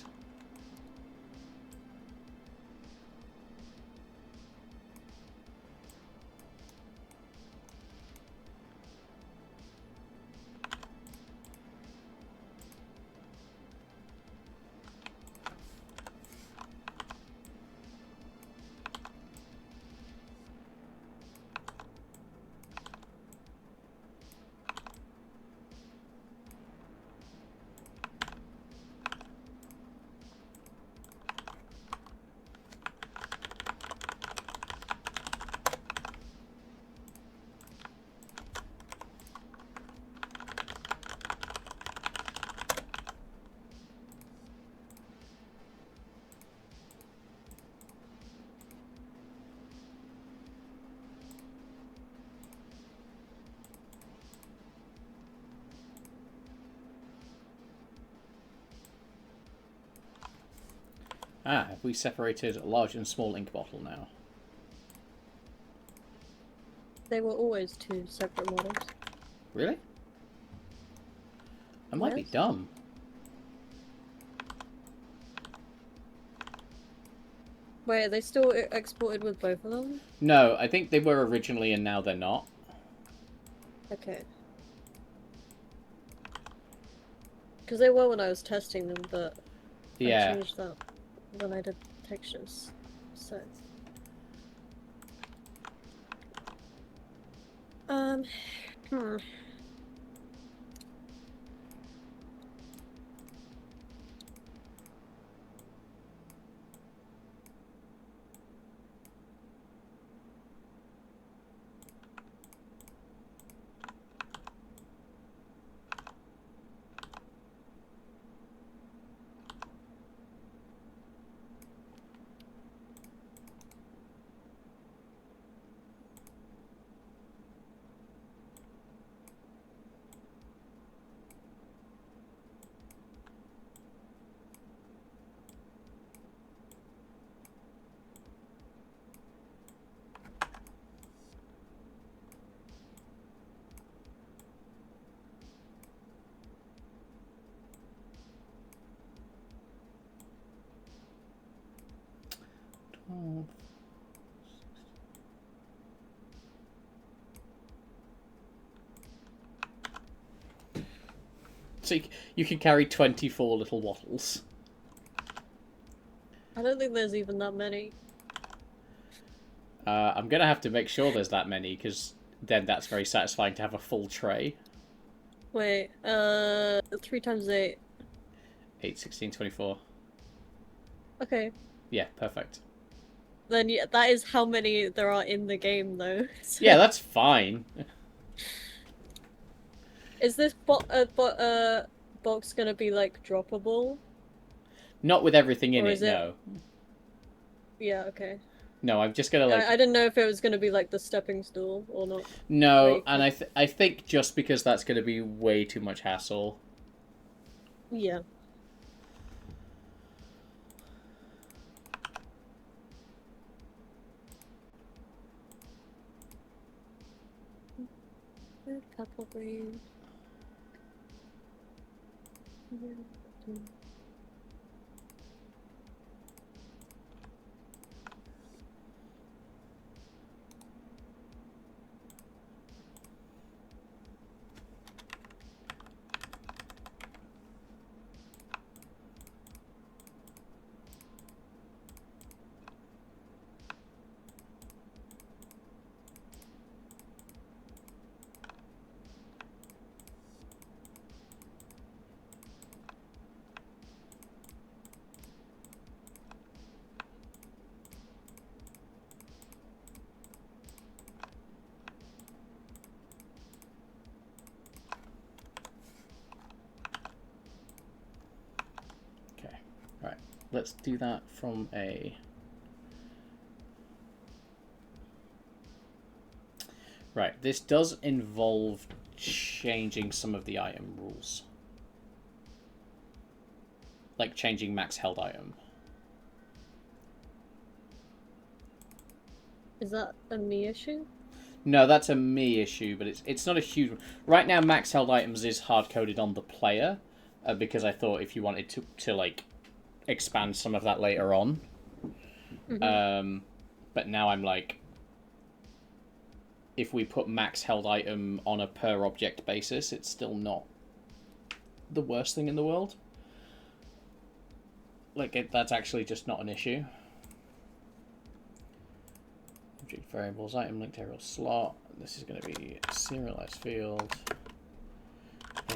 B: Ah, have we separated large and small ink bottle now?
A: They were always two separate models.
B: Really? I might be
A: Yes?
B: dumb.
A: Wait, are they still exported with both of them?
B: No, I think they were originally and now they're not.
A: Okay. Because they were when I was testing them, but I
B: Yeah.
A: changed that when I did textures. So. Hmm.
B: Oh. So you can carry 24 little wattles.
A: I don't think there's even that many.
B: I'm going to have to make sure there's that many, because then that's very satisfying to have a full tray.
A: Wait, 3 times 8.
B: 8, 16, 24.
A: Okay.
B: Yeah, perfect.
A: Then yeah, that is how many there are in the game, though.
B: Yeah,
A: So,
B: that's fine.
A: is this box gonna be like droppable,
B: Not with everything in
A: or
B: it,
A: is it?
B: no.
A: Yeah, okay.
B: No, I'm just going to,
A: I
B: like...
A: didn't know if it was gonna be like the stepping stool or not. Where
B: No,
A: you
B: and
A: could.
B: I think just because that's going to be way too much hassle.
A: Yeah. Couple green.
B: Okay, right. Let's do that from a... Right, this does involve changing some of the item rules. Like changing max held item.
A: Is that a me issue?
B: No, that's a me issue, but it's not a huge one. Right now, max held items is hard coded on the player, because I thought if you wanted to like expand some of that later on. But now I'm like, if we put max held item on a per object basis, it's still not the worst thing in the world. Like, that's actually just not an issue. Object variables, item linked aerial slot. This is going to be serialized field.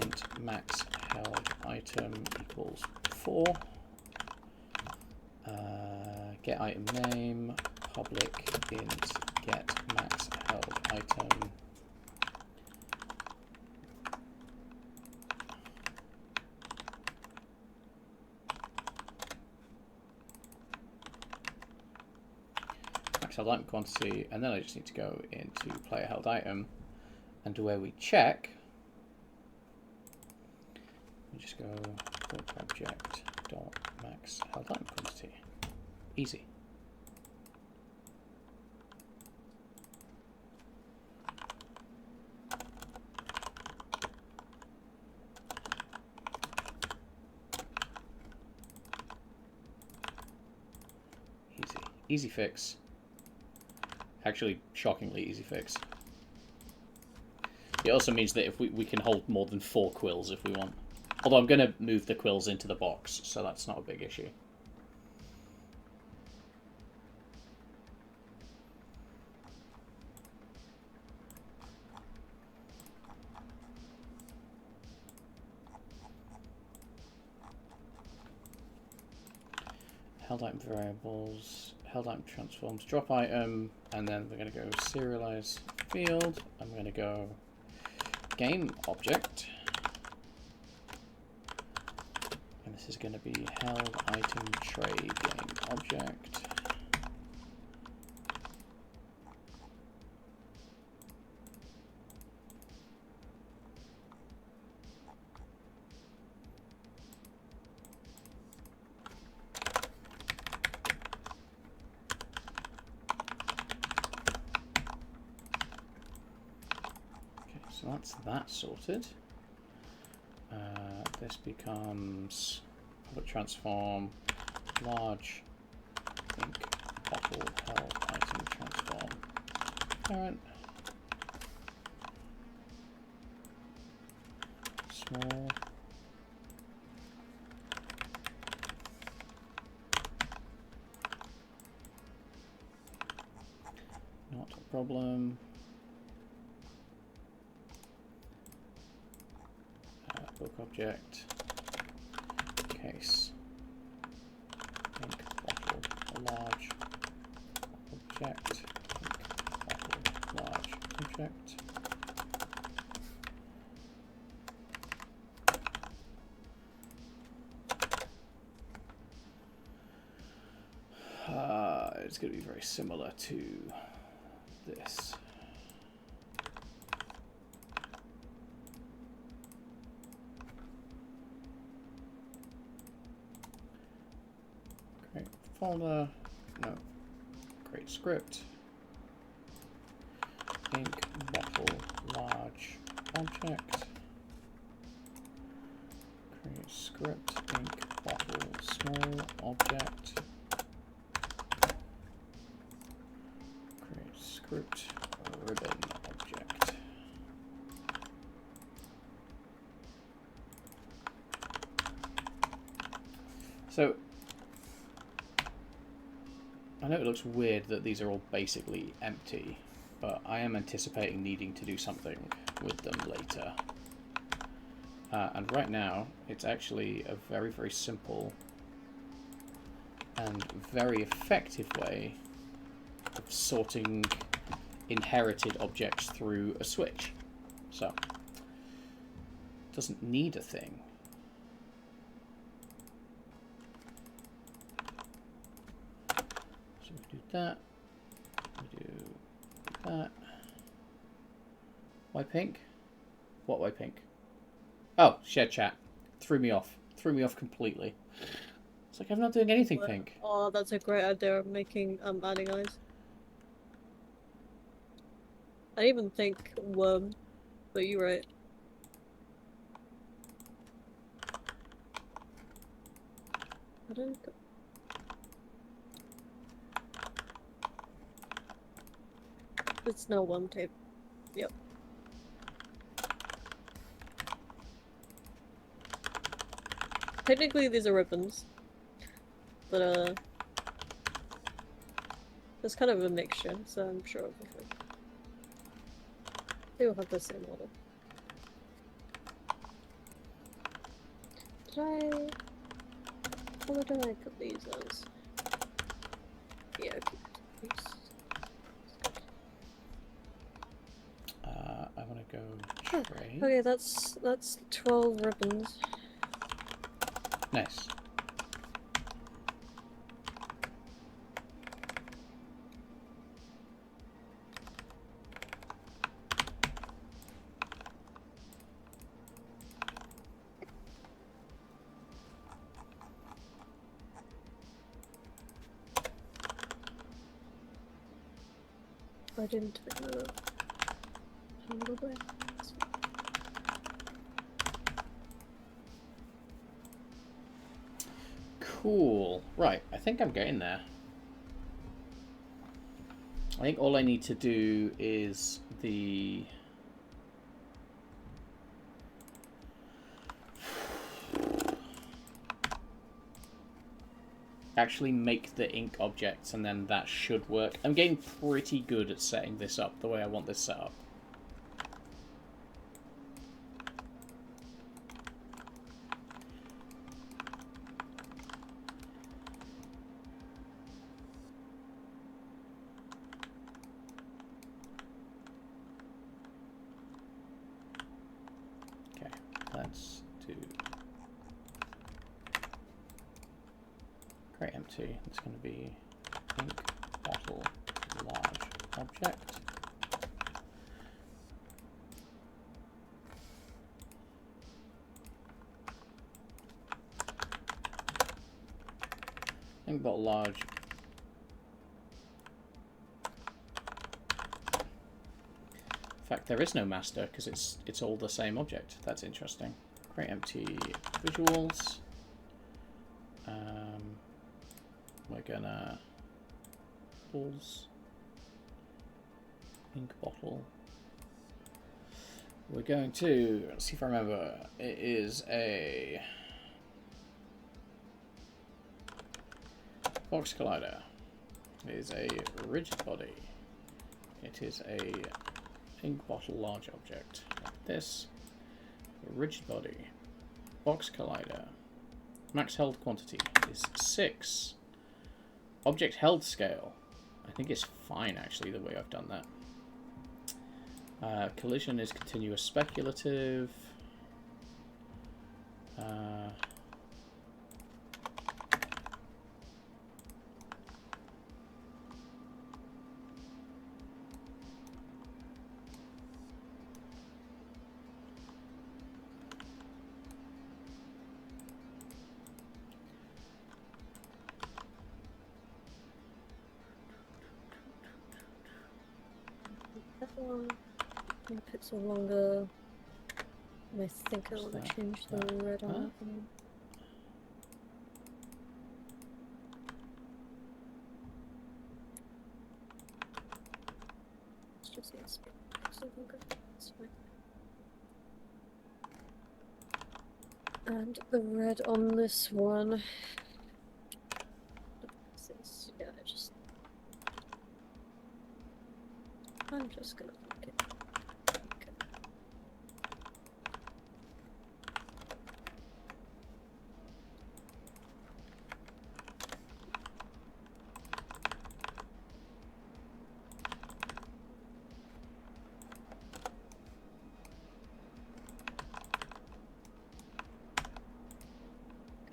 B: Int max held item equals 4. Get item name, public int get max held item. Max held item quantity, and then I just need to go into player held item, and where we check, we just go book object dot max held item quantity. Easy. Easy. Easy fix. Actually, shockingly easy fix. It also means that if we can hold more than 4 quills if we want. Although I'm going to move the quills into the box, so that's not a big issue. Held item variables, held item transforms, drop item, and then we're going to go serialize field. I'm going to go game object. And this is going to be held item tray game object. So that's that sorted. This becomes public transform, large ink bottle held item transform parent, small, not a problem. Book object, case, ink bottle, large object, ink bottle, large object. It's going to be very similar to this. Create folder, no, create script, ink bottle large object, create script, ink bottle small object, create script ribbon object. So I know it looks weird that these are all basically empty, but I am anticipating needing to do something with them later. And right now, it's actually a very, very simple and very effective way of sorting inherited objects through a switch. So, it doesn't need a thing. So we do that. We do that. Why pink? What why pink? Oh, shared chat. Threw me off. Threw me off completely. It's like I'm not doing anything pink.
A: Oh, that's a great idea of making adding eyes. I didn't even think worm, but you're right. I don't go. It's no worm tape. Yep. Technically these are ribbons. But it's kind of a mixture, so I'm sure it'll be fine. They will have the same model. What did I put these as? Yeah, keep these.
B: I want to go tray.
A: Okay, that's 12 ribbons.
B: Nice.
A: I didn't handle it.
B: Cool. Right, I think I'm getting there. I think all I need to do is the... actually make the ink objects, and then that should work. I'm getting pretty good at setting this up the way I want this set up. Okay, let's do create empty. It's going to be ink bottle large object. Ink bottle large. In fact, there is no master because it's all the same object. That's interesting. Create empty visuals. We're gonna bottles, ink bottle. We're going to, let's see if I remember, it is a box collider. It is a rigid body. It is a ink bottle large object like this. A rigid body. Box collider. Max held quantity is 6. Object held scale. I think it's fine actually the way I've done that. Collision is continuous speculative.
A: Pixel longer. I think I want to change the red on that one. It's just yes, pixel longer. That's fine. And the red on this one. Yeah, I'm just gonna make it. Okay.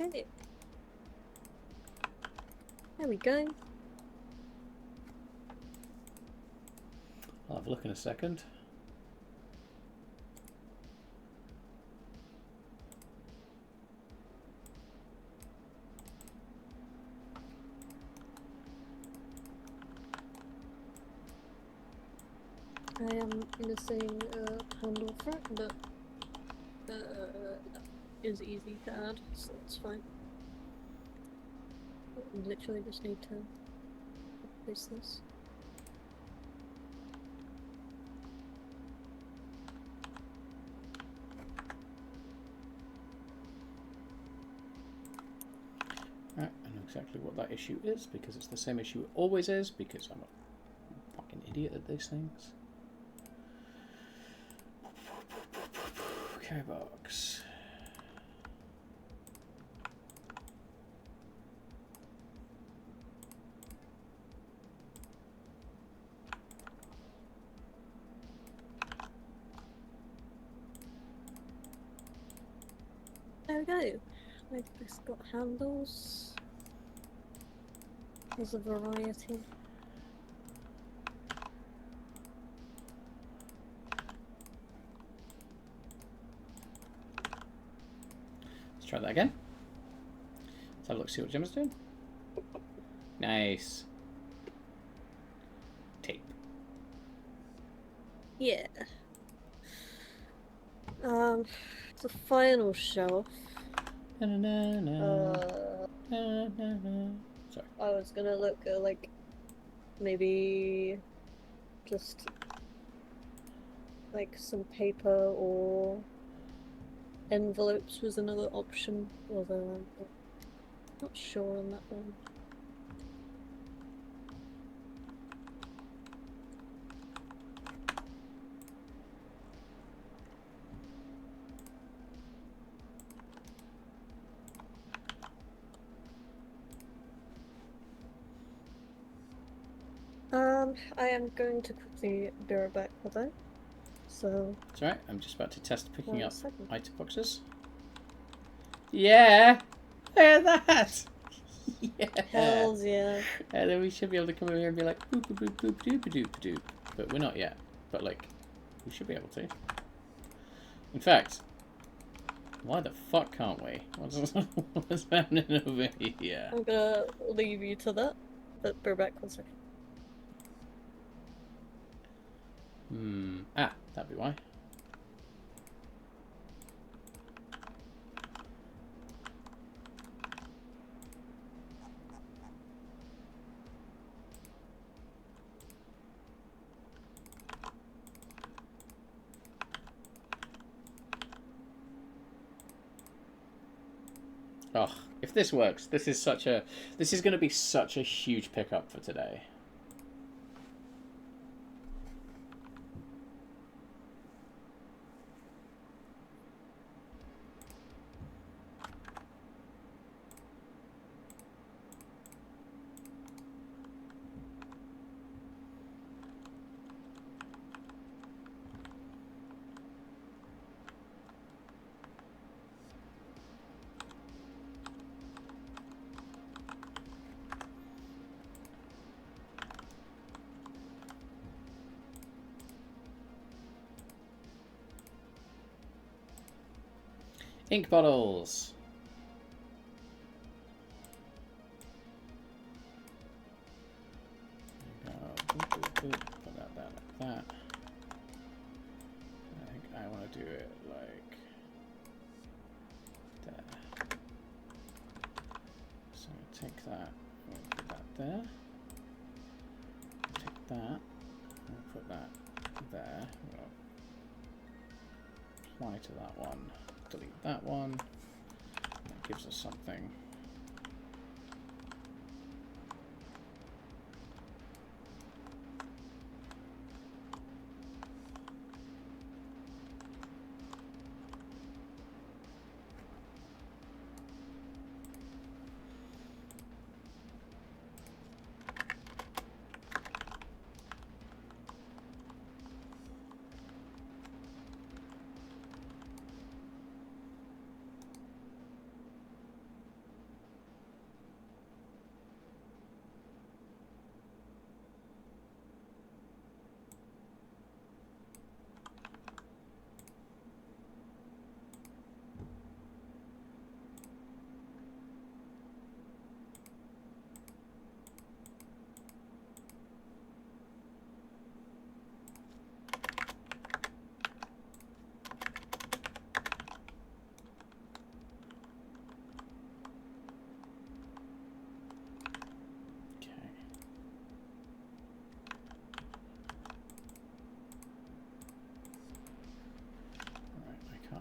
A: Okay. There we go.
B: I'll have a look in a second.
A: I am missing a handle for it, but that is easy to add, so it's fine. I literally just need to replace this.
B: Right, I know exactly what that issue is because it's the same issue it always is because I'm a fucking idiot at these things. Okay, box.
A: There we go. Like this got handles. There's a variety.
B: Let's try that again. Let's have a look, see what Gemma's doing. Nice. Tape.
A: Yeah. The final shelf.
B: Na, na, na,
A: Uh,
B: na, na, na. Sorry.
A: I was gonna look at like maybe just like some paper or envelopes was another option, although I'm not sure on that one. I am going to quickly be right back with that. So,
B: It's alright, I'm just about to test picking
A: 1
B: up
A: second.
B: item boxes. Yeah! Look at that! Yeah!
A: Hells yeah.
B: And then we should be able to come over here and be like, boop, boop, boop, boop, doop, doop, doop. But we're not yet. But, like, we should be able to. In fact, why the fuck can't we? What's happening over here?
A: I'm gonna leave you to that, but be back 1 second.
B: Ah, that'd be why. Oh, if this works, this is going to be such a huge pickup for today. Ink bottles. There we go. Boop, boop, boop. Put that like that. I think I want to do it like there. So take that. We'll put that there. Take that. We'll put that there. We'll apply to that one. Delete that one. That gives us something.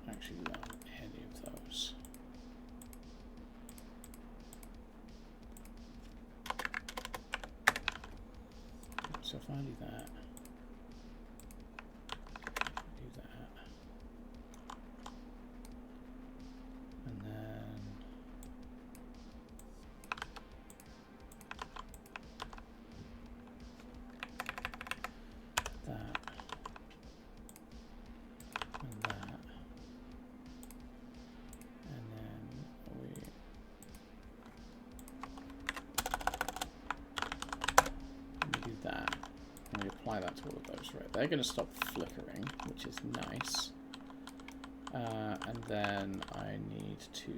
B: Actually run any of those. So if I do that, and then that, and that, and then we do that, and we apply that to all of those. Right, they're going to stop flickering, which is nice. And then I need to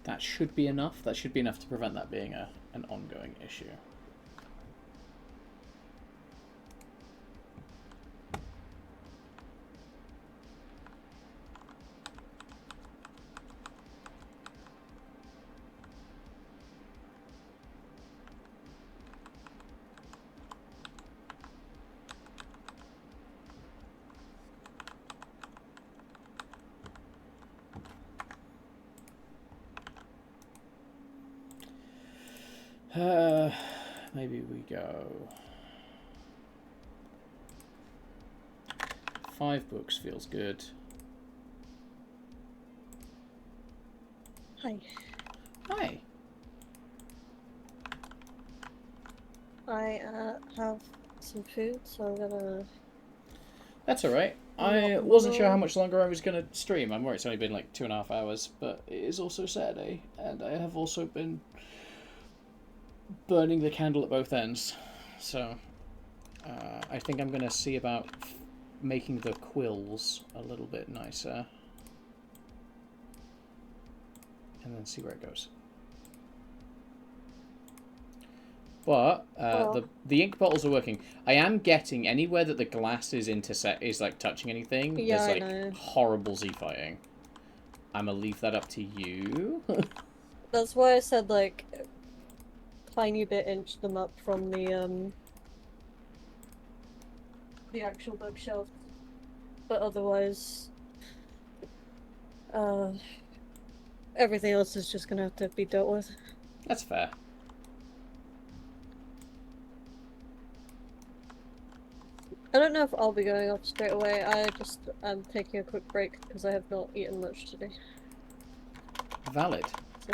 B: That should be enough. That should be enough to prevent that being an ongoing issue. Maybe we go 5 books feels good.
A: Hi.
B: Hi.
A: I have some food, so I'm gonna.
B: That's alright. I wasn't sure how much longer I was going to stream. I'm worried it's only been like 2.5 hours, but it is also Saturday, and I have also been burning the candle at both ends. So I think I'm going to see about making the quills a little bit nicer, and then see where it goes. But the ink bottles are working. I am getting anywhere that the glass is like touching anything.
A: Yeah,
B: there's
A: I know.
B: horrible Z fighting. I'm gonna leave that up to you.
A: That's why I said like tiny bit inch them up from the actual bookshelf, but otherwise, uh, everything else is just gonna have to be dealt with.
B: That's fair.
A: I don't know if I'll be going off straight away. I'm taking a quick break because I have not eaten much today.
B: Valid.
A: So.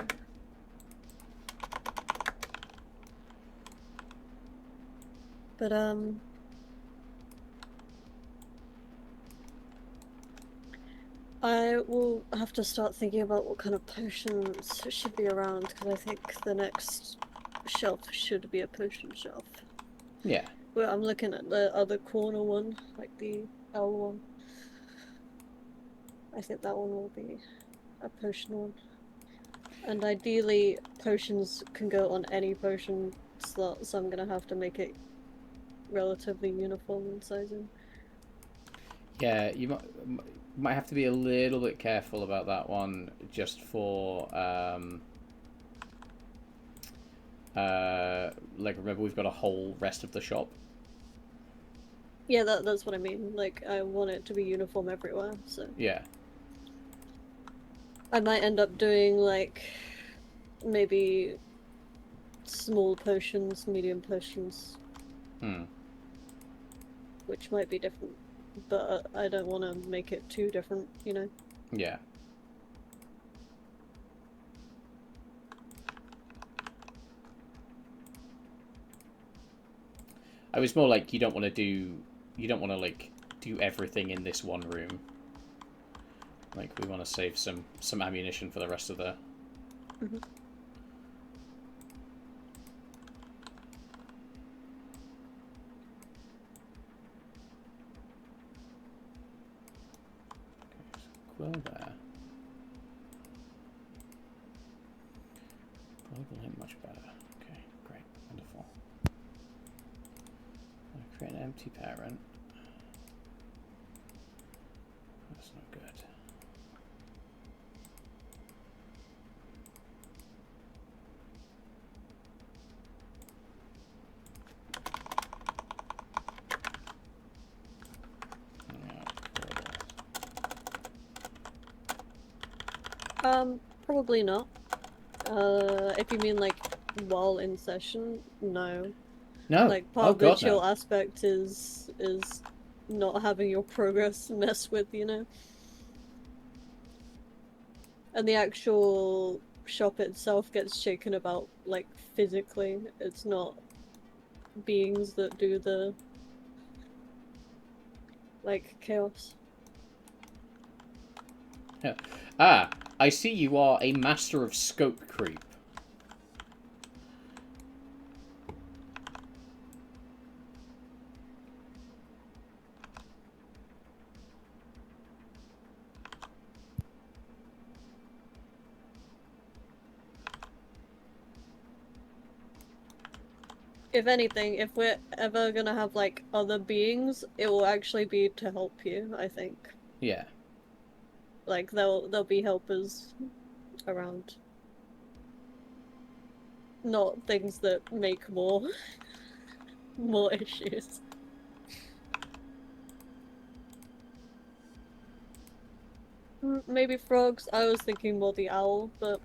A: But I will have to start thinking about what kind of potions should be around because I think the next shelf should be a potion shelf.
B: Yeah.
A: Well, I'm looking at the other corner one, like the L one. I think that one will be a potion one. And ideally, potions can go on any potion slot, so I'm gonna have to make it relatively uniform in sizing.
B: Yeah, you might have to be a little bit careful about that one, just for like remember we've got a whole rest of the shop.
A: Yeah, that's what I mean. Like, I want it to be uniform everywhere, so.
B: Yeah.
A: I might end up doing, like, maybe small potions, medium potions. Which might be different, but I don't want to make it too different, you know?
B: Yeah. I was more like you don't want to like do everything in this one room. Like we want to save some ammunition for the rest of the.
A: Mm-hmm.
B: Quill there. Global hit much better. Okay, great, wonderful. I create an empty parent. That's not good.
A: Probably not. If you mean like while in session, no.
B: No.
A: Like part
B: Oh
A: of the
B: God, no.
A: chill aspect is not having your progress messed with, you know? And the actual shop itself gets shaken about, like, physically. It's not beings that do the, like, chaos.
B: Yeah. Ah, I see you are a master of scope creep.
A: if anything, if we're ever gonna have like other beings, it will actually be to help you, I think.
B: Yeah.
A: Like there'll be helpers around. Not things that make more more issues. Maybe frogs. I was thinking more the owl, but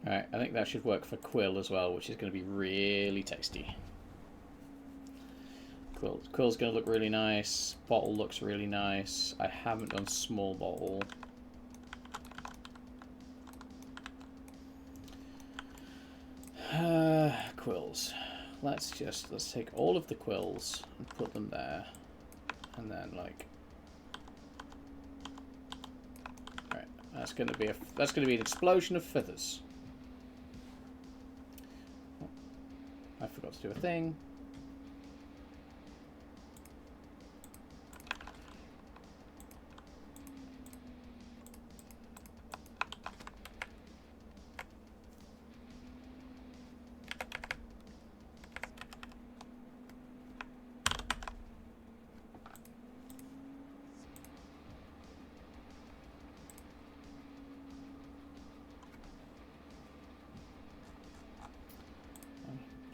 B: Alright, I think that should work for Quill as well, which is going to be really tasty. Quill's going to look really nice. Bottle looks really nice. I haven't done small bottle. Quills. Let's take all of the quills and put them there. And then like... Alright, that's going to be an explosion of feathers. Oh, I forgot to do a thing.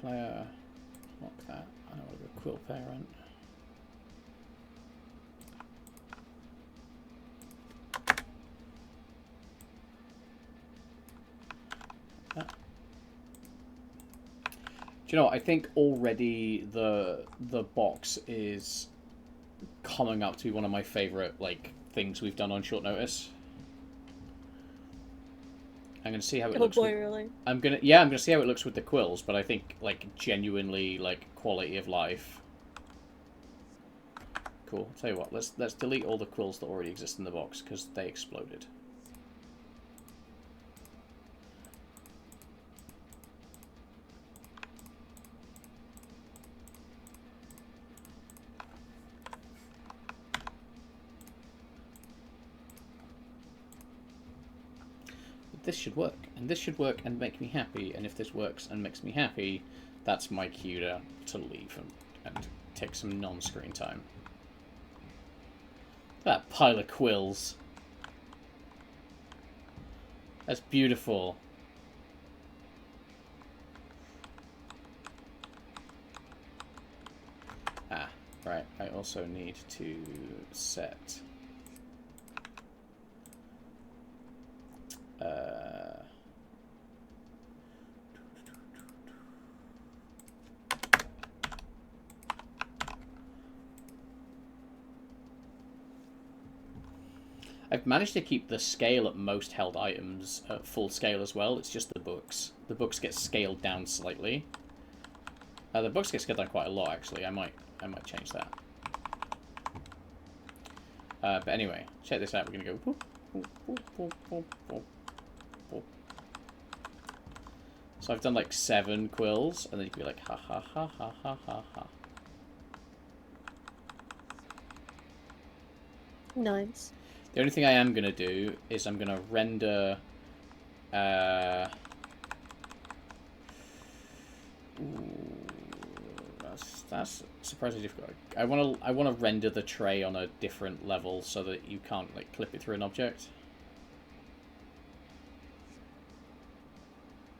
B: Player, lock that. I want to go quill parent. Do you know what? I think already the box is coming up to be one of my favorite like things we've done on short notice. I'm gonna see how it looks.
A: oh boy, really?
B: I'm gonna see how it looks with the quills, but I think like genuinely like quality of life. Cool. I'll tell you what, let's delete all the quills that already exist in the box because they exploded. This should work, and this should work and make me happy, and if this works and makes me happy, that's my cue to leave and take some non-screen time. That pile of quills. That's beautiful. Ah, right, I also need to set... I've managed to keep the scale at most held items at full scale as well. It's just the books. The books get scaled down slightly. The books get scaled down quite a lot, actually. I might change that. But anyway, check this out. We're gonna go. Whoop, whoop, whoop, whoop, whoop, whoop, whoop. So I've done like 7 quills, and then you can be like, ha ha ha ha ha ha ha.
A: Nice.
B: The only thing I am going to do is I'm going to render... that's surprisingly difficult. I want to render the tray on a different level so that you can't like clip it through an object,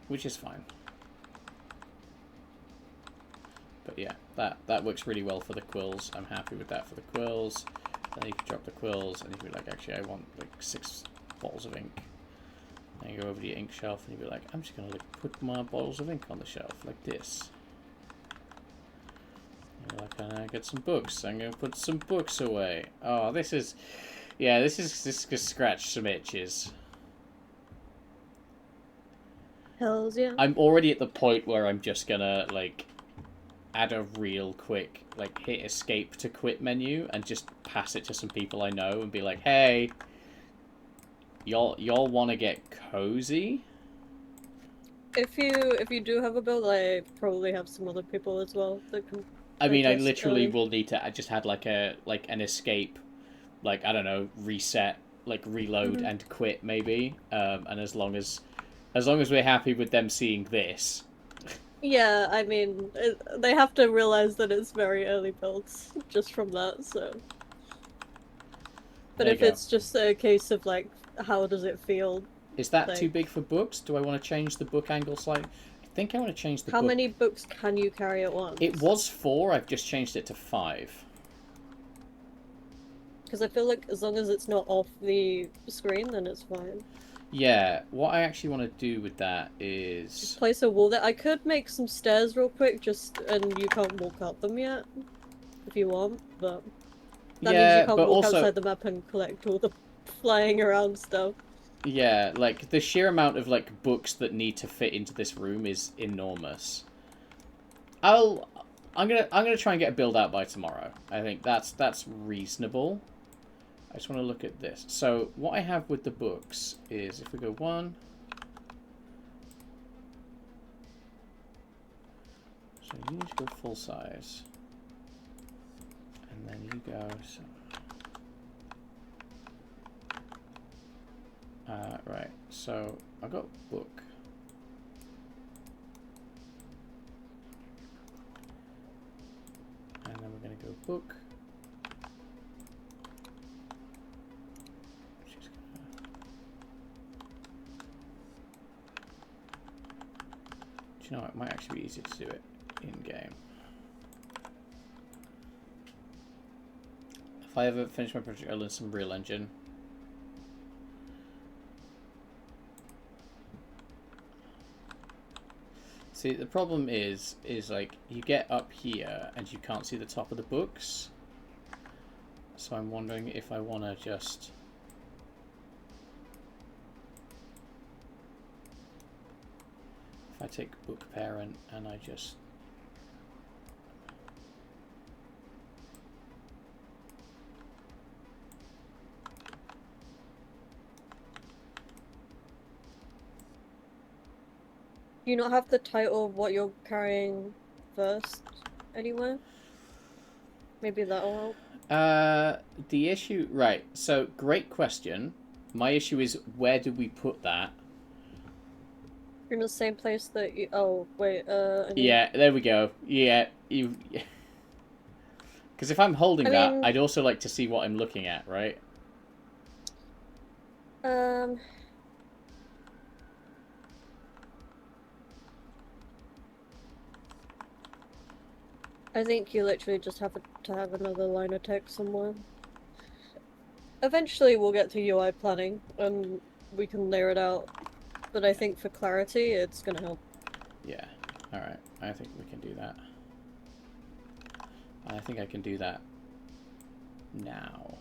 B: which is fine. But yeah, that works really well for the quills. I'm happy with that for the quills. Then you can drop the quills, and you can be like, actually, I want like 6 bottles of ink. Then you go over to your ink shelf, and you be like, I'm just gonna like put my bottles of ink on the shelf like this. You're like, I get some books. I'm gonna put some books away. Oh, this is, yeah, this could scratch some itches.
A: Hells yeah.
B: I'm already at the point where I'm just gonna like add a real quick like hit escape to quit menu and just pass it to some people I know and be like, hey, y'all want to get cozy?
A: If you do have a build, I probably have some other people as well that can
B: I
A: play
B: mean, I
A: just
B: literally
A: early.
B: will need to. I just had like an escape, like I don't know, reset, like reload and quit maybe. And as long as we're happy with them seeing this,
A: Yeah, I mean, they have to realize that it's very early builds just from that, so. But
B: there you
A: if
B: go.
A: it's just a case of like, how does it feel?
B: Is that too big
A: Like,
B: for books? Do I want to change the book angle slightly? I think I want to change the
A: how
B: book.
A: many books can you carry at
B: It
A: once?
B: was 4. I've just changed it to 5.
A: Because I feel like as long as it's not off the screen, then it's fine.
B: Yeah, what I actually want to do with that
A: Just
B: is...
A: place a wall there. I could make some stairs real quick, just and you can't walk up them yet, if you want, but that means you
B: Yeah,
A: can't
B: but
A: walk
B: also...
A: outside the map and collect all the flying around stuff.
B: Yeah, like, the sheer amount of, like, books that need to fit into this room is enormous. I'm gonna try and get a build out by tomorrow. I think that's reasonable. I just want to look at this. So, what I have with the books is, if we go 1... So, you need to go full size. And then you go... So, right, so I got book. And then we're going to go book. Do you know what? It might actually be easier to do it in-game. If I ever finish my project, I'll learn some Real Engine. See, the problem is like, you get up here and you can't see the top of the books. So I'm wondering if I want to just... If I take book parent and I just...
A: Do you not have the title of what you're carrying first anywhere? Maybe that'll help.
B: The issue... Right, so great question. My issue is, where do we put that?
A: You're in the same place that you. Oh, wait, I mean.
B: Yeah, there we go. Yeah, you... Because if I'm holding
A: I
B: that,
A: mean,
B: I'd also like to see what I'm looking at, right?
A: um. I think you literally just have to have another line of text somewhere. Eventually, we'll get to UI planning and we can layer it out. But I think for clarity, it's gonna help.
B: Yeah, alright. I think we can do that. I think I can do that now.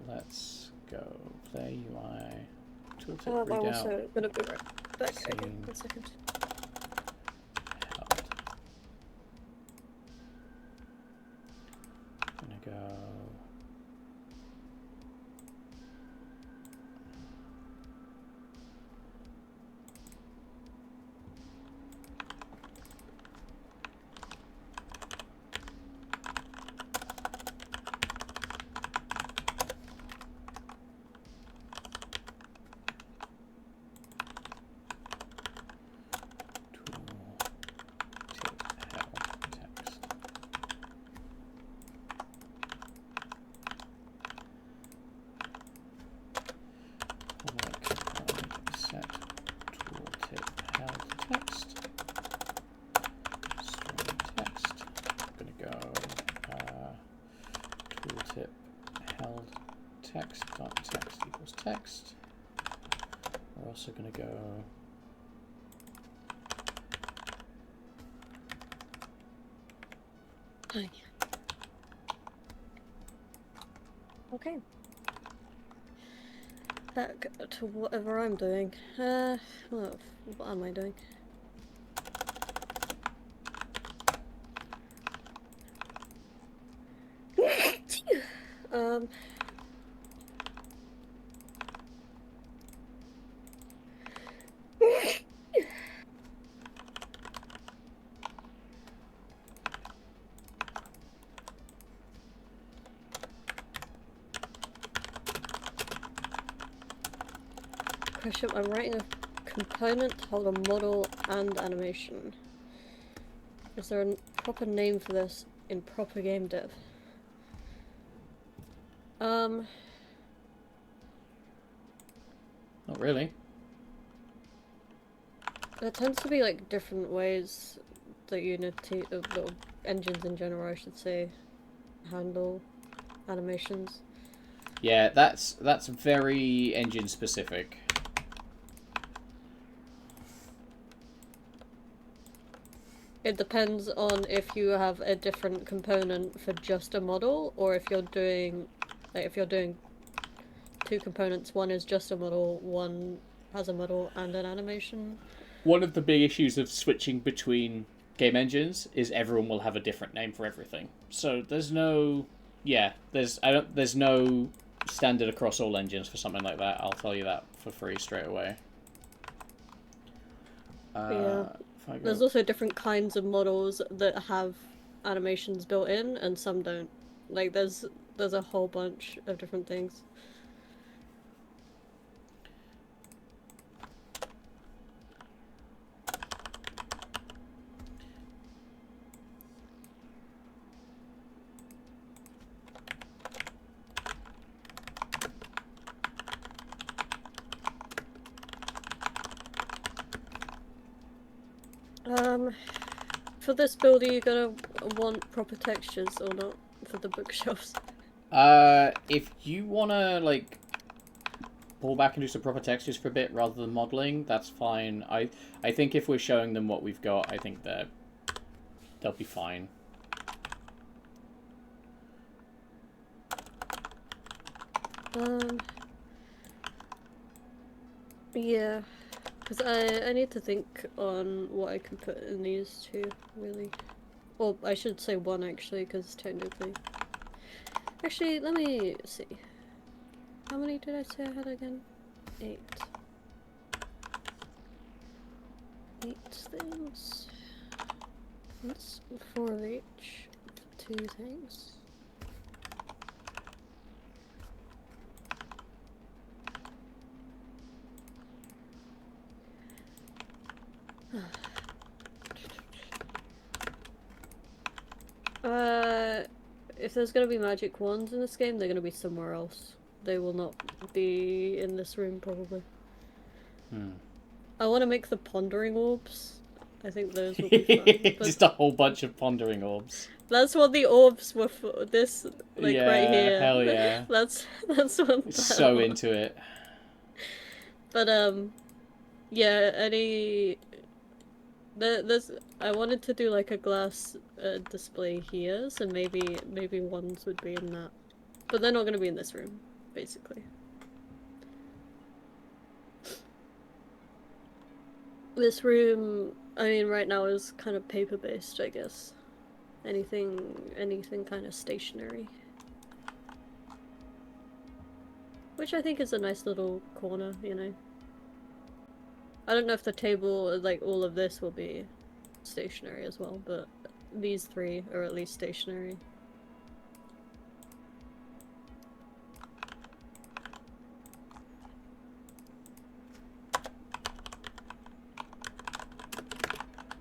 B: Let's go. Play UI. Tooltip,
A: I'm
B: read out.
A: also gonna be right back. Okay,
B: Scene.
A: 1 second.
B: Held. Gonna go. text equals text. We're also going to go.
A: Okay. Back to whatever I'm doing. Well, what am I doing? um. Question, I'm writing a component to hold a model and animation. Is there a proper name for this in proper game dev?
B: Not really.
A: There tends to be like different ways that Unity, the engines in general, I should say, handle animations.
B: Yeah, that's very engine specific.
A: It depends on if you have a different component for just a model, or if you're doing, like, if you're doing two components. One is just a model, one has a model and an animation.
B: One of the big issues of switching between game engines is everyone will have a different name for everything. So there's no, there's no standard across all engines for something like that. I'll tell you that for free straight away.
A: Yeah. There's also different kinds of models that have animations built in and some don't. Like there's a whole bunch of different things. For this build, are you gonna want proper textures or not for the bookshelves?
B: If you wanna like pull back and do some proper textures for a bit rather than modeling, that's fine. I think if we're showing them what we've got, I think they'll be fine.
A: Yeah, because I need to think on what I can put in these two, really. Or I should say one, actually, because technically... Actually, let me see. How many did I say I had again? 8. 8 things. That's 4 of each. 2 things. If there's gonna be magic wands in this game, they're gonna be somewhere else. They will not be in this room, probably. I want to make the pondering orbs. I think those will be fun. But
B: Just a whole bunch of pondering orbs.
A: that's what the orbs were for. This, like,
B: Yeah,
A: right here.
B: hell yeah.
A: that's what.
B: So into it.
A: But yeah. There's. I wanted to do like a glass display here, so maybe ones would be in that, but they're not going to be in this room, basically. This room, I mean, right now is kind of paper-based, I guess. Anything kind of stationary. Which I think is a nice little corner, you know. I don't know if the table, like all of this, will be stationary as well, but these 3 are at least stationary.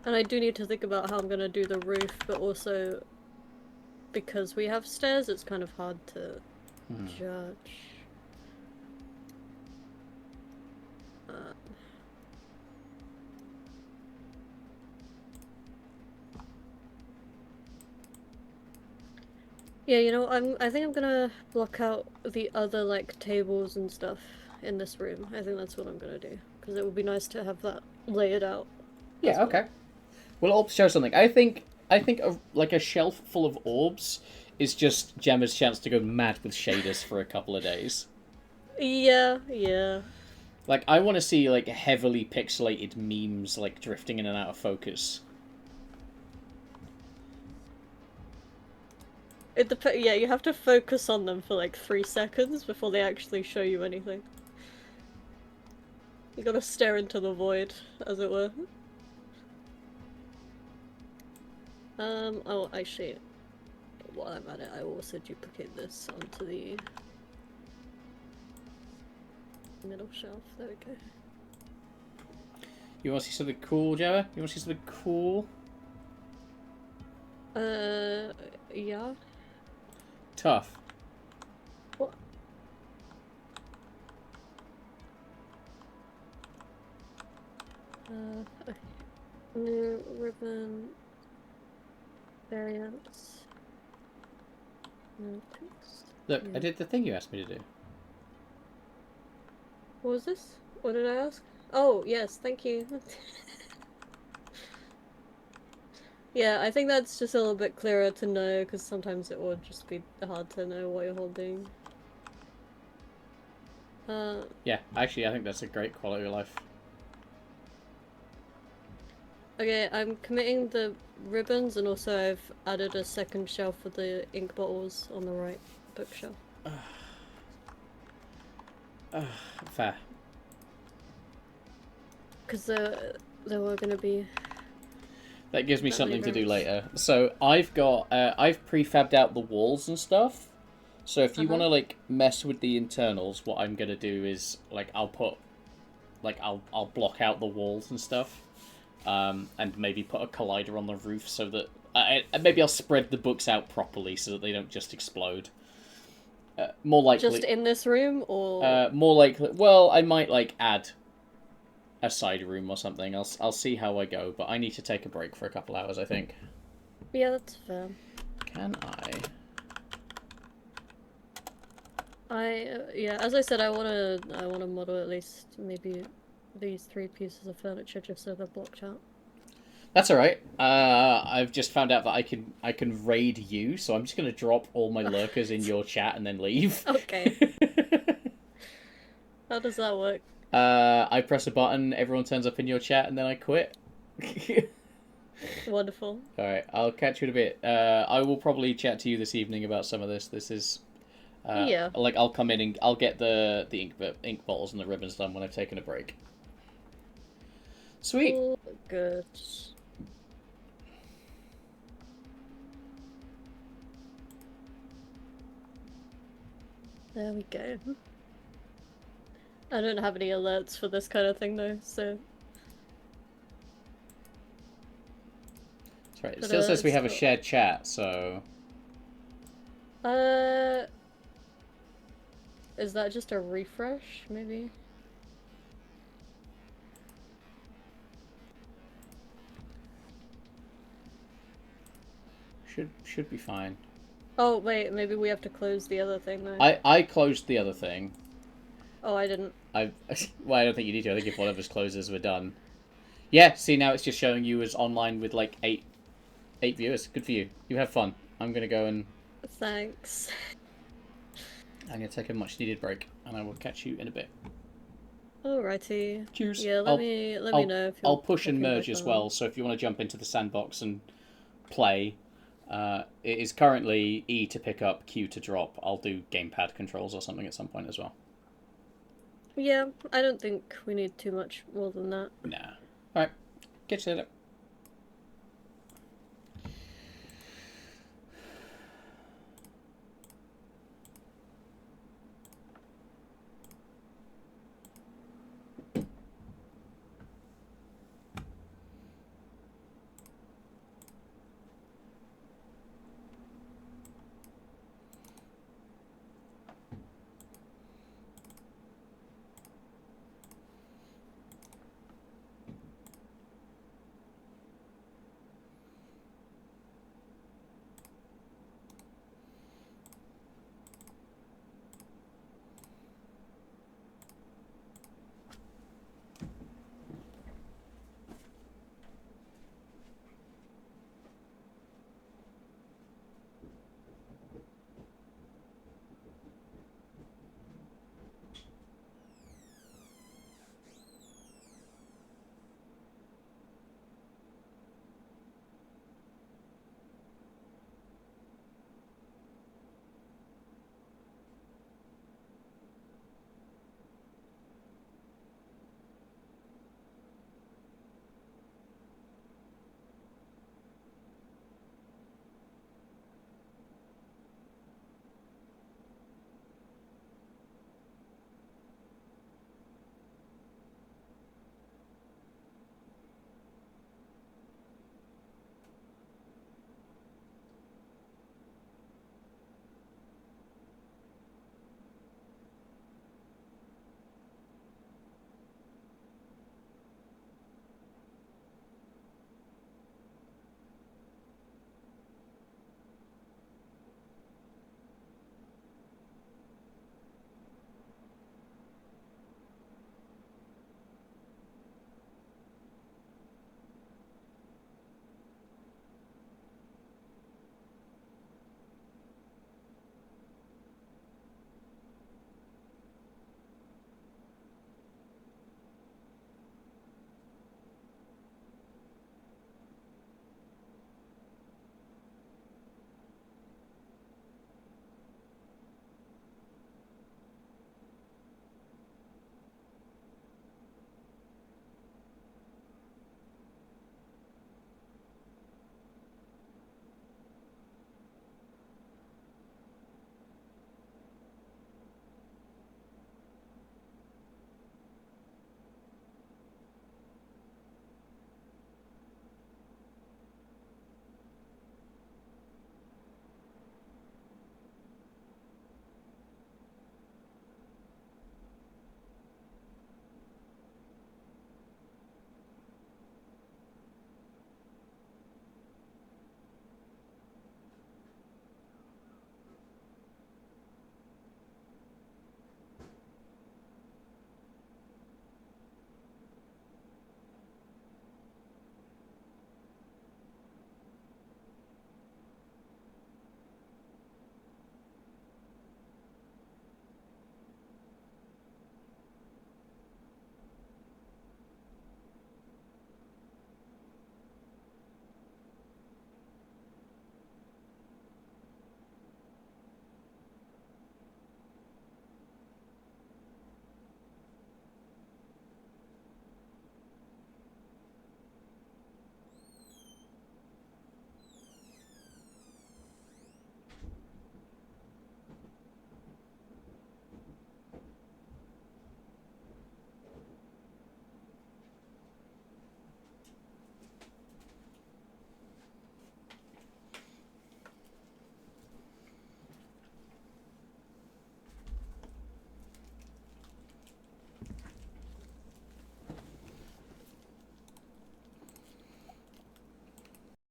A: And I do need to think about how I'm gonna do the roof, but also because we have stairs, it's kind of hard to judge. Yeah, I think I'm gonna block out the other like tables and stuff in this room. I think that's what I'm gonna do because it would be nice to have that layered out as
B: Yeah,
A: well.
B: okay. Well, orbs show something. I think like a shelf full of orbs is just Gemma's chance to go mad with shaders for a couple of days.
A: Yeah, yeah.
B: Like I want to see like heavily pixelated memes like drifting in and out of focus.
A: Yeah, you have to focus on them for like 3 seconds before they actually show you anything. You gotta stare into the void, as it were. Oh, actually, while I'm at it, I will also duplicate this onto the middle shelf. There we go.
B: You want to see something cool, Gemma? You want to see something cool?
A: Uh, yeah.
B: Tough.
A: What? Okay. New ribbon variants. No text.
B: Look, I
A: Yeah.
B: did the thing you asked me to do.
A: What was this? What did I ask? Oh, yes, thank you. Yeah, I think that's just a little bit clearer to know because sometimes it would just be hard to know what you're holding. Uh,
B: Yeah, actually, I think that's a great quality of life.
A: okay, I'm committing the ribbons and also I've added a second shelf for the ink bottles on the right bookshelf.
B: Fair.
A: Because there were gonna be
B: That gives me
A: that many
B: something to do
A: variants.
B: later. So I've prefabbed out the walls and stuff. So if you want
A: Uh-huh.
B: to like mess with the internals, what I'm gonna do is like I'll block out the walls and stuff, and maybe put a collider on the roof so that maybe I'll spread the books out properly so that they don't just explode. More
A: Just
B: likely,
A: in this room or
B: more likely. Well, I might like add a side room or something. I'll see how I go, but I need to take a break for a couple hours. I think.
A: yeah, that's fair.
B: Can I?
A: Yeah, as I said, I wanna model at least maybe these 3 pieces of furniture just so they're blocked out.
B: That's all right. I've just found out that I can raid you, so I'm just gonna drop all my lurkers in your chat and then leave.
A: Okay. How does that work?
B: I press a button, everyone turns up in your chat, and then I quit.
A: Wonderful.
B: All right, I'll catch you in a bit. I will probably chat to you this evening about some of this. This is
A: Yeah.
B: like I'll come in and I'll get the ink bottles and the ribbons done when I've taken a break. Sweet.
A: All good. There we go. I don't have any alerts for this kind of thing though, so.
B: That's right. It
A: But
B: still says we
A: it's
B: have a
A: not.
B: shared chat, so
A: Uh, is that just a refresh, maybe?
B: should be fine.
A: Oh, wait, maybe we have to close the other thing though.
B: I closed the other thing.
A: Oh, I didn't.
B: I well, I don't think you need to. I think if one of us closes, we're done. Yeah. See, now it's just showing you as online with like eight viewers. Good for you. You have fun. I'm gonna go and
A: Thanks.
B: I'm gonna take a much needed break, and I will catch you in a bit.
A: Alrighty.
B: Cheers.
A: Yeah, let me know if
B: I'll
A: you're
B: push and
A: popping
B: merge
A: back
B: as
A: on.
B: well. So if you want to jump into the sandbox and play, it is currently E to pick up, Q to drop. I'll do gamepad controls or something at some point as well.
A: Yeah, I don't think we need too much more than that.
B: Nah. All right. Catch you later.